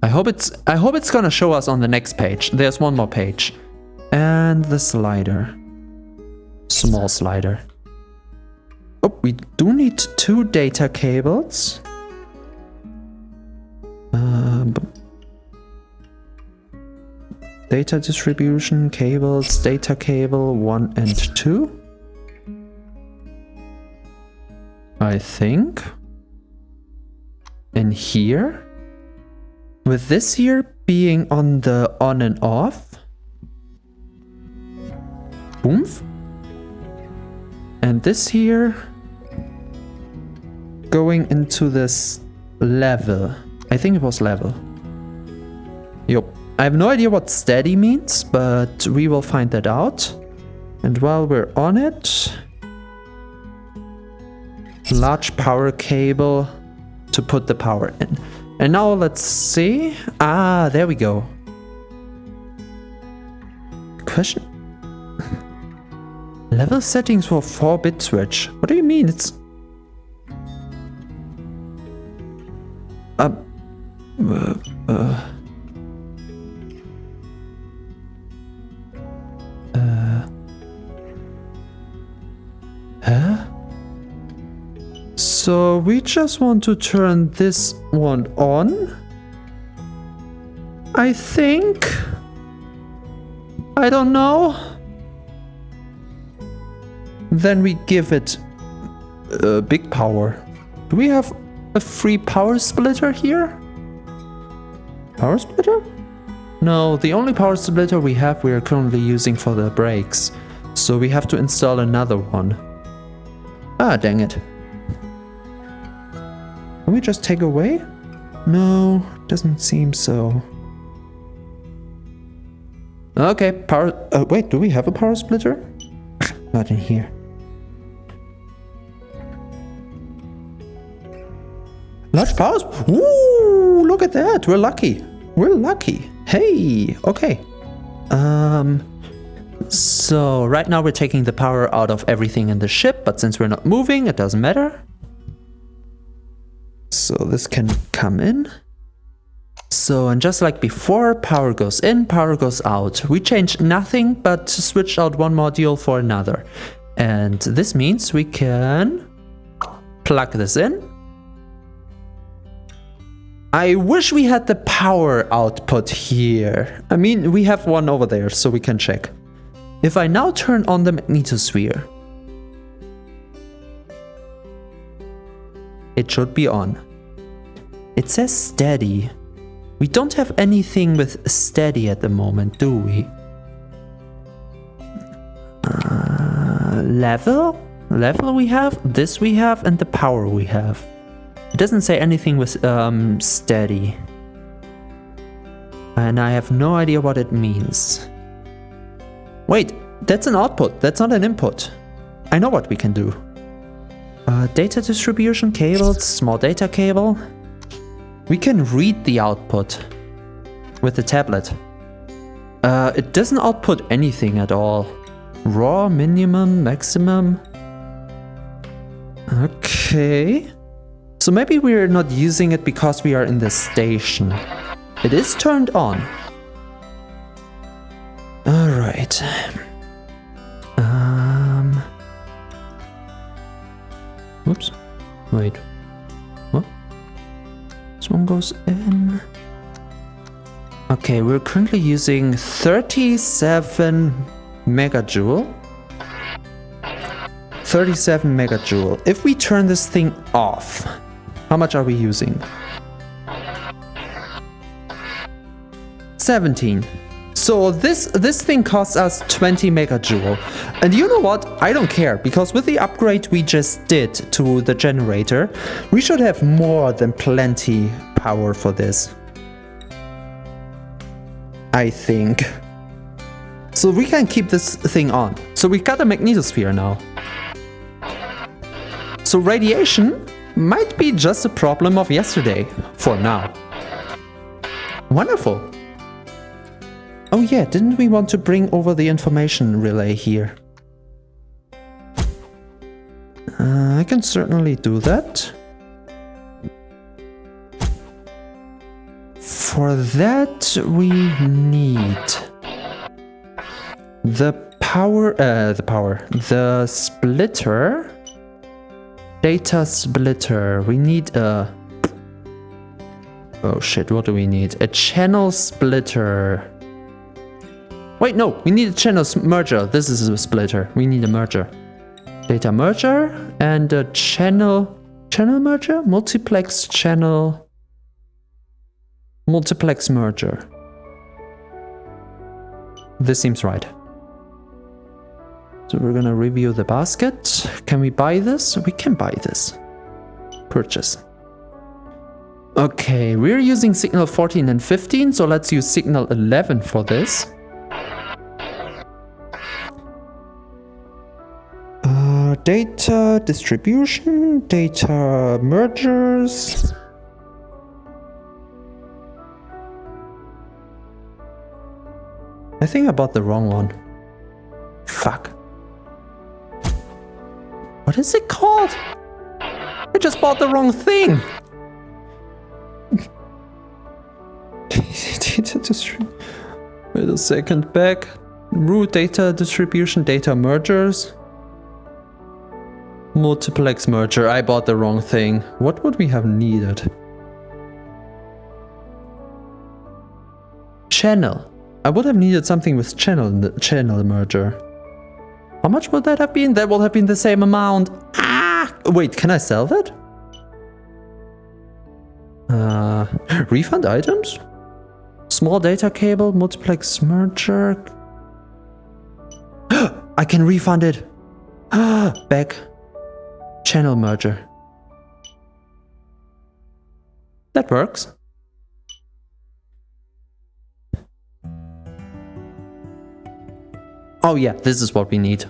I hope it's gonna show us on the next page. There's one more page. And the slider. Small slider. Oh, we do need 2 data cables. Data distribution cables, data cable 1 and 2. I think. And here. With this here being on the on and off. Boom. And this here going into this level. I think it was level. Yup. I have no idea what steady means, but we will find that out. And while we're on it, large power cable to put the power in. And now let's see. Ah, there we go. Question. Level settings for 4-bit switch. What do you mean? It's... Huh? So we just want to turn this one on. I think. I don't know. Then we give it big power. Do we have a free power splitter here? Power splitter? No, the only power splitter we have we are currently using for the brakes. So we have to install another one. Ah, dang it. Can we just take away? No, doesn't seem so. Okay, power... wait, do we have a power splitter? Not in here. Large powers? Ooh, look at that. We're lucky. We're lucky. Hey, okay. So right now we're taking the power out of everything in the ship, but since we're not moving, it doesn't matter. So this can come in. So, and just like before, power goes in, power goes out. We changed nothing, but switched out one module for another. And this means we can plug this in. I wish we had the power output here. I mean, we have one over there, so we can check. If I now turn on the magnetosphere, it should be on. It says steady. We don't have anything with steady at the moment, do we? Level? Level we have, this we have, and the power we have. It doesn't say anything with steady. And I have no idea what it means. Wait, that's an output, that's not an input. I know what we can do. Data distribution cables, small data cable. We can read the output with the tablet. It doesn't output anything at all. Raw, minimum, maximum. Okay. So maybe we're not using it because we are in the station. It is turned on. Alright. Oops. Wait. What? This one goes in. Okay, we're currently using 37 megajoule. 37 megajoule. If we turn this thing off, how much are we using? 17. So this thing costs us 20 megajoule. And you know what? I don't care, because with the upgrade we just did to the generator, we should have more than plenty power for this. I think. So we can keep this thing on. So we got a magnetosphere now. So radiation might be just a problem of yesterday, for now. Wonderful. Oh yeah, didn't we want to bring over the information relay here? I can certainly do that. For that we need the splitter. Data splitter. We need a... Oh shit, what do we need? A channel splitter. Wait, no, we need a channel merger. This is a splitter. We need a merger. Data merger and a channel merger? Multiplex channel. Multiplex merger. This seems right. So we're gonna review the basket. Can we buy this? We can buy this. Purchase. Okay, we're using signal 14 and 15, so let's use signal 11 for this. Data distribution, data mergers. I think I bought the wrong one. Fuck. What is it called? I just bought the wrong thing. Data distribution. Wait a second, back. Root data distribution, data mergers. Multiplex merger. I bought the wrong thing. What would we have needed? Channel. I would have needed something with channel merger. How much would that have been? That would have been the same amount. Ah! Wait, can I sell that? Refund items? Small data cable, multiplex merger. I can refund it. Back. Channel merger. That works. Oh yeah, this is what we need.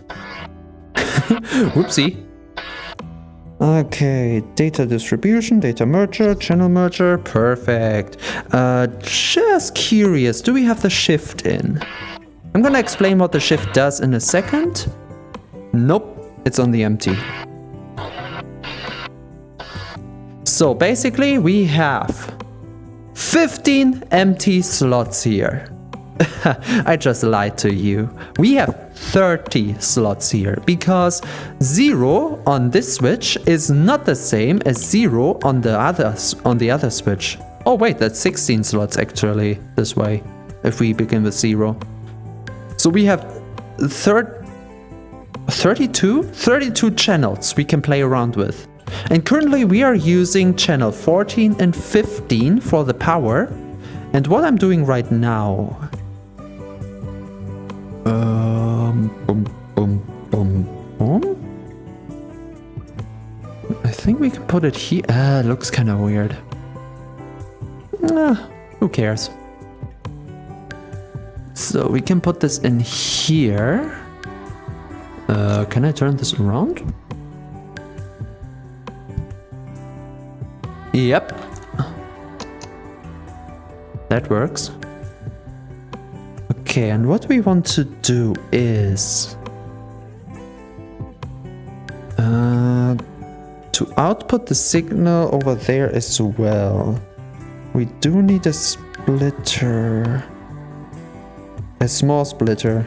Whoopsie. Okay, data distribution, data merger, channel merger, perfect. Just curious, do we have the shift in? I'm gonna explain what the shift does in a second. Nope, it's on the empty. So basically we have 15 empty slots here. I just lied to you. We have 30 slots here because 0 on this switch is not the same as 0 on the other switch. Oh wait, that's 16 slots actually this way if we begin with 0. So we have 32 channels we can play around with. And currently we are using channel 14 and 15 for the power. And what I'm doing right now... boom, boom, boom, boom. I think we can put it here. It looks kind of weird. Who cares? So we can put this in here. Can I turn this around? Yep. That works. Okay, and what we want to do is... To output the signal over there as well, we do need a splitter. A small splitter.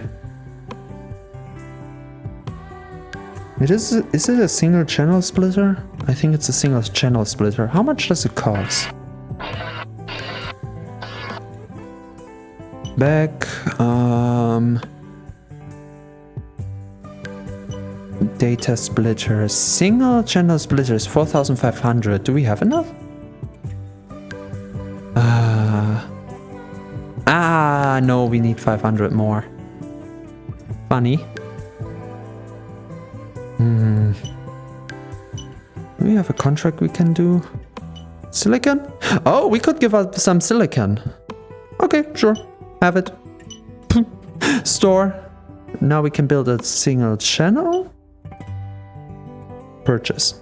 Is it a single channel splitter? I think it's a single channel splitter. How much does it cost? Back, data splitter. Single channel splitters, 4,500. Do we have enough? No, we need 500 more. Funny. Do we have a contract we can do? Silicon? Oh, we could give out some silicon. Okay, sure. Have it. Store. Now we can build a single channel. Purchase.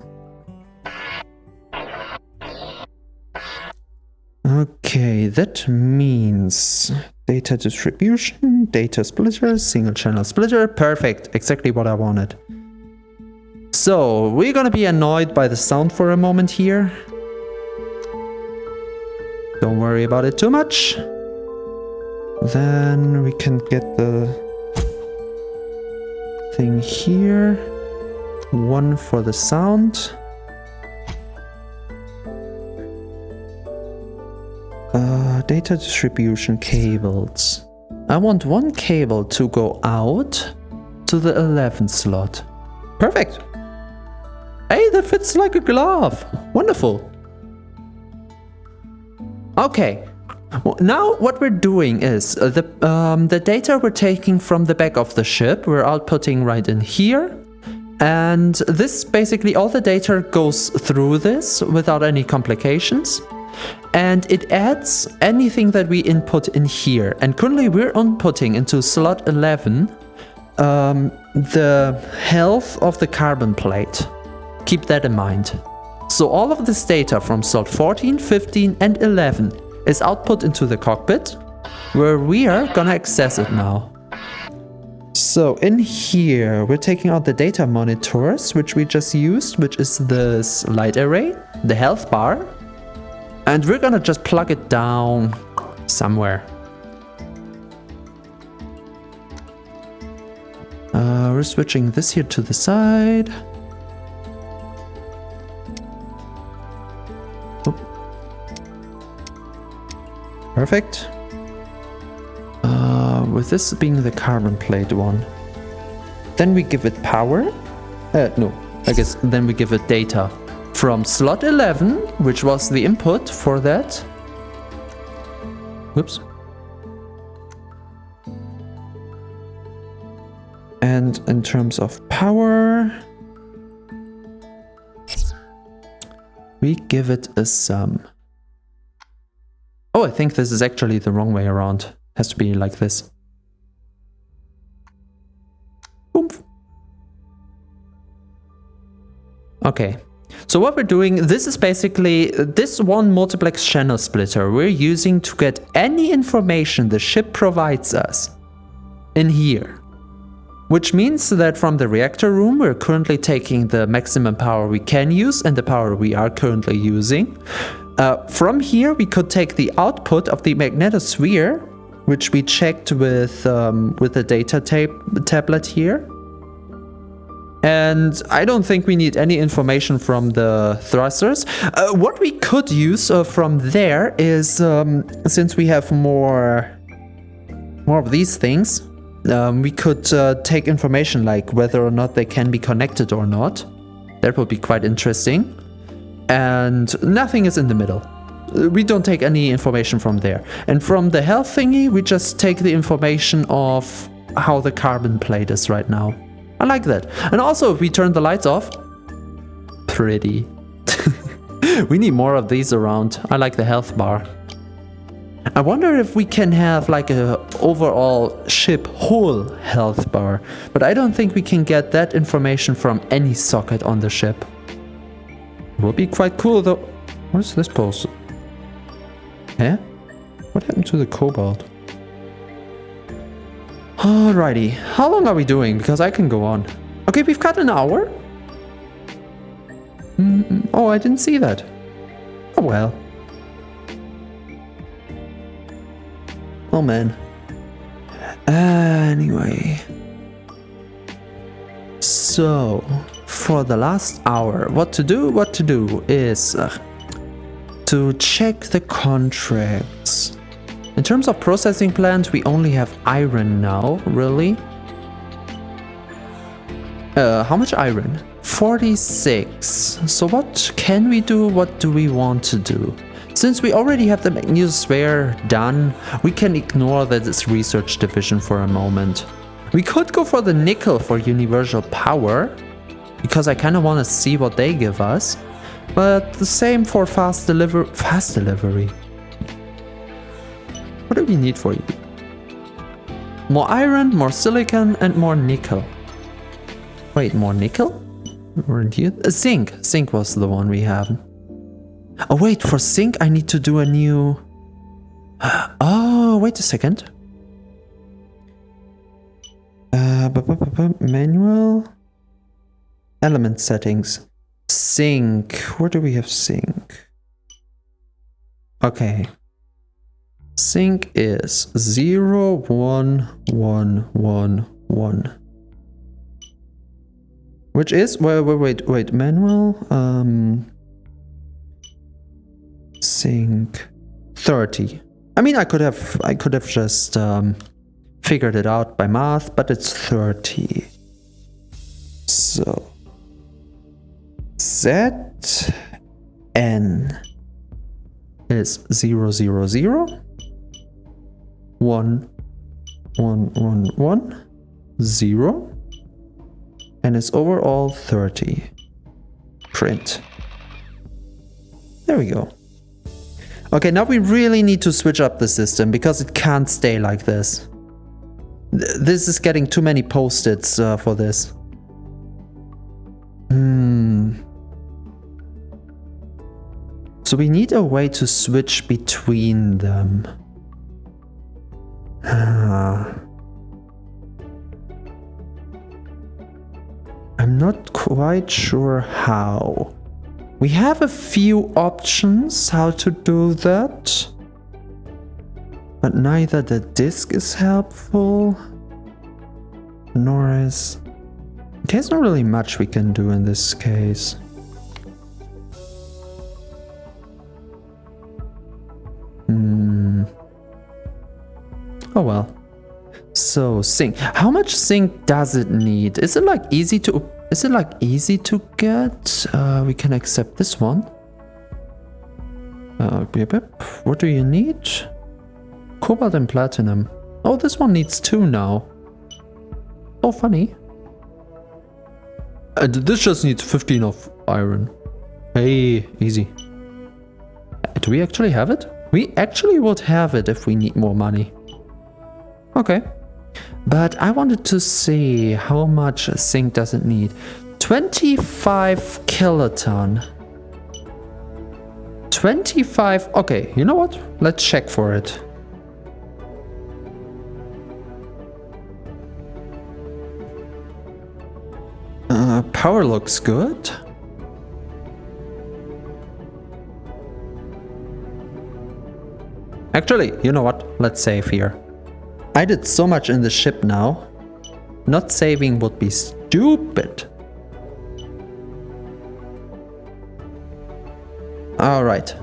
Okay, that means data distribution, data splitter, single channel splitter. Perfect. Exactly what I wanted. So, we're gonna be annoyed by the sound for a moment here. Don't worry about it too much. Then we can get the thing here. One for the sound. Data distribution cables. I want one cable to go out to the 11 slot. Perfect. Hey, that fits like a glove. Wonderful. Okay. Well, now what we're doing is the data we're taking from the back of the ship, we're outputting right in here. And this basically all the data goes through this without any complications. And it adds anything that we input in here. And currently we're inputting into slot 11 the health of the carbon plate. Keep that in mind. So all of this data from slot 14, 15 and 11 is output into the cockpit, where we are gonna access it now. So in here, we're taking out the data monitors, which we just used, which is this light array, the health bar, and we're gonna just plug it down somewhere. We're switching this here to the side. Oop. Perfect. With this being the carbon plate one. Then we give it power. No, I guess then we give it data from slot 11, which was the input for that. Whoops. And in terms of power, we give it a sum. Oh, I think this is actually the wrong way around. Has to be like this. Oomph. Okay. So what we're doing, this is basically this one multiplex channel splitter we're using to get any information the ship provides us in here. Which means that from the reactor room, we're currently taking the maximum power we can use and the power we are currently using. From here, we could take the output of the magnetosphere, which we checked with the data tablet here. And I don't think we need any information from the thrusters. What we could use from there is, since we have more of these things, we could take information like whether or not they can be connected or not. That would be quite interesting. And nothing is in the middle. We don't take any information from there. And from the health thingy, we just take the information of how the carbon plate is right now. I like that. And also, if we turn the lights off, pretty. We need more of these around. I like the health bar. I wonder if we can have like a overall ship whole health bar, but I don't think we can get that information from any socket on the ship. Would be quite cool though. What is this post? Eh? What happened to the cobalt? Alrighty, how long are we doing? Because I can go on. Okay, we've got an hour. Oh, I didn't see that. Oh well. Oh man. Anyway. So, for the last hour, what to do is to check the contracts. In terms of processing plant, we only have iron now, really. How much iron? 46. So what can we do? What do we want to do? Since we already have the magnetosphere done, we can ignore this research division for a moment. We could go for the nickel for universal power, because I kind of want to see what they give us. But the same for fast delivery. What do we need for you? More iron, more silicon, and more nickel. Wait, more nickel? Weren't you? Zinc. Zinc was the one we have. Oh wait, for zinc I need to do a new... Oh, wait a second. Manual. Element settings. Zinc. Where do we have zinc? Okay. Zinc is 0, 1, 1, 1, 1. Which is, wait, manual, zinc, 30. I mean, I could have just figured it out by math, but it's 30. So, Zn is 0, 0, 0, 1, 1, 1, 1, 0. And it's overall 30. Print. There we go. Okay, now we really need to switch up the system because it can't stay like this. This is getting too many post-its for this. So we need a way to switch between them. I'm not quite sure how. We have a few options how to do that, but neither the disk is helpful, nor is... There's not really much we can do in this case. Oh well. So zinc. How much zinc does it need? Is it like easy to get? We can accept this one. What do you need? Cobalt and platinum. Oh, this one needs 2 now. Oh, funny. This just needs 15 of iron. Hey, easy. Do we actually have it? We actually would have it if we need more money. Okay. But I wanted to see how much zinc does it need. 25 kiloton. 25. Okay, you know what? Let's check for it. Power looks good. Actually, you know what? Let's save here. I did so much in the ship now. Not saving would be stupid. Alright.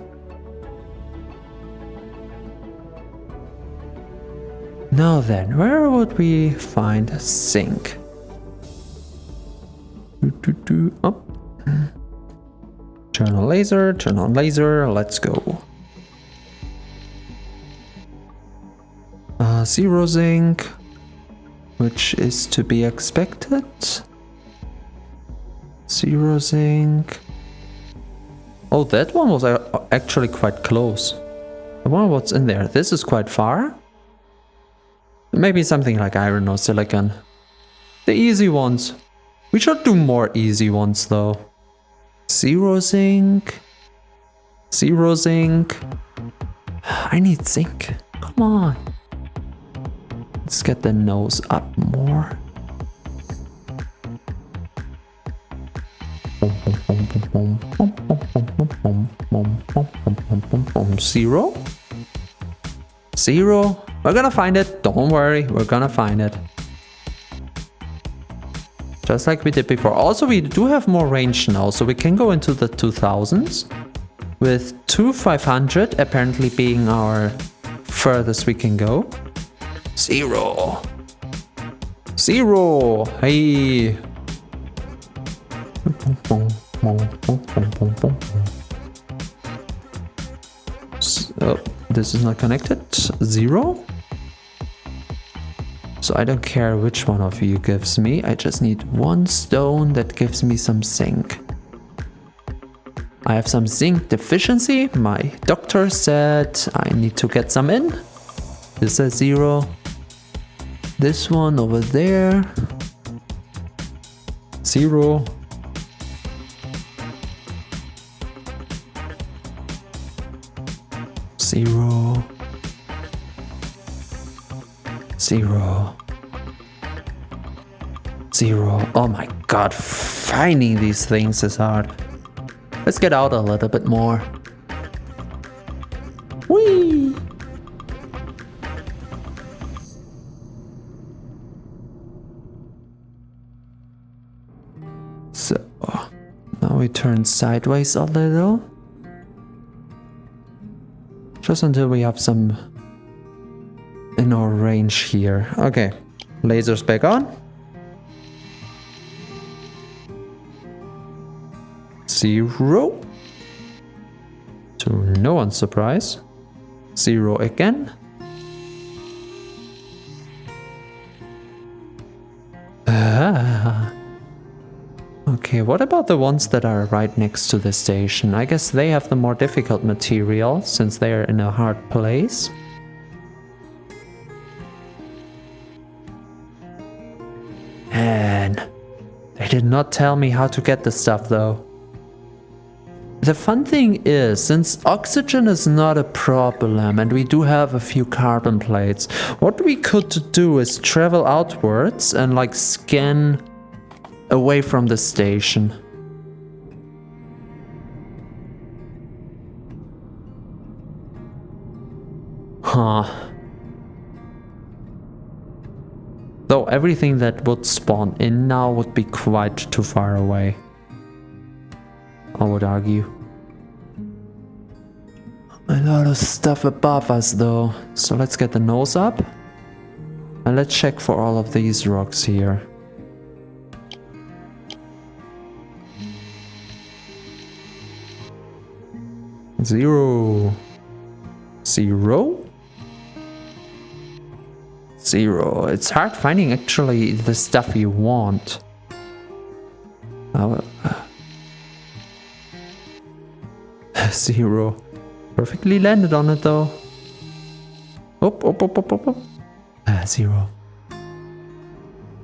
Now then, where would we find zinc? Up. Turn on laser, let's go. 0 zinc, which is to be expected. 0 zinc. Oh, that one was actually quite close. I wonder what's in there. This is quite far. Maybe something like iron or silicon. The easy ones. We should do more easy ones though. 0 zinc. 0 zinc. I need zinc. Come on. Let's get the nose up more. Zero? Zero? We're gonna find it. Don't worry, we're gonna find it. Just like we did before. Also, we do have more range now, so we can go into the 2000s. With 2500 apparently being our furthest we can go. Zero. Zero. Hey. So, this is not connected. Zero. So I don't care which one of you gives me. I just need one stone that gives me some zinc. I have some zinc deficiency. My doctor said I need to get some in. This is zero. This one over there. Zero. Zero. Zero. Zero. Oh my god, finding these things is hard. Let's get out a little bit more. Whee! So, now we turn sideways a little. Just until we have some in our range here. Okay, lasers back on. Zero. To no one's surprise. Zero again. Okay, what about the ones that are right next to the station? I guess they have the more difficult material since they are in a hard place. And they did not tell me how to get the stuff though. The fun thing is, since oxygen is not a problem and we do have a few carbon plates, what we could do is travel outwards and like scan away from the station. Huh. Though everything that would spawn in now would be quite too far away, I would argue. A lot of stuff above us though, so let's get the nose up. And let's check for all of these rocks here. Zero. Zero. Zero. It's hard finding actually the stuff you want. Zero. Perfectly landed on it though. Oh. Zero.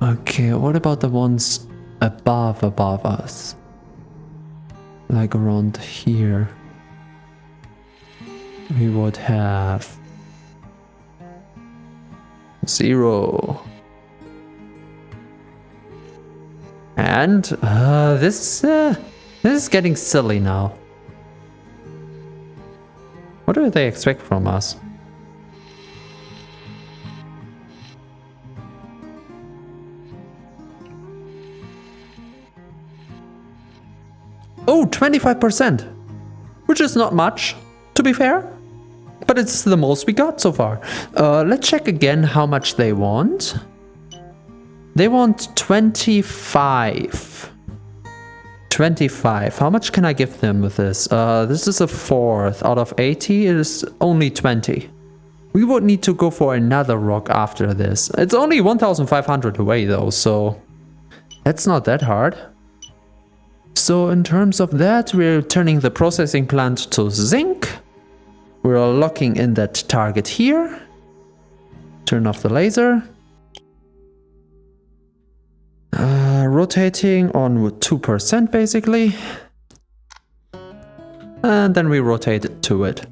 Okay, what about the ones above us? Like around here. We would have zero. And this is getting silly now. What do they expect from us? Oh, 25%, which is not much, to be fair. But it's the most we got so far. Let's check again how much they want. They want 25. 25. How much can I give them with this? This is a fourth. Out of 80, it is only 20. We would need to go for another rock after this. It's only 1,500 away though, so that's not that hard. So in terms of that, we're turning the processing plant to zinc. We're locking in that target here. Turn off the laser. Rotating on with 2% basically. And then we rotate it to it.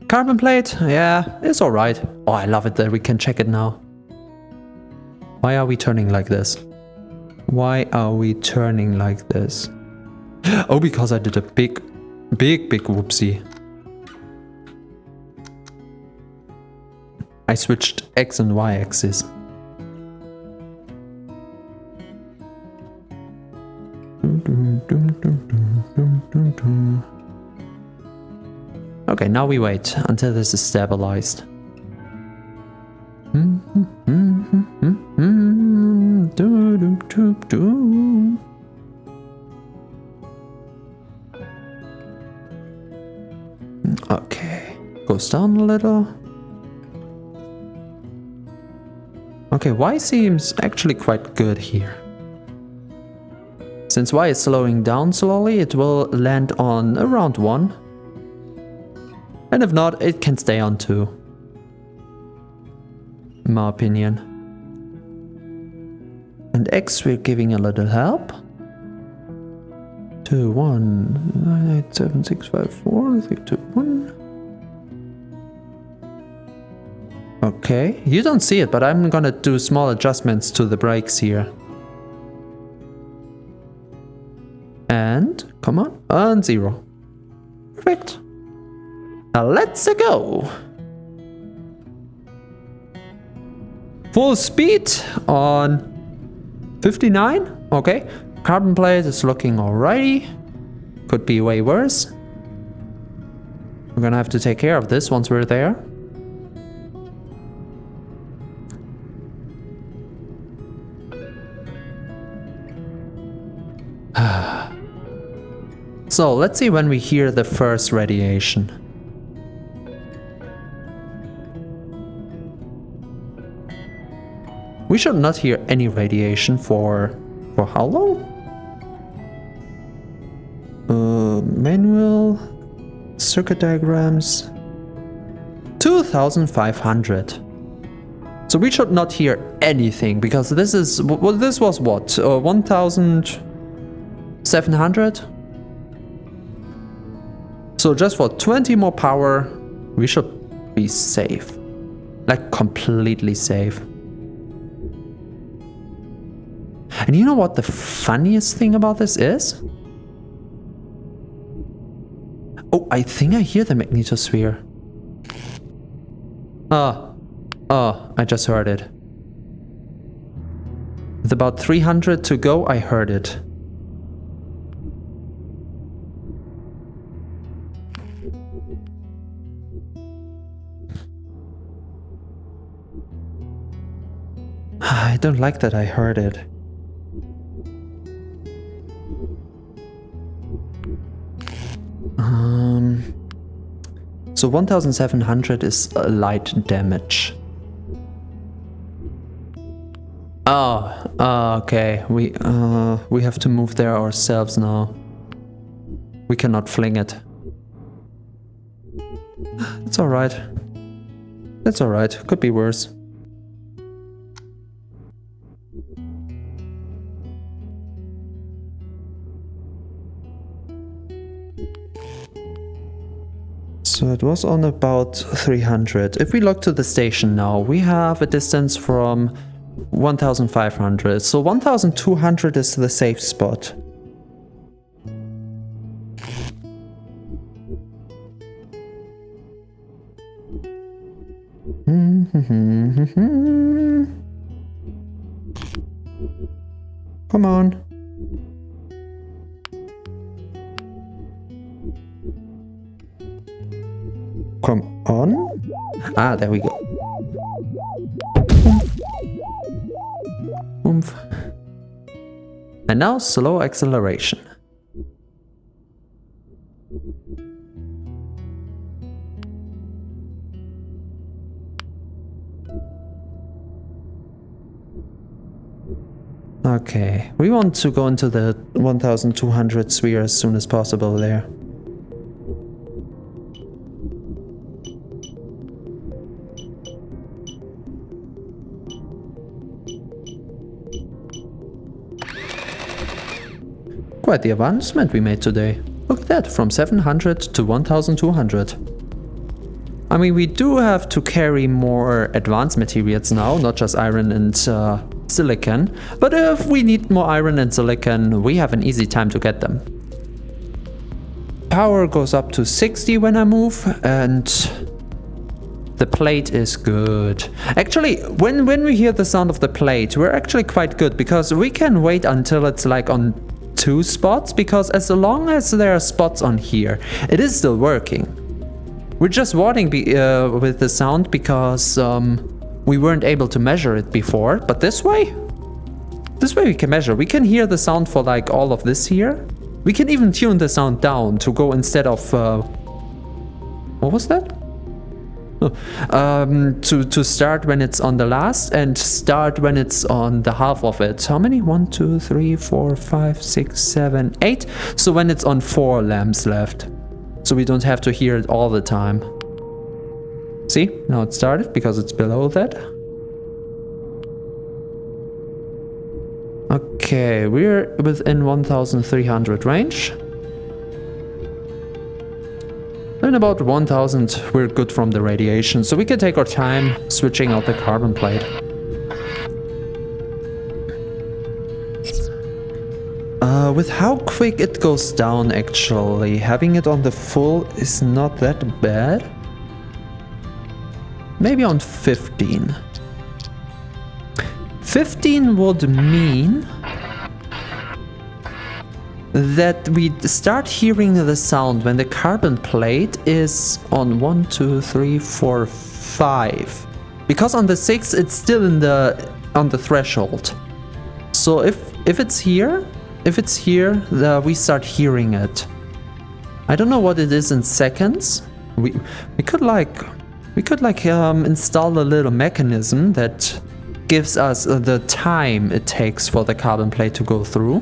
Carbon plate, yeah, it's alright. Oh, I love it that we can check it now. Why are we turning like this? Why are we turning like this? Oh, because I did a big whoopsie. I switched X and Y axis. Okay, now we wait until this is stabilized. Okay, goes down a little. Okay, Y seems actually quite good here. Since Y is slowing down slowly, it will land on around 1. And if not, it can stay on 2. In my opinion. And X we're giving a little help. 2, 1, 9, 8, 7, 6, 5, 4, 3, 2, 1. Okay, you don't see it, but I'm gonna do small adjustments to the brakes here. And, come on 0. Perfect. Now let's go. Full speed on 59. Okay, carbon plate is looking alrighty. Could be way worse. We're gonna have to take care of this once we're there. So let's see when we hear the first radiation. We should not hear any radiation for how long? Manual circuit diagrams 2500. So we should not hear anything because this is this was what 1700. So just for 20 more power, we should be safe. Like completely safe. And you know what the funniest thing about this is? Oh, I think I hear the magnetosphere. Oh, I just heard it. With about 300 to go, I heard it. I don't like that I heard it. So 1700 is light damage. Oh, okay. We have to move there ourselves now. We cannot fling it. It's alright. It's alright. Could be worse. So it was on about 300. If we look to the station now, we have a distance from 1500. So 1200 is the safe spot. Come on. Come on. Ah, there we go. Oomph. And now slow acceleration. Okay, we want to go into the 1200 sphere as soon as possible there. Quite the advancement we made today. Look at that, from 700 to 1200. I mean, we do have to carry more advanced materials now, not just iron and silicon. But if we need more iron and silicon, we have an easy time to get them. power goes up to 60 when I move, and the plate is good. Actually, when we hear the sound of the plate, we're actually quite good, because we can wait until it's like on 2 spots, because as long as there are spots on here, it is still working. We're just waiting with the sound because we weren't able to measure it before, but this way we can measure. We can hear the sound for like all of this here. We can even tune the sound down to go instead of what was that? To start when it's on the last and start when it's on the half of it. How many? 1, 2, 3, 4, 5, 6, 7, 8. So when it's on 4 lamps left. So we don't have to hear it all the time. See? Now it started because it's below that. Okay, we're within 1300 range. And about 1000 we're good from the radiation, so we can take our time switching out the carbon plate. With how quick it goes down, actually, having it on the full is not that bad. Maybe on 15. 15 would mean that we start hearing the sound when the carbon plate is on 1, 2, 3, 4, 5. Because on the 6 it's still on the threshold. So if it's here, we start hearing it. I don't know what it is in seconds. We could install a little mechanism that gives us the time it takes for the carbon plate to go through.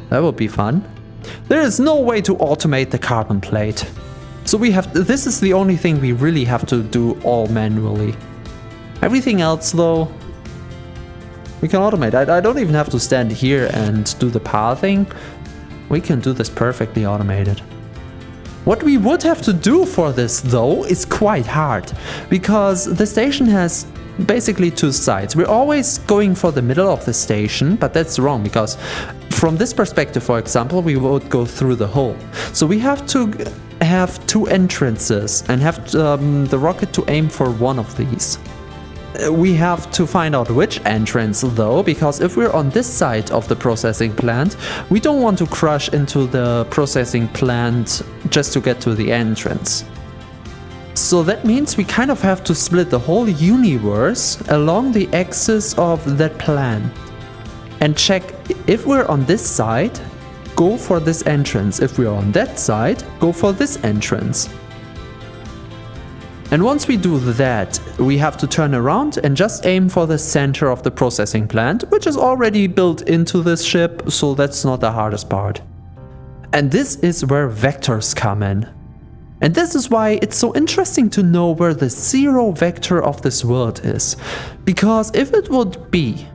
That would be fun. There is no way to automate the carbon plate. So this is the only thing we really have to do all manually. Everything else though, we can automate. I don't even have to stand here and do the pathing. We can do this perfectly automated. What we would have to do for this though is quite hard, because the station has basically 2 sides. We're always going for the middle of the station, but that's wrong, because from this perspective, for example, we would go through the hole. So we have to have 2 entrances and have the rocket to aim for one of these. We have to find out which entrance though, because if we're on this side of the processing plant, we don't want to crash into the processing plant just to get to the entrance. So that means we kind of have to split the whole universe along the axis of that plant and check if we're on this side, go for this entrance. If we're on that side, go for this entrance. And once we do that, we have to turn around and just aim for the center of the processing plant, which is already built into this ship, so that's not the hardest part. And this is where vectors come in. And this is why it's so interesting to know where the 0 vector of this world is. Because if it would be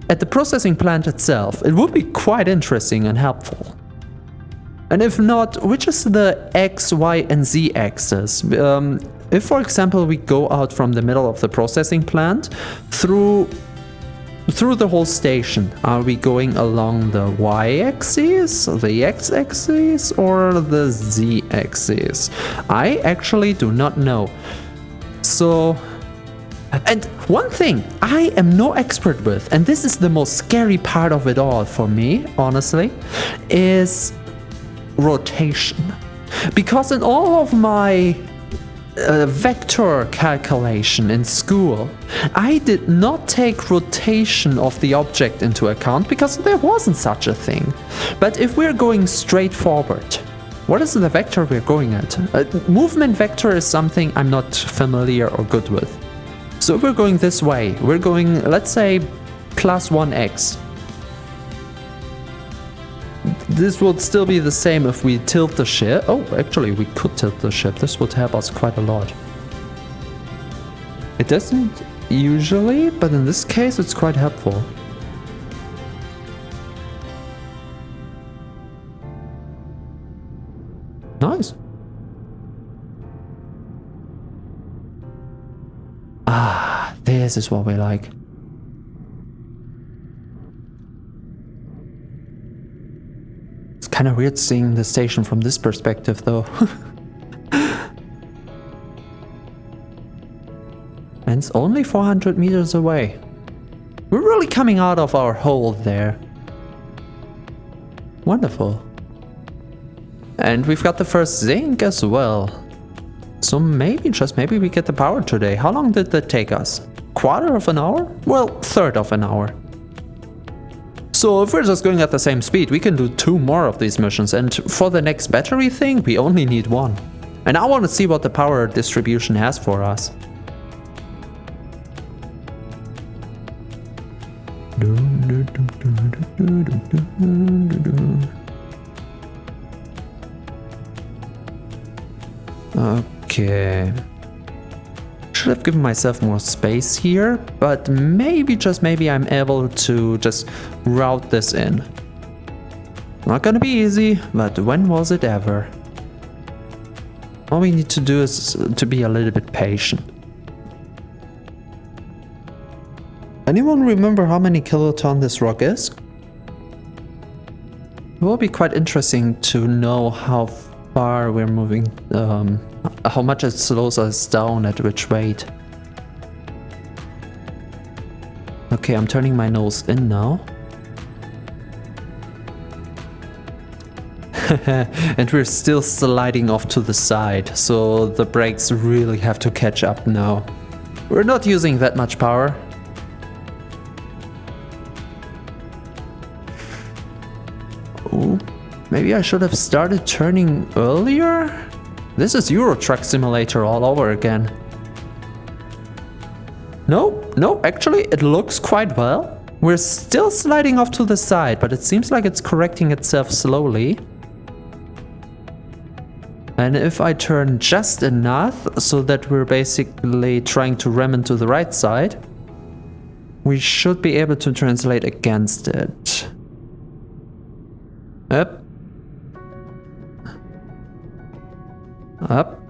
at the processing plant itself, it would be quite interesting and helpful. And if not, which is the X, Y, and Z axis? If, for example, we go out from the middle of the processing plant through the whole station, are we going along the Y-axis, the X-axis, or the Z-axis? I actually do not know. So, and one thing I am no expert with, and this is the most scary part of it all for me, honestly, is rotation. Because in all of my vector calculation in school, I did not take rotation of the object into account because there wasn't such a thing. But if we're going straight forward, what is the vector we're going at? Movement vector is something I'm not familiar or good with. So if we're going this way, we're going, let's say, plus 1x. This would still be the same if we tilt the ship. Oh, actually, we could tilt the ship. This would help us quite a lot. It doesn't usually, but in this case, it's quite helpful. Nice. Ah, this is what we like. kind of weird seeing the station from this perspective, though. And it's only 400 meters away. We're really coming out of our hole there. Wonderful. And we've got the first zinc as well. So maybe, just maybe, we get the power today. How long did that take us? Quarter of an hour? Well, third of an hour. So if we're just going at the same speed, we can do 2 more of these missions. And for the next battery thing, we only need 1. And I want to see what the power distribution has for us. Okay. Should have given myself more space here, but maybe, just maybe, I'm able to just route this in. Not gonna be easy, but when was it ever? All we need to do is to be a little bit patient. Anyone remember how many kiloton this rock is? It will be quite interesting to know how far we're moving, how much it slows us down at which weight. Okay, I'm turning my nose in now. And we're still sliding off to the side, so the brakes really have to catch up now. We're not using that much power. Oh, maybe I should have started turning earlier? This is Euro Truck Simulator all over again. No, actually it looks quite well. We're still sliding off to the side, but it seems like it's correcting itself slowly. And if I turn just enough so that we're basically trying to ram into the right side, we should be able to translate against it. Up. Up.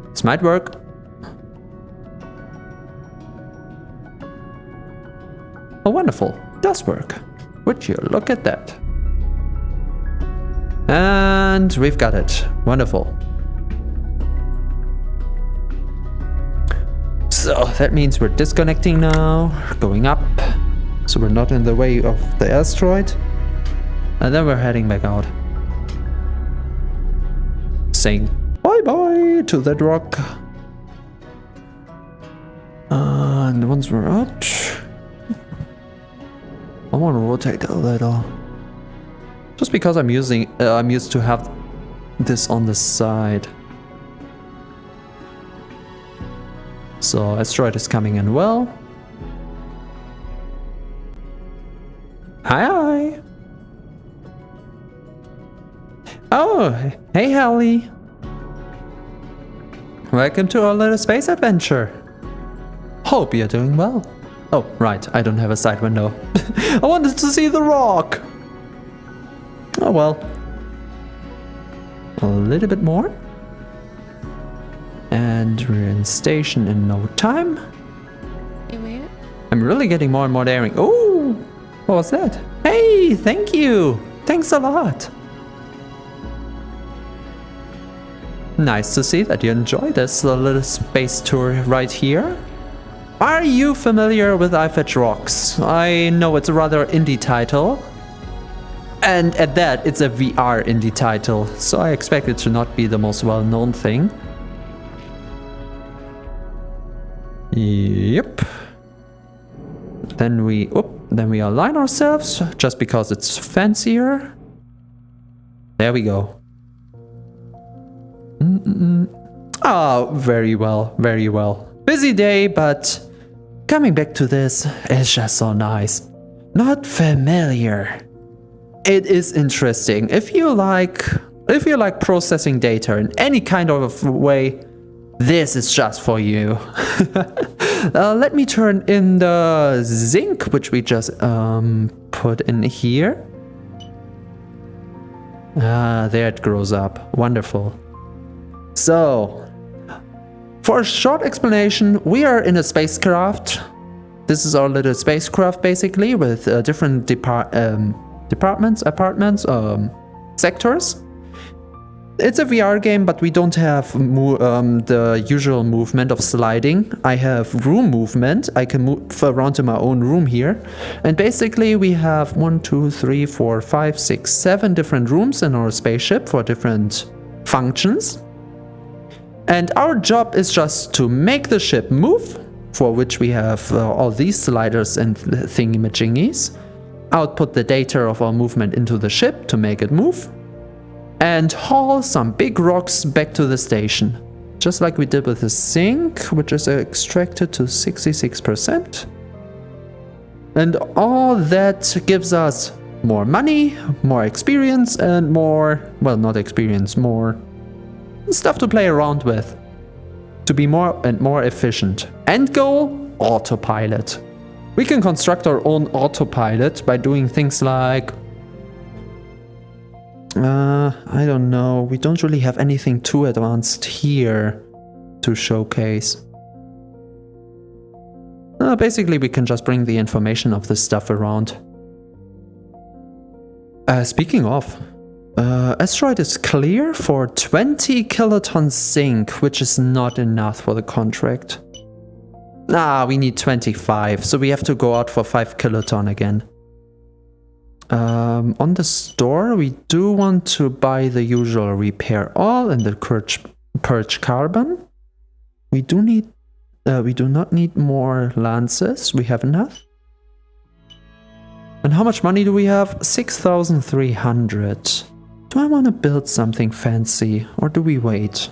This might work. Oh, wonderful. It does work. Would you look at that? And we've got it. Wonderful. So that means we're disconnecting now, going up, so we're not in the way of the asteroid. And then we're heading back out. Saying bye-bye to that rock. And once we're out, I want to rotate a little. Just because I'm used to have this on the side. So asteroid is coming in well. Hi. Oh, hey Hallie. Welcome to our little space adventure. Hope you're doing well. Oh, right, I don't have a side window. I wanted to see the rock. Oh well. A little bit more. And we're in station in no time. I'm really getting more and more daring. Oh, what was that? Hey, thank you. Thanks a lot. Nice to see that you enjoy this little space tour right here. Are you familiar with I Fetch Rocks? I know it's a rather indie title. And at that, it's a VR indie title, so I expect it to not be the most well-known thing. Yep. Then we align ourselves, just because it's fancier. There we go. Oh, very well, very well. Busy day, but coming back to this is just so nice. Not familiar. It is interesting. If you like processing data in any kind of way, this is just for you. Let me turn in the zinc, which we just put in here. There it grows up. Wonderful. So, for a short explanation, we are in a spacecraft. This is our little spacecraft, basically, with different departments, apartments, sectors. It's a VR game, but we don't have the usual movement of sliding. I have room movement. I can move around to my own room here. And basically we have 1, 2, 3, 4, 5, 6, 7 different rooms in our spaceship for different functions. And our job is just to make the ship move, for which we have all these sliders and thingy-majingies. Output the data of our movement into the ship to make it move. And haul some big rocks back to the station. Just like we did with the zinc, which is extracted to 66%. And all that gives us more money, more experience, and more, well, not experience, more stuff to play around with. To be more and more efficient. End goal, autopilot. We can construct our own autopilot by doing things like... I don't know, we don't really have anything too advanced here to showcase. Basically, we can just bring the information of this stuff around. Speaking of, asteroid is clear for 20 kilotons zinc, which is not enough for the contract. We need 25, so we have to go out for 5 kiloton again. On the store, we do want to buy the usual repair all and the purge carbon. We do not need more lances. We have enough. And how much money do we have? 6,300. Do I want to build something fancy, or do we wait?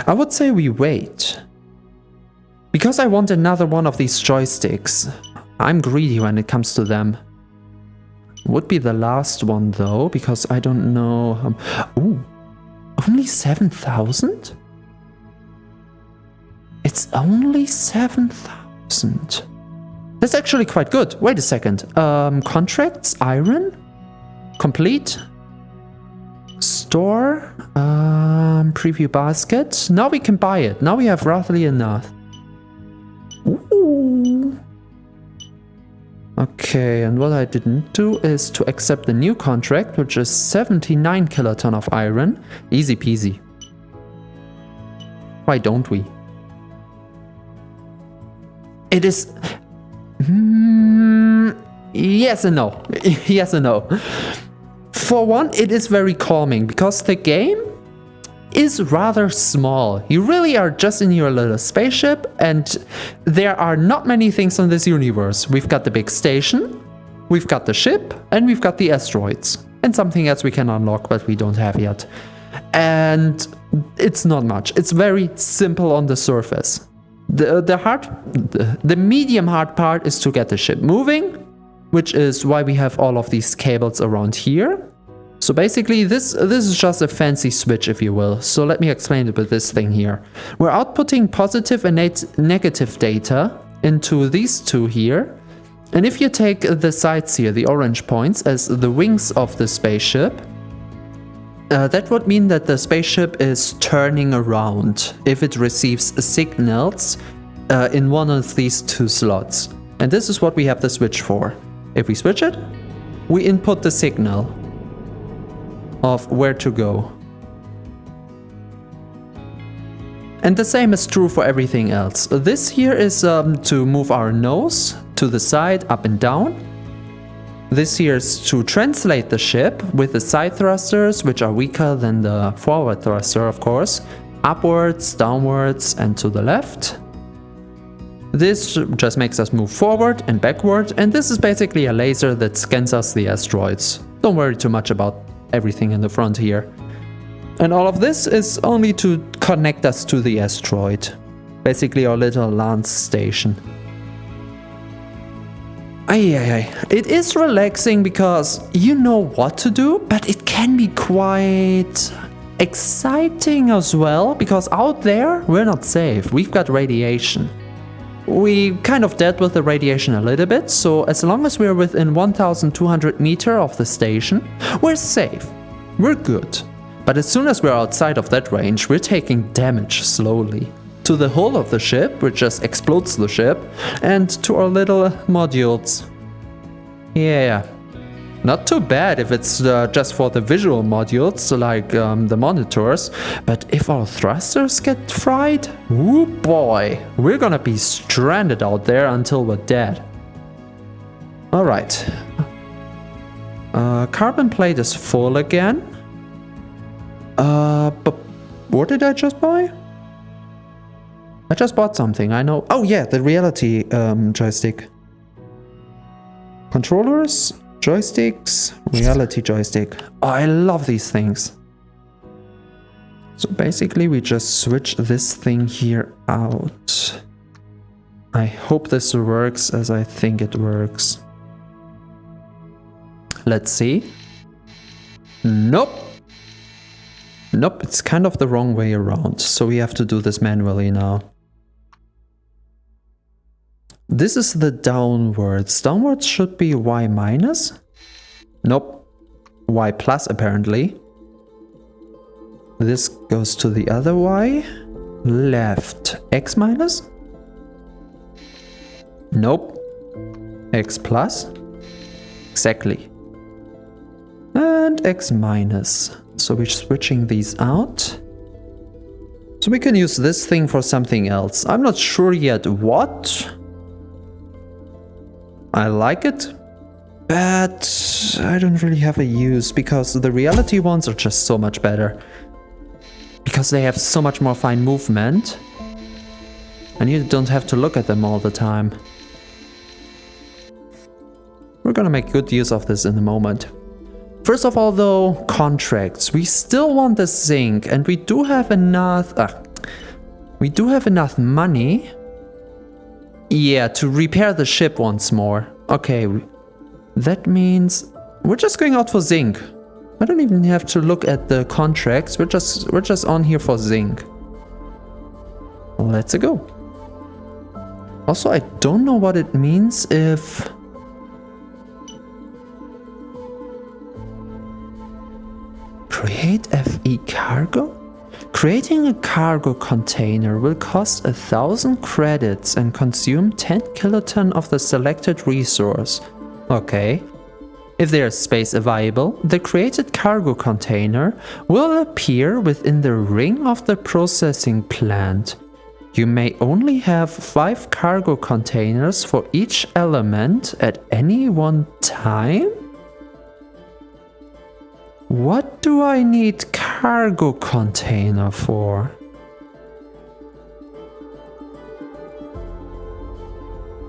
I would say we wait. Because I want another one of these joysticks. I'm greedy when it comes to them. Would be the last one though, because I don't know... Ooh, only 7,000? It's only 7,000. That's actually quite good. Wait a second. Contracts, iron, complete. Store, preview basket. Now we can buy it. Now we have roughly enough. Ooh. Okay, and what I didn't do is to accept the new contract, which is 79 kiloton of iron. Easy peasy. Why don't we? It is... yes and no. Yes and no. For one, it is very calming, because the game is rather small. You really are just in your little spaceship, and there are not many things in this universe. We've got the big station, we've got the ship, and we've got the asteroids. And something else we can unlock, but we don't have yet. And it's not much. It's very simple on the surface. The medium hard part is to get the ship moving, which is why we have all of these cables around here. So basically this is just a fancy switch, if you will. So let me explain it with this thing here. We're outputting positive and negative data into these two here. And if you take the sides here, the orange points, as the wings of the spaceship, that would mean that the spaceship is turning around if it receives signals in one of these two slots. And this is what we have the switch for. If we switch it, we input the signal of where to go. And the same is true for everything else. This here is to move our nose to the side, up and down. This here is to translate the ship with the side thrusters, which are weaker than the forward thruster, of course, upwards, downwards, and to the left. This just makes us move forward and backward, and this is basically a laser that scans us the asteroids. Don't worry too much about everything in the front here. And all of this is only to connect us to the asteroid. Basically our little lance station. It is relaxing because you know what to do, but it can be quite exciting as well, because out there we're not safe. We've got radiation. We kind of dealt with the radiation a little bit, so as long as we're within 1,200 meters of the station, we're safe. We're good. But as soon as we're outside of that range, we're taking damage slowly. To the hull of the ship, which just explodes the ship, and to our little modules. Yeah. Not too bad if it's just for the visual modules, like the monitors. But if our thrusters get fried, oh boy, we're gonna be stranded out there until we're dead. Alright. Carbon plate is full again. But what did I just buy? I just bought something, I know. Oh yeah, the reality joystick. Controllers, joysticks, reality joystick. Oh, I love these things. So basically we just switch this thing here out. I hope this works as I think it works. Let's see. Nope. Nope, it's kind of the wrong way around. So we have to do this manually now. This is the downwards. Downwards should be Y minus. Nope. Y plus apparently. This goes to the other Y. Left. X minus? Nope. X plus? Exactly. And X minus. So we're switching these out. So we can use this thing for something else. I'm not sure yet what. I like it, but I don't really have a use because the reality ones are just so much better. Because they have so much more fine movement. And you don't have to look at them all the time. We're gonna make good use of this in a moment. First of all though, contracts. We still want the zinc and we do have enough... we do have enough money. Yeah, to repair the ship once more. Okay, that means we're just going out for zinc. I don't even have to look at the contracts. We're just on here for zinc. Let's go. Also, I don't know what it means if... Create FE cargo? Creating a cargo container will cost 1,000 credits and consume 10 kiloton of the selected resource. Okay. If there is space available, the created cargo container will appear within the ring of the processing plant. You may only have 5 cargo containers for each element at any one time? What do I need cargo container for?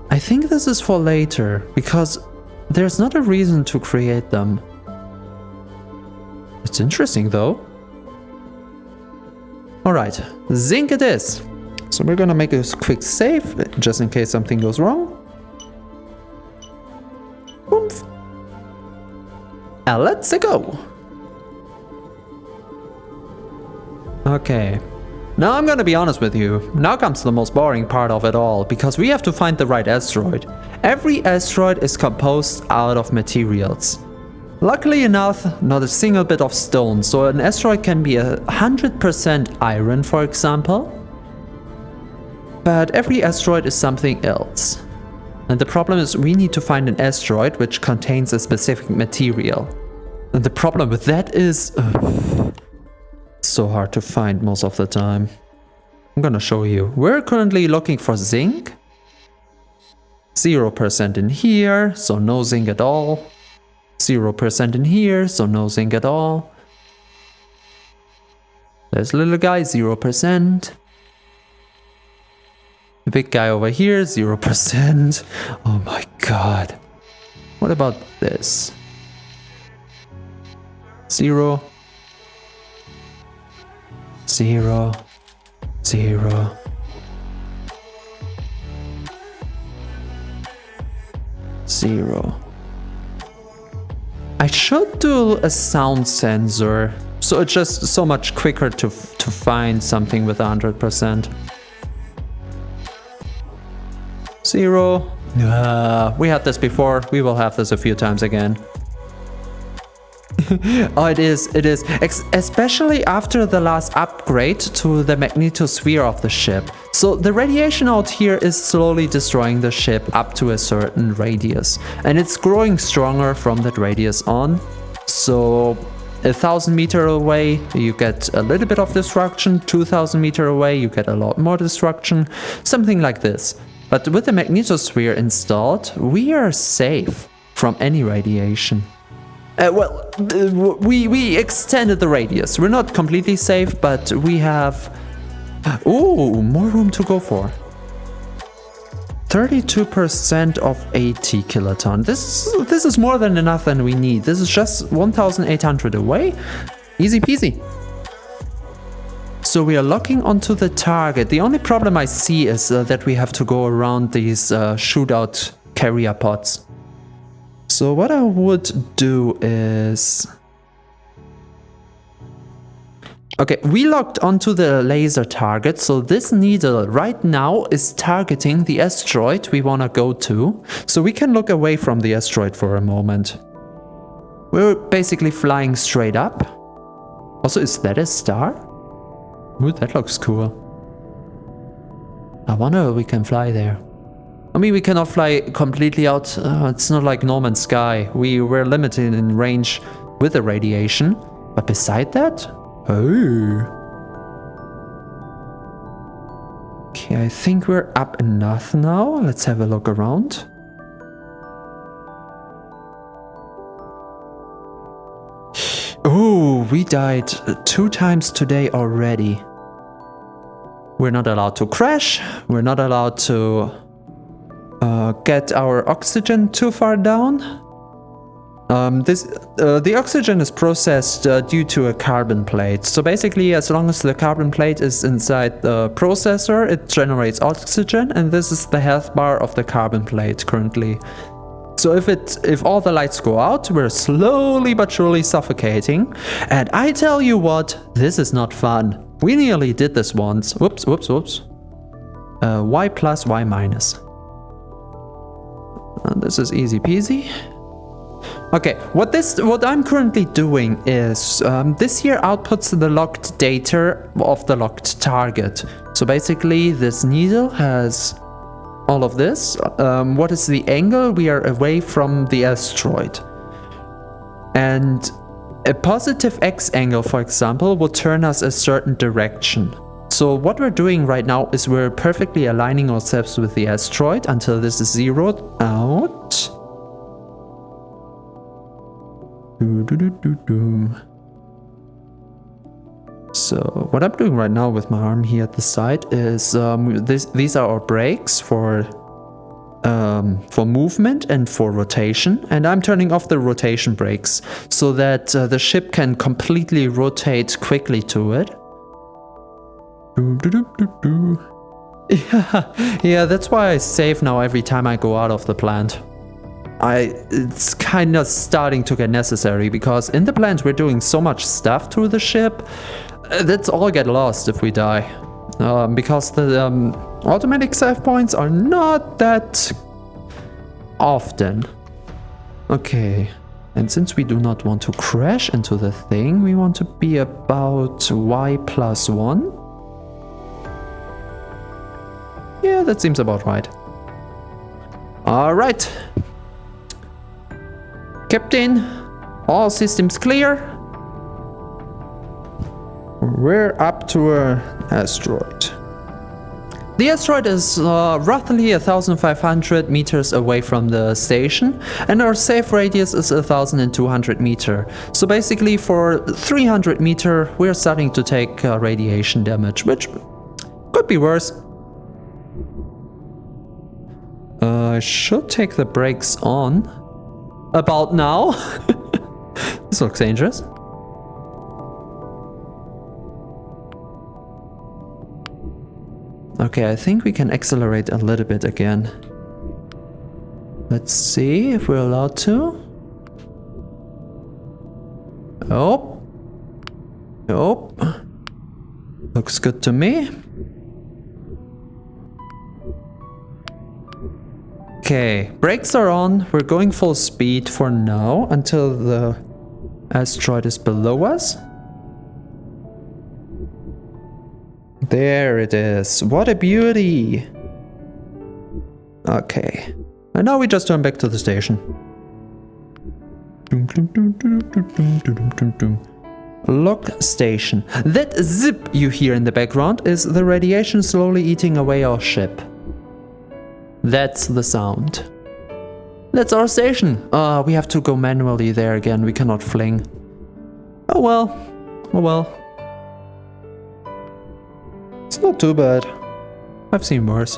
I think this is for later, because there's not a reason to create them. It's interesting though. Alright, zinc it is. So we're gonna make a quick save, just in case something goes wrong. Oomph. And let's go. Okay, now I'm gonna be honest with you. Now comes the most boring part of it all, because we have to find the right asteroid. Every asteroid is composed out of materials. Luckily enough, not a single bit of stone, so an asteroid can be 100% iron, for example. But every asteroid is something else. And the problem is we need to find an asteroid which contains a specific material. And the problem with that is... so hard to find most of the time. I'm gonna show you. We're currently looking for zinc. 0% in here, so no zinc at all. 0% in here, so no zinc at all. There's a little guy, 0%. The big guy over here, 0%. Oh my god. What about this? 0. 0, 0. 0. I should do a sound sensor, so it's just so much quicker to find something with 100%. 0. We had this before, we will have this a few times again. Oh, it is. Especially after the last upgrade to the magnetosphere of the ship. So the radiation out here is slowly destroying the ship up to a certain radius. And it's growing stronger from that radius on. So 1,000 meters away, you get a little bit of destruction. 2,000 meters away, you get a lot more destruction. Something like this. But with the magnetosphere installed, we are safe from any radiation. We extended the radius. We're not completely safe, but we have... Ooh, more room to go for. 32% of 80 kiloton. This is more than enough than we need. This is just 1,800 away. Easy peasy. So we are locking onto the target. The only problem I see is that we have to go around these shootout carrier pods. So what I would do is... Okay, we locked onto the laser target, so this needle right now is targeting the asteroid we want to go to. So we can look away from the asteroid for a moment. We're basically flying straight up. Also, is that a star? Ooh, that looks cool. I wonder if we can fly there. I mean, we cannot fly completely out. It's not like No Man's Sky. We were limited in range with the radiation. But beside that... Oh. Okay, I think we're up enough now. Let's have a look around. Oh, we died 2 times today already. We're not allowed to crash. We're not allowed to get our oxygen too far down. The oxygen is processed due to a carbon plate. So basically, as long as the carbon plate is inside the processor, it generates oxygen, and this is the health bar of the carbon plate currently. So if all the lights go out, we're slowly but surely suffocating. And I tell you what, this is not fun. We nearly did this once. Whoops. Y plus, Y minus. This is easy peasy. Okay, what I'm currently doing is this here outputs the locked data of the locked target. So basically, this needle has all of this. What is the angle? We are away from the asteroid. And a positive X angle, for example, will turn us a certain direction. So what we're doing right now is we're perfectly aligning ourselves with the asteroid until this is zeroed out. So what I'm doing right now with my arm here at the side is these are our brakes for movement and for rotation, and I'm turning off the rotation brakes so that the ship can completely rotate quickly to it. Yeah, that's why I save now every time I go out of the plant. It's kind of starting to get necessary because in the plant we're doing so much stuff to the ship that's all get lost if we die. Because the automatic save points are not that often. Okay, and since we do not want to crash into the thing, we want to be about Y plus 1. Yeah, that seems about right. Alright. Captain, all systems clear. We're up to an asteroid. The asteroid is roughly 1,500 meters away from the station, and our safe radius is 1,200 meters. So basically for 300 meters we're starting to take radiation damage, which could be worse. I should take the brakes on about now. This looks dangerous. Okay, I think we can accelerate a little bit again. Let's see if we're allowed to. Oh. Oh. Looks good to me. Okay, brakes are on. We're going full speed for now until the asteroid is below us. There it is. What a beauty. Okay. And now we just turn back to the station. Lock station. That zip you hear in the background is the radiation slowly eating away our ship. That's the sound. That's our station. We have to go manually there again. We cannot fling. Oh well. Oh well. It's not too bad. I've seen worse.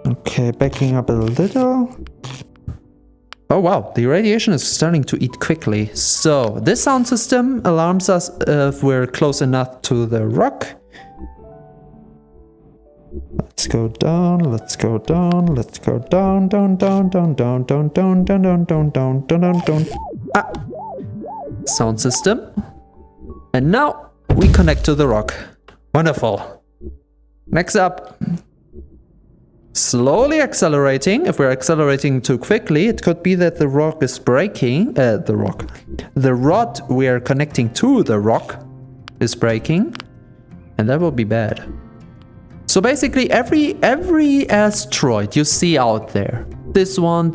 Okay, backing up a little. Oh wow, the radiation is starting to eat quickly. So, this sound system alarms us if we're close enough to the rock. Let's go down, let's go down, let's go down, down, down, down, down, down, down, down, down, down, down, down, down, down. Ah! Sound system. And now we connect to the rock. Wonderful. Next up. Slowly accelerating. If we're accelerating too quickly, it could be that the rock is breaking. The rod we are connecting to the rock is breaking. And that will be bad. So basically every asteroid you see out there, this one,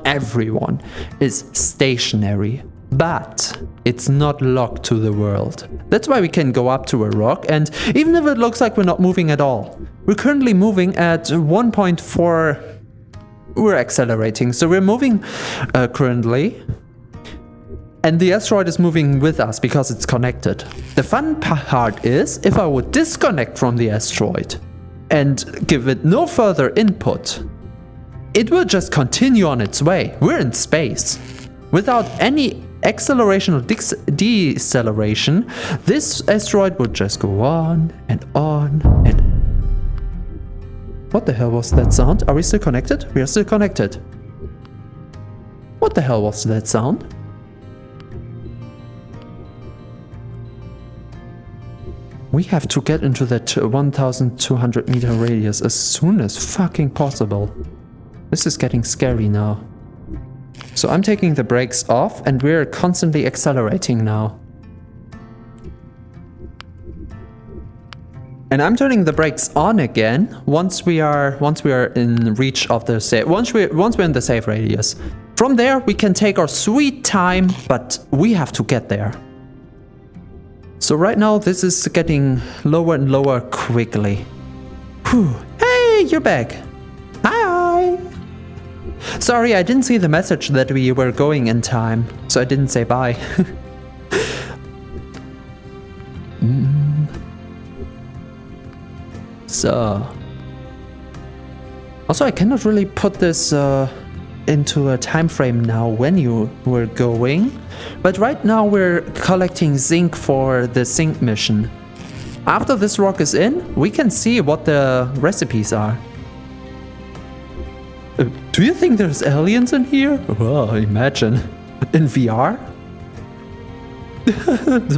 everyone is stationary. But it's not locked to the world. That's why we can go up to a rock, and even if it looks like we're not moving at all, we're currently moving at 1.4. We're accelerating, so we're moving currently. And the asteroid is moving with us because it's connected. The fun part is, if I would disconnect from the asteroid and give it no further input, it will just continue on its way. We're in space. Without any acceleration or deceleration, this asteroid would just go on and on and... What the hell was that sound? Are we still connected? We are still connected. What the hell was that sound? We have to get into that 1,200 meter radius as soon as fucking possible. This is getting scary now. So I'm taking the brakes off and we're constantly accelerating now. And I'm turning the brakes on again once we are in reach of the safe. Once we're in the safe radius. From there we can take our sweet time, but we have to get there. So right now this is getting lower and lower quickly. Whew. Hey, you're back. Hi. Sorry, I didn't see the message that we were going in time, so I didn't say bye. So... Also, I cannot really put this into a time frame now when you were going, but right now we're collecting zinc for the zinc mission. After this rock is in, we can see what the recipes are. Do you think there's aliens in here? Well, imagine. In VR?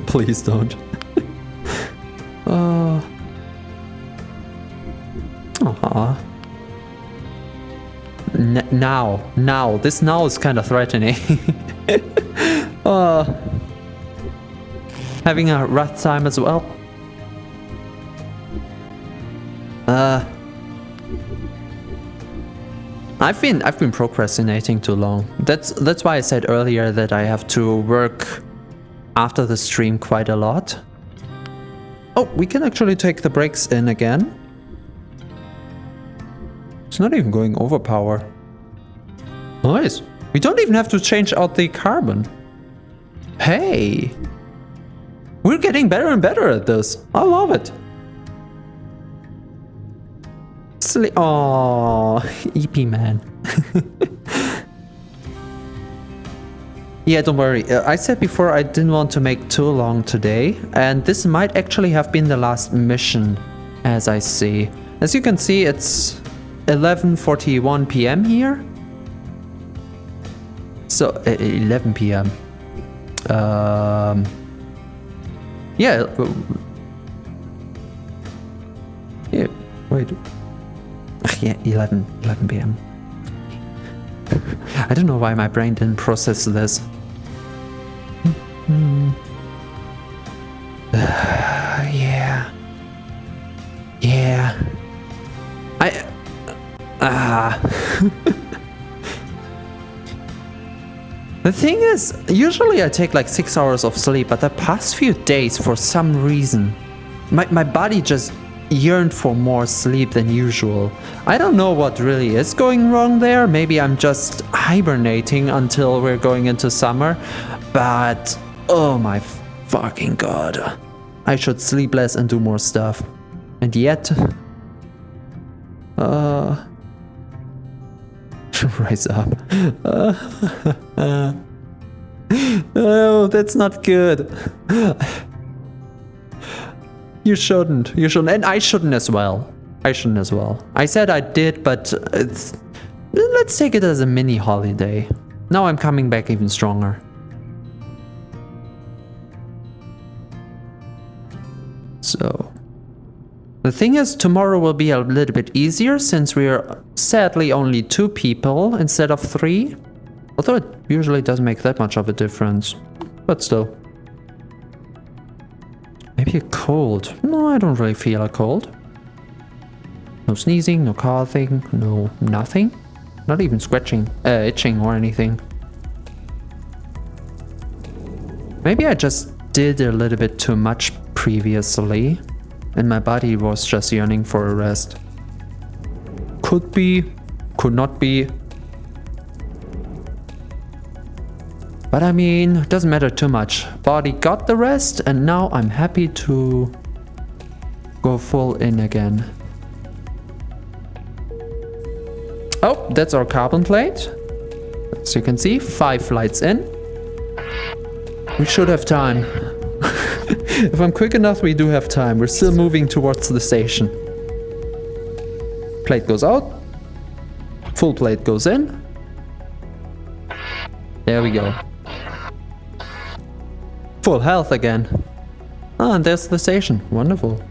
Please don't. Now. This now is kind of threatening. Having a rough time as well. I've been procrastinating too long. That's why I said earlier that I have to work after the stream quite a lot. Oh, we can actually take the brakes in again. It's not even going over power. Nice. We don't even have to change out the carbon. Hey. We're getting better and better at this. I love it. Aww, EP man. Yeah, don't worry. I said before I didn't want to make too long today, and this might actually have been the last mission, as I see. As you can see, it's 11:41 p.m. here. So 11 p.m. Yeah. Yeah. Wait. Yeah, 11 p.m. I don't know why my brain didn't process this. Yeah. Yeah. The thing is, usually I take like 6 hours of sleep, but the past few days, for some reason, my body just yearned for more sleep than usual. I don't know what really is going wrong there. Maybe I'm just hibernating until we're going into summer. But, oh my fucking god. I should sleep less and do more stuff. And yet... rise up. Oh, that's not good. You shouldn't. And I shouldn't as well. I said I did, but let's take it as a mini holiday. Now I'm coming back even stronger. So... the thing is, tomorrow will be a little bit easier since we're sadly only 2 people instead of 3. Although it usually doesn't make that much of a difference. But still. Maybe a cold. No, I don't really feel a cold. No sneezing, no coughing, no nothing. Not even scratching, itching or anything. Maybe I just did a little bit too much previously. And my body was just yearning for a rest. Could be, could not be. But I mean, it doesn't matter too much. Body got the rest and now I'm happy to go full in again. Oh, that's our carbon plate. As you can see, 5 flights in. We should have time. If I'm quick enough, we do have time. We're still moving towards the station. Plate goes out. Full plate goes in. There we go. Full health again. Ah, and there's the station. Wonderful.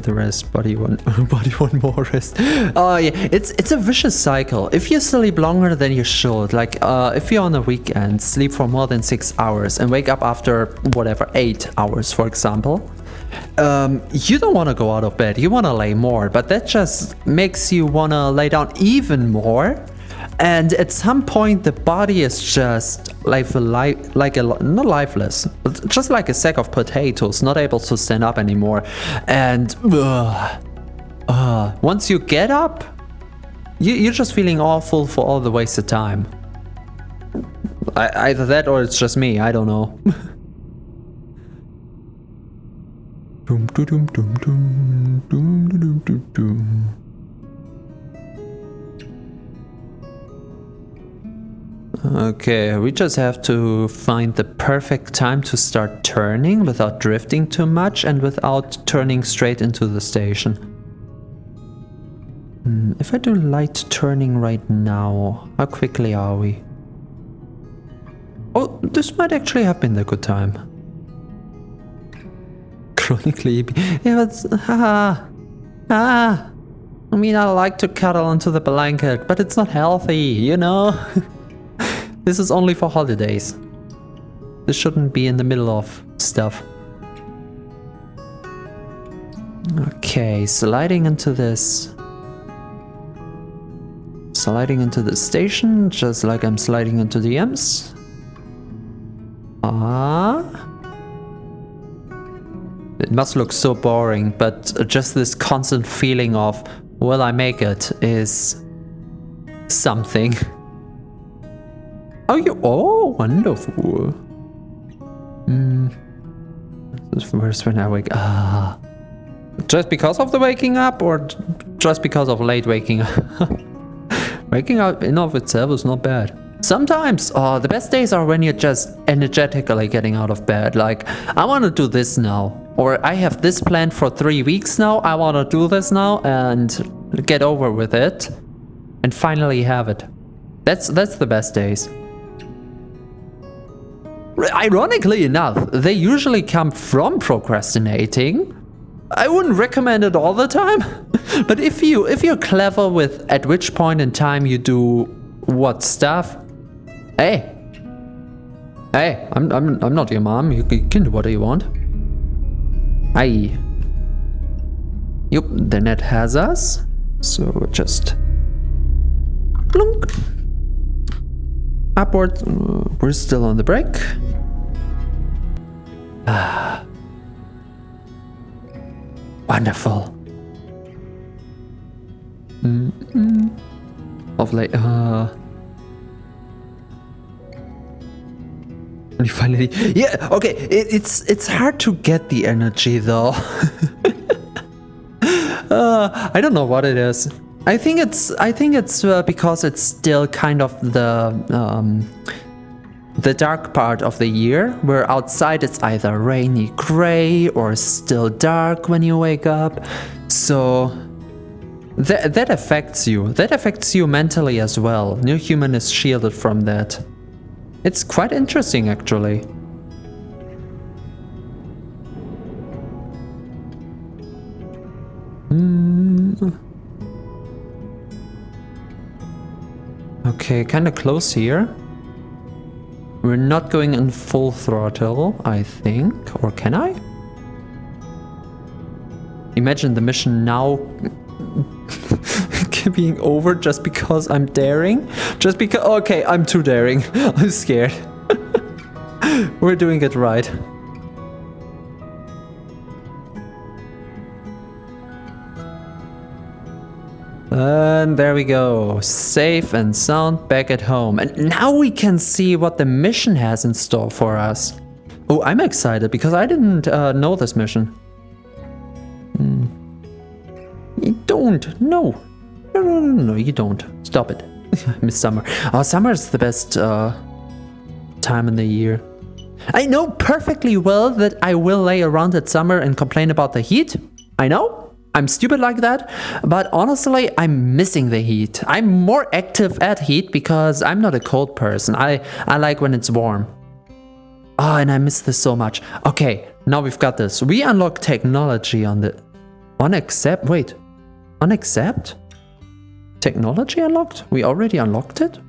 The rest, body one more rest. Oh yeah, it's a vicious cycle. If you sleep longer than you should, like if you're on a weekend, sleep for more than 6 hours and wake up after whatever 8 hours, for example, you don't want to go out of bed. You want to lay more, but that just makes you want to lay down even more. And at some point, the body is just not lifeless, but just like a sack of potatoes, not able to stand up anymore. And once you get up, you're just feeling awful for all the wasted time. Either that or it's just me. I don't know. Doom, doom, doom, doom, doom, doom, doom, doom, doom. Okay, we just have to find the perfect time to start turning without drifting too much and without turning straight into the station. If I do light turning right now, how quickly are we? Oh, this might actually have been the good time. Chronically, yeah, but I mean, I like to cuddle into the blanket, but it's not healthy, you know? This is only for holidays. This shouldn't be in the middle of stuff. Okay, sliding into this. Sliding into the station, just like I'm sliding into the M's. It must look so boring, but just this constant feeling of, will I make it, is something. Oh, wonderful. This is worse when I wake up. Just because of the waking up or just because of late waking up? Waking up in of itself is not bad. Sometimes, the best days are when you're just energetically getting out of bed. Like, I want to do this now. Or I have this planned for 3 weeks now. I want to do this now and get over with it. And finally have it. That's the best days. Ironically enough, they usually come from procrastinating. I wouldn't recommend it all the time. But if you're clever with at which point in time you do what stuff, hey, I'm not your mom. You can do whatever you want. Aye. Yup, the net has us. So just plunk. Upward. We're still on the brake. Ah. Wonderful. Of late, and finally, yeah, okay. It's hard to get the energy though. I don't know what it is. I think it's because it's still kind of the dark part of the year, where outside it's either rainy, gray, or still dark when you wake up. So that affects you. That affects you mentally as well. No human is shielded from that. It's quite interesting, actually. Okay, kind of close here. We're not going in full throttle, I think. Or can I? Imagine the mission now being over just because I'm daring. Just because... Okay, I'm too daring. I'm scared. We're doing it right. And there we go. Safe and sound back at home. And now we can see what the mission has in store for us. Oh, I'm excited because I didn't know this mission. You don't. No. No, you don't. Stop it. Miss Summer. Oh, summer is the best time in the year. I know perfectly well that I will lay around at summer and complain about the heat. I know. I'm stupid like that, but honestly, I'm missing the heat. I'm more active at heat because I'm not a cold person. I like when it's warm. Oh, and I miss this so much. Okay, now we've got this. We unlock technology on the... Unaccept? Wait. Unaccept? Technology unlocked? We already unlocked it?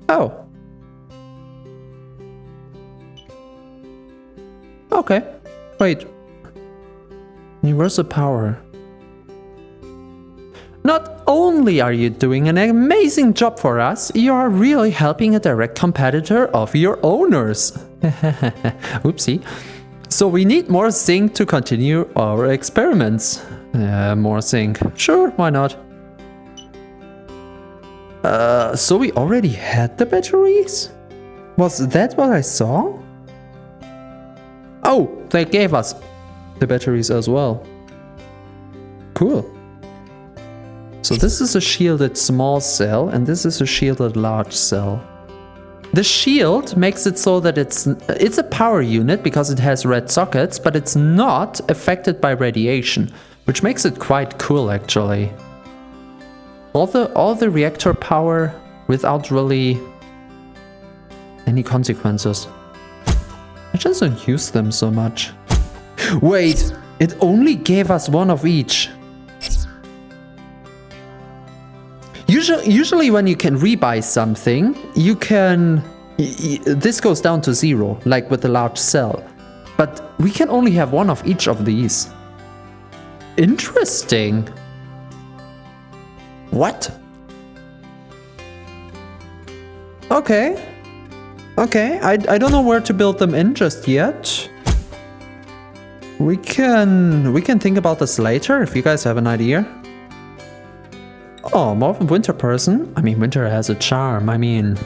Oh. Okay. Wait. Universal power. Not only are you doing an amazing job for us, you are really helping a direct competitor of your owners. Oopsie. So we need more zinc to continue our experiments. More zinc. Sure, why not? So we already had the batteries? Was that what I saw? Oh, they gave us the batteries as well. Cool. So this is a shielded small cell and this is a shielded large cell. The shield makes it so that it's a power unit because it has red sockets, but it's not affected by radiation, which makes it quite cool actually. All the reactor power without really any consequences. I just don't use them so much. Wait, it only gave us one of each. Usually when you can rebuy something, you can... This goes down to 0, like with the large cell. But we can only have one of each of these. Interesting. What? Okay. Okay, I don't know where to build them in just yet. We can think about this later if you guys have an idea. Oh, more of a winter person? I mean, winter has a charm. I mean,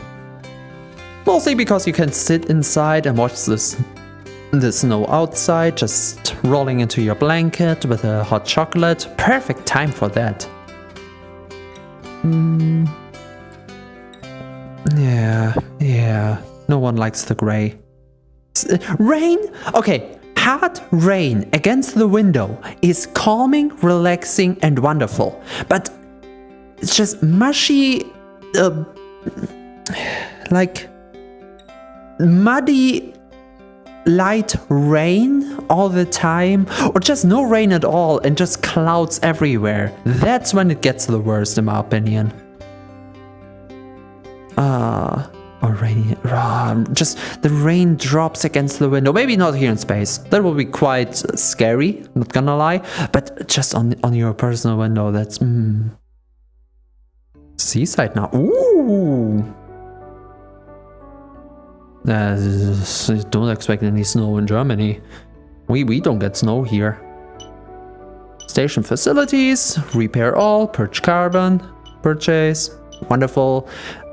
mostly because you can sit inside and watch the snow outside, just rolling into your blanket with a hot chocolate. Perfect time for that. Yeah. No one likes the gray. Rain? Okay. Hard rain against the window is calming, relaxing, and wonderful. But it's just mushy, like muddy light rain all the time, or just no rain at all and just clouds everywhere. That's when it gets the worst in my opinion. Or rainy, just the rain drops against the window. Maybe not here in space. That will be quite scary, not gonna lie. But just on your personal window, that's seaside now. Ooh. Don't expect any snow in Germany. We don't get snow here. Station facilities, repair all, purge carbon, purchase. Wonderful.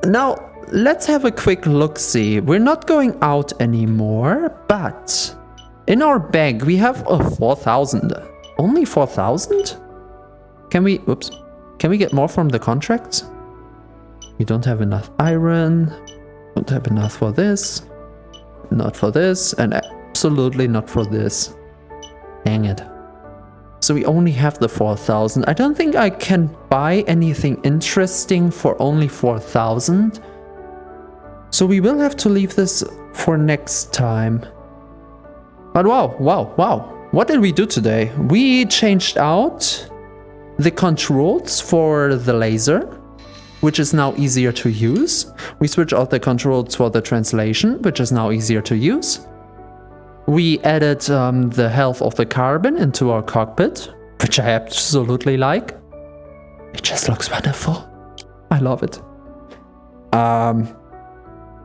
Now, let's have a quick look-see. We're not going out anymore, but in our bag we have a 4,000. Only 4,000? Can we get more from the contracts? We don't have enough iron. Don't have enough for this. Not for this, and absolutely not for this. Dang it. So we only have the 4,000. I don't think I can buy anything interesting for only 4,000. So we will have to leave this for next time. But wow. What did we do today? We changed out the controls for the laser, which is now easier to use. We switched out the controls for the translation, which is now easier to use. We added the health of the carbon into our cockpit, which I absolutely like. It just looks wonderful. I love it.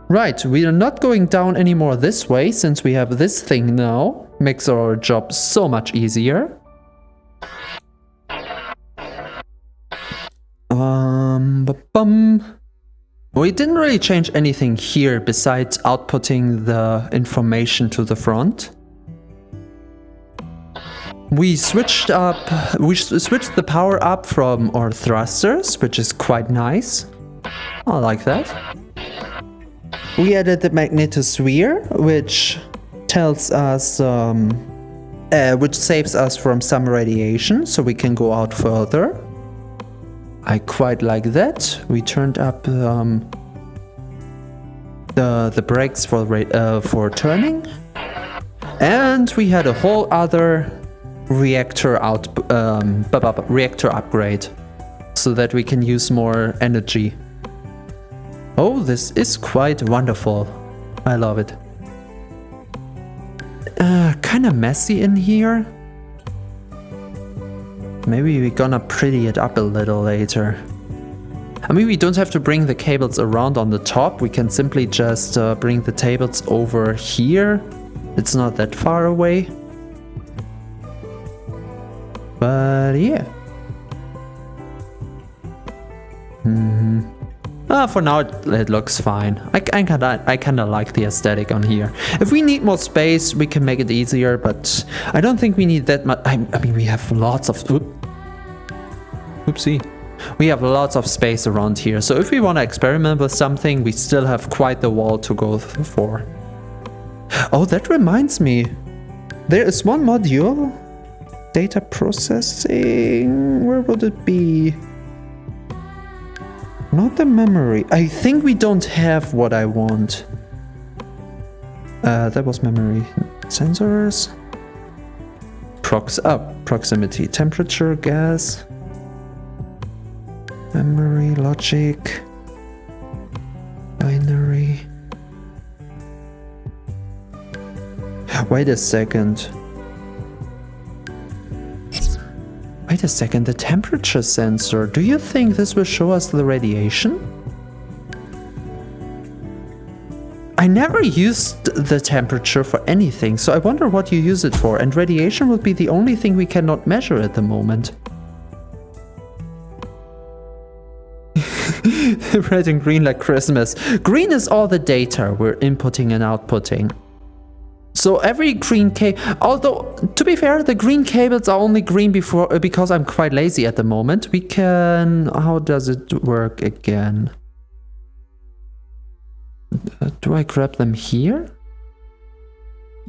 Right, we are not going down anymore this way since we have this thing now. Makes our job so much easier. We didn't really change anything here besides outputting the information to the front. We switched the power up from our thrusters, which is quite nice. I like that. We added the magnetosphere, which tells us, which saves us from some radiation, so we can go out further. I quite like that. We turned up the brakes for turning, and we had a whole other reactor upgrade, so that we can use more energy. Oh, this is quite wonderful. I love it. Kind of messy in here. Maybe we're gonna pretty it up a little later. I mean, we don't have to bring the cables around on the top. We can simply just bring the tables over here. It's not that far away. But yeah. For now it looks fine. I kinda like the aesthetic on here. If we need more space, we can make it easier, but I don't think we need that much. I mean, we have lots of... Oopsie. We have lots of space around here, so if we want to experiment with something, we still have quite the wall to go for. Oh, that reminds me. There is one module. Data processing. Where would it be? Not the memory. I think we don't have what I want. That was memory. Sensors. Proximity. Temperature, gas. Memory, logic. Binary. Wait a second. Wait a second, the temperature sensor. Do you think this will show us the radiation? I never used the temperature for anything, so I wonder what you use it for. And radiation would be the only thing we cannot measure at the moment. Red and green like Christmas. Green is all the data we're inputting and outputting. So every green cable, although to be fair, the green cables are only green because I'm quite lazy at the moment. We can, how does it work again? Do I grab them here?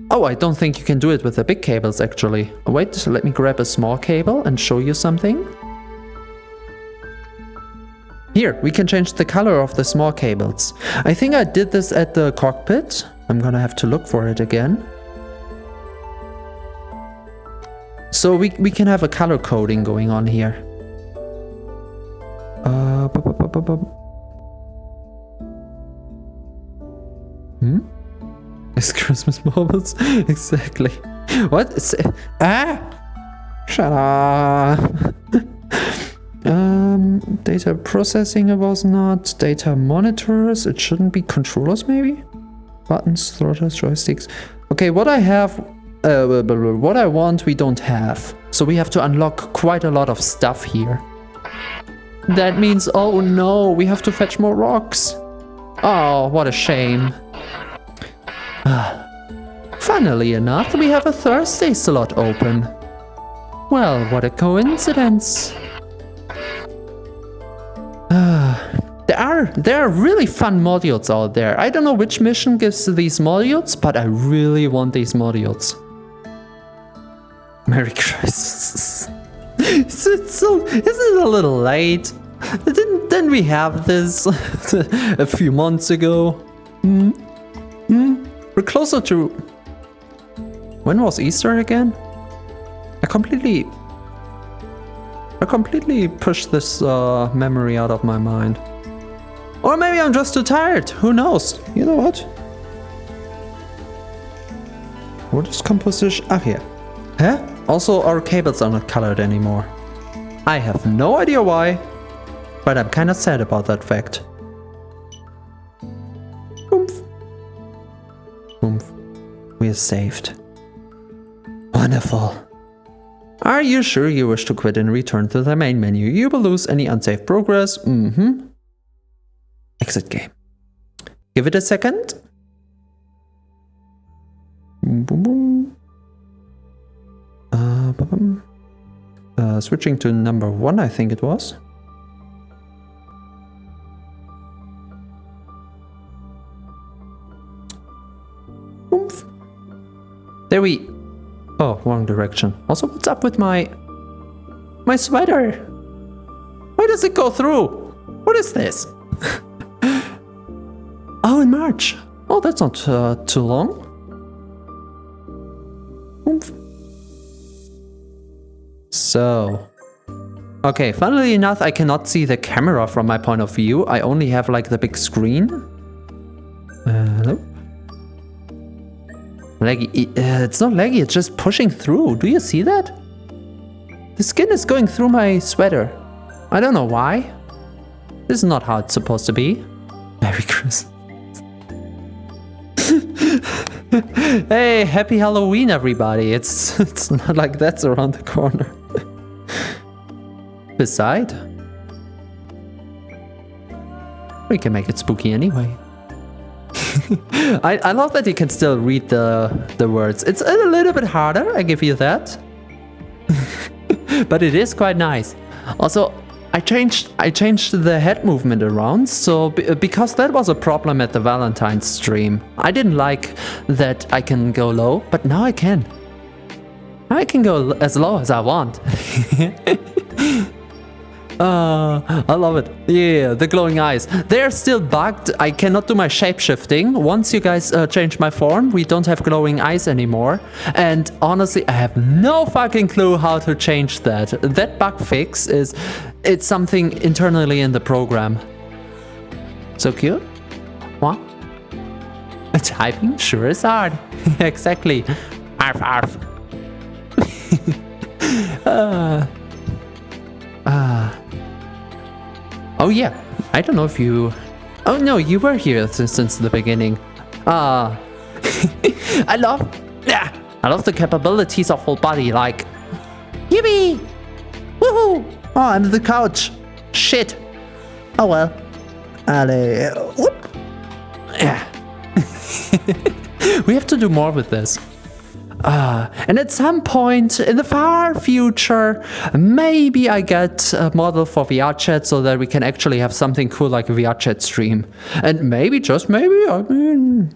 Oh, I don't think you can do it with the big cables actually. Wait, let me grab a small cable and show you something. Here, we can change the color of the small cables. I think I did this at the cockpit. I'm gonna have to look for it again. so we can have a color coding going on here. It's Christmas marbles. Exactly. What? Shut up. Data processing it was not. Data monitors. It shouldn't be controllers maybe? Buttons, throttles, joysticks. Okay, what I have, what I want we don't have. So we have to unlock quite a lot of stuff here. That means, oh no, we have to fetch more rocks. Oh, what a shame. Funnily enough, we have a Thursday slot open. Well, what a coincidence. There are really fun modules out there. I don't know which mission gives these modules, but I really want these modules. Merry Christmas. Isn't it a little late? Didn't we have this a few months ago? We're closer to... When was Easter again? I completely pushed this memory out of my mind. Or maybe I'm just too tired. Who knows? You know what? What is composition? Ah, here. Huh? Also, our cables are not colored anymore. I have no idea why, but I'm kind of sad about that fact. Oomph. Oomph. We are saved. Wonderful. Are you sure you wish to quit and return to the main menu? You will lose any unsaved progress. Exit game. Give it a second. Switching to number 1, I think it was. Oomph. There we... Oh, wrong direction. Also, what's up with my sweater? Why does it go through? What is this? Oh, in March. Oh, that's not too long. Oomph. So, okay, funnily enough, I cannot see the camera from my point of view. I only have like the big screen. Hello? Laggy. It's not laggy, it's just pushing through. Do you see that? The skin is going through my sweater. I don't know why. This is not how it's supposed to be. Merry Christmas. Hey, happy Halloween, everybody. It's not like that's around the corner. Beside, we can make it spooky anyway. I love that you can still read the words. It's a little bit harder, I give you that. But it is quite nice. Also, I changed the head movement around, so because that was a problem at the Valentine's stream. I didn't like that I can go low, but now I can. Now I can go as low as I want. I love it. Yeah, the glowing eyes. They're still bugged. I cannot do my shape-shifting. Once you guys change my form, we don't have glowing eyes anymore. And honestly, I have no fucking clue how to change that. That bug fix is... It's something internally in the program. So cute. What? Typing sure is hard. Exactly. Arf, arf. Oh yeah, I don't know if you... Oh no, you were here since the beginning. I love the capabilities of whole body, like... Yippee! Woohoo! Oh, under the couch. Shit. Oh well. Allez. Whoop. Yeah. We have to do more with this. And at some point in the far future, maybe I get a model for VR chat so that we can actually have something cool like a VR chat stream. And maybe, just maybe, I mean,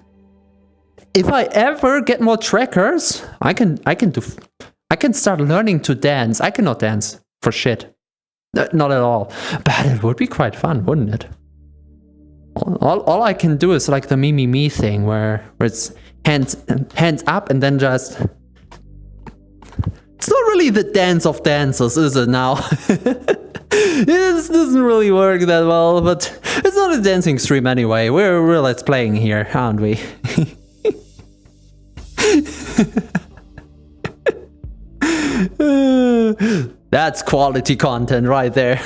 if I ever get more trackers, I can start learning to dance. I cannot dance for shit. Not at all. But it would be quite fun, wouldn't it? All I can do is like the me thing where it's hands up and then just... It's not really the dance of dances, is it now? This doesn't really work that well, but it's not a dancing stream anyway. We're let's playing here, aren't we? That's quality content right there.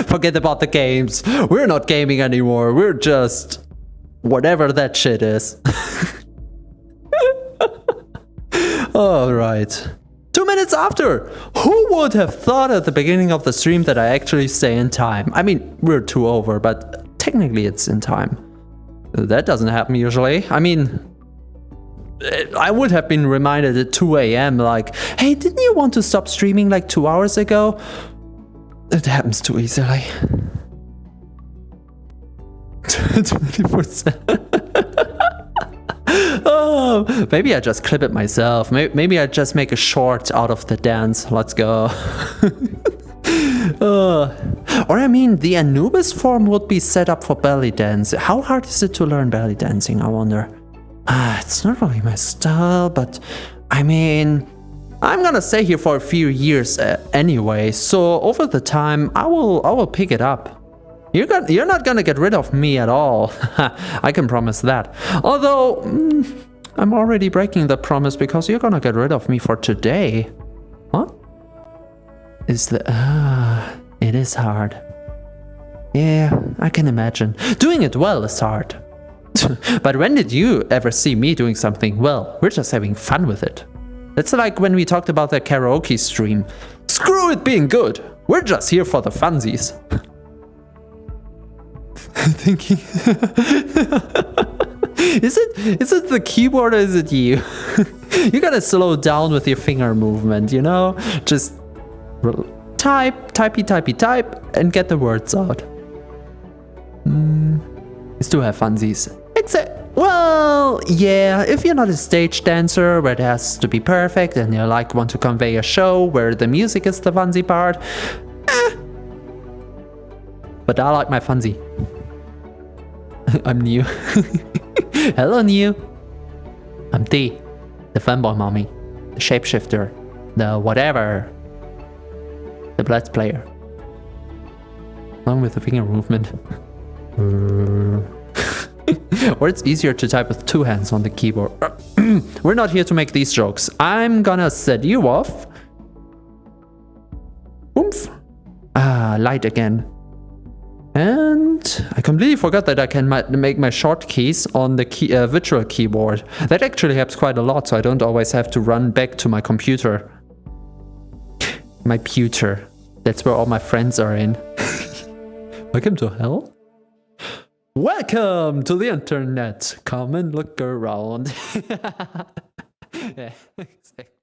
Forget about the games. We're not gaming anymore. We're just whatever that shit is. All right. 2 minutes after. Who would have thought at the beginning of the stream that I actually stay in time? I mean, we're 2 over, but technically it's in time. That doesn't happen usually. I mean, I would have been reminded at 2 a.m. like, hey, didn't you want to stop streaming like 2 hours ago? It happens too easily. 24/7. Oh, maybe I just clip it myself. Maybe I just make a short out of the dance. Let's go. Or I mean, the Anubis form would be set up for belly dance. How hard is it to learn belly dancing, I wonder? It's not really my style, but I mean, I'm gonna stay here for a few years anyway, so over the time I will pick it up. You're not gonna get rid of me at all. I can promise that. Although I'm already breaking the promise because you're gonna get rid of me for today. What? Is the it is hard. Yeah, I can imagine. Doing it well is hard. But when did you ever see me doing something well? We're just having fun with it. It's like when we talked about the karaoke stream. Screw it being good. We're just here for the funsies. Thinking. Is it the keyboard or is it you? You gotta slow down with your finger movement, you know? Just type, and get the words out. It's to have funsies. Well, yeah, if you're not a stage dancer where it has to be perfect and you like want to convey a show where the music is the funsy part, But I like my funsy. I'm new. Hello, new. I'm D, the fanboy mommy, the shapeshifter, the whatever, the Let's Player. Along with the finger movement. Or it's easier to type with 2 hands on the keyboard. We're not here to make these jokes. I'm gonna set you off. Oomph. Light again. And I completely forgot that I can make my short keys on the virtual keyboard. That actually helps quite a lot, so I don't always have to run back to my computer. My pewter. That's where all my friends are in. Welcome to hell? Welcome to the internet. Come and look around. Yeah, exactly.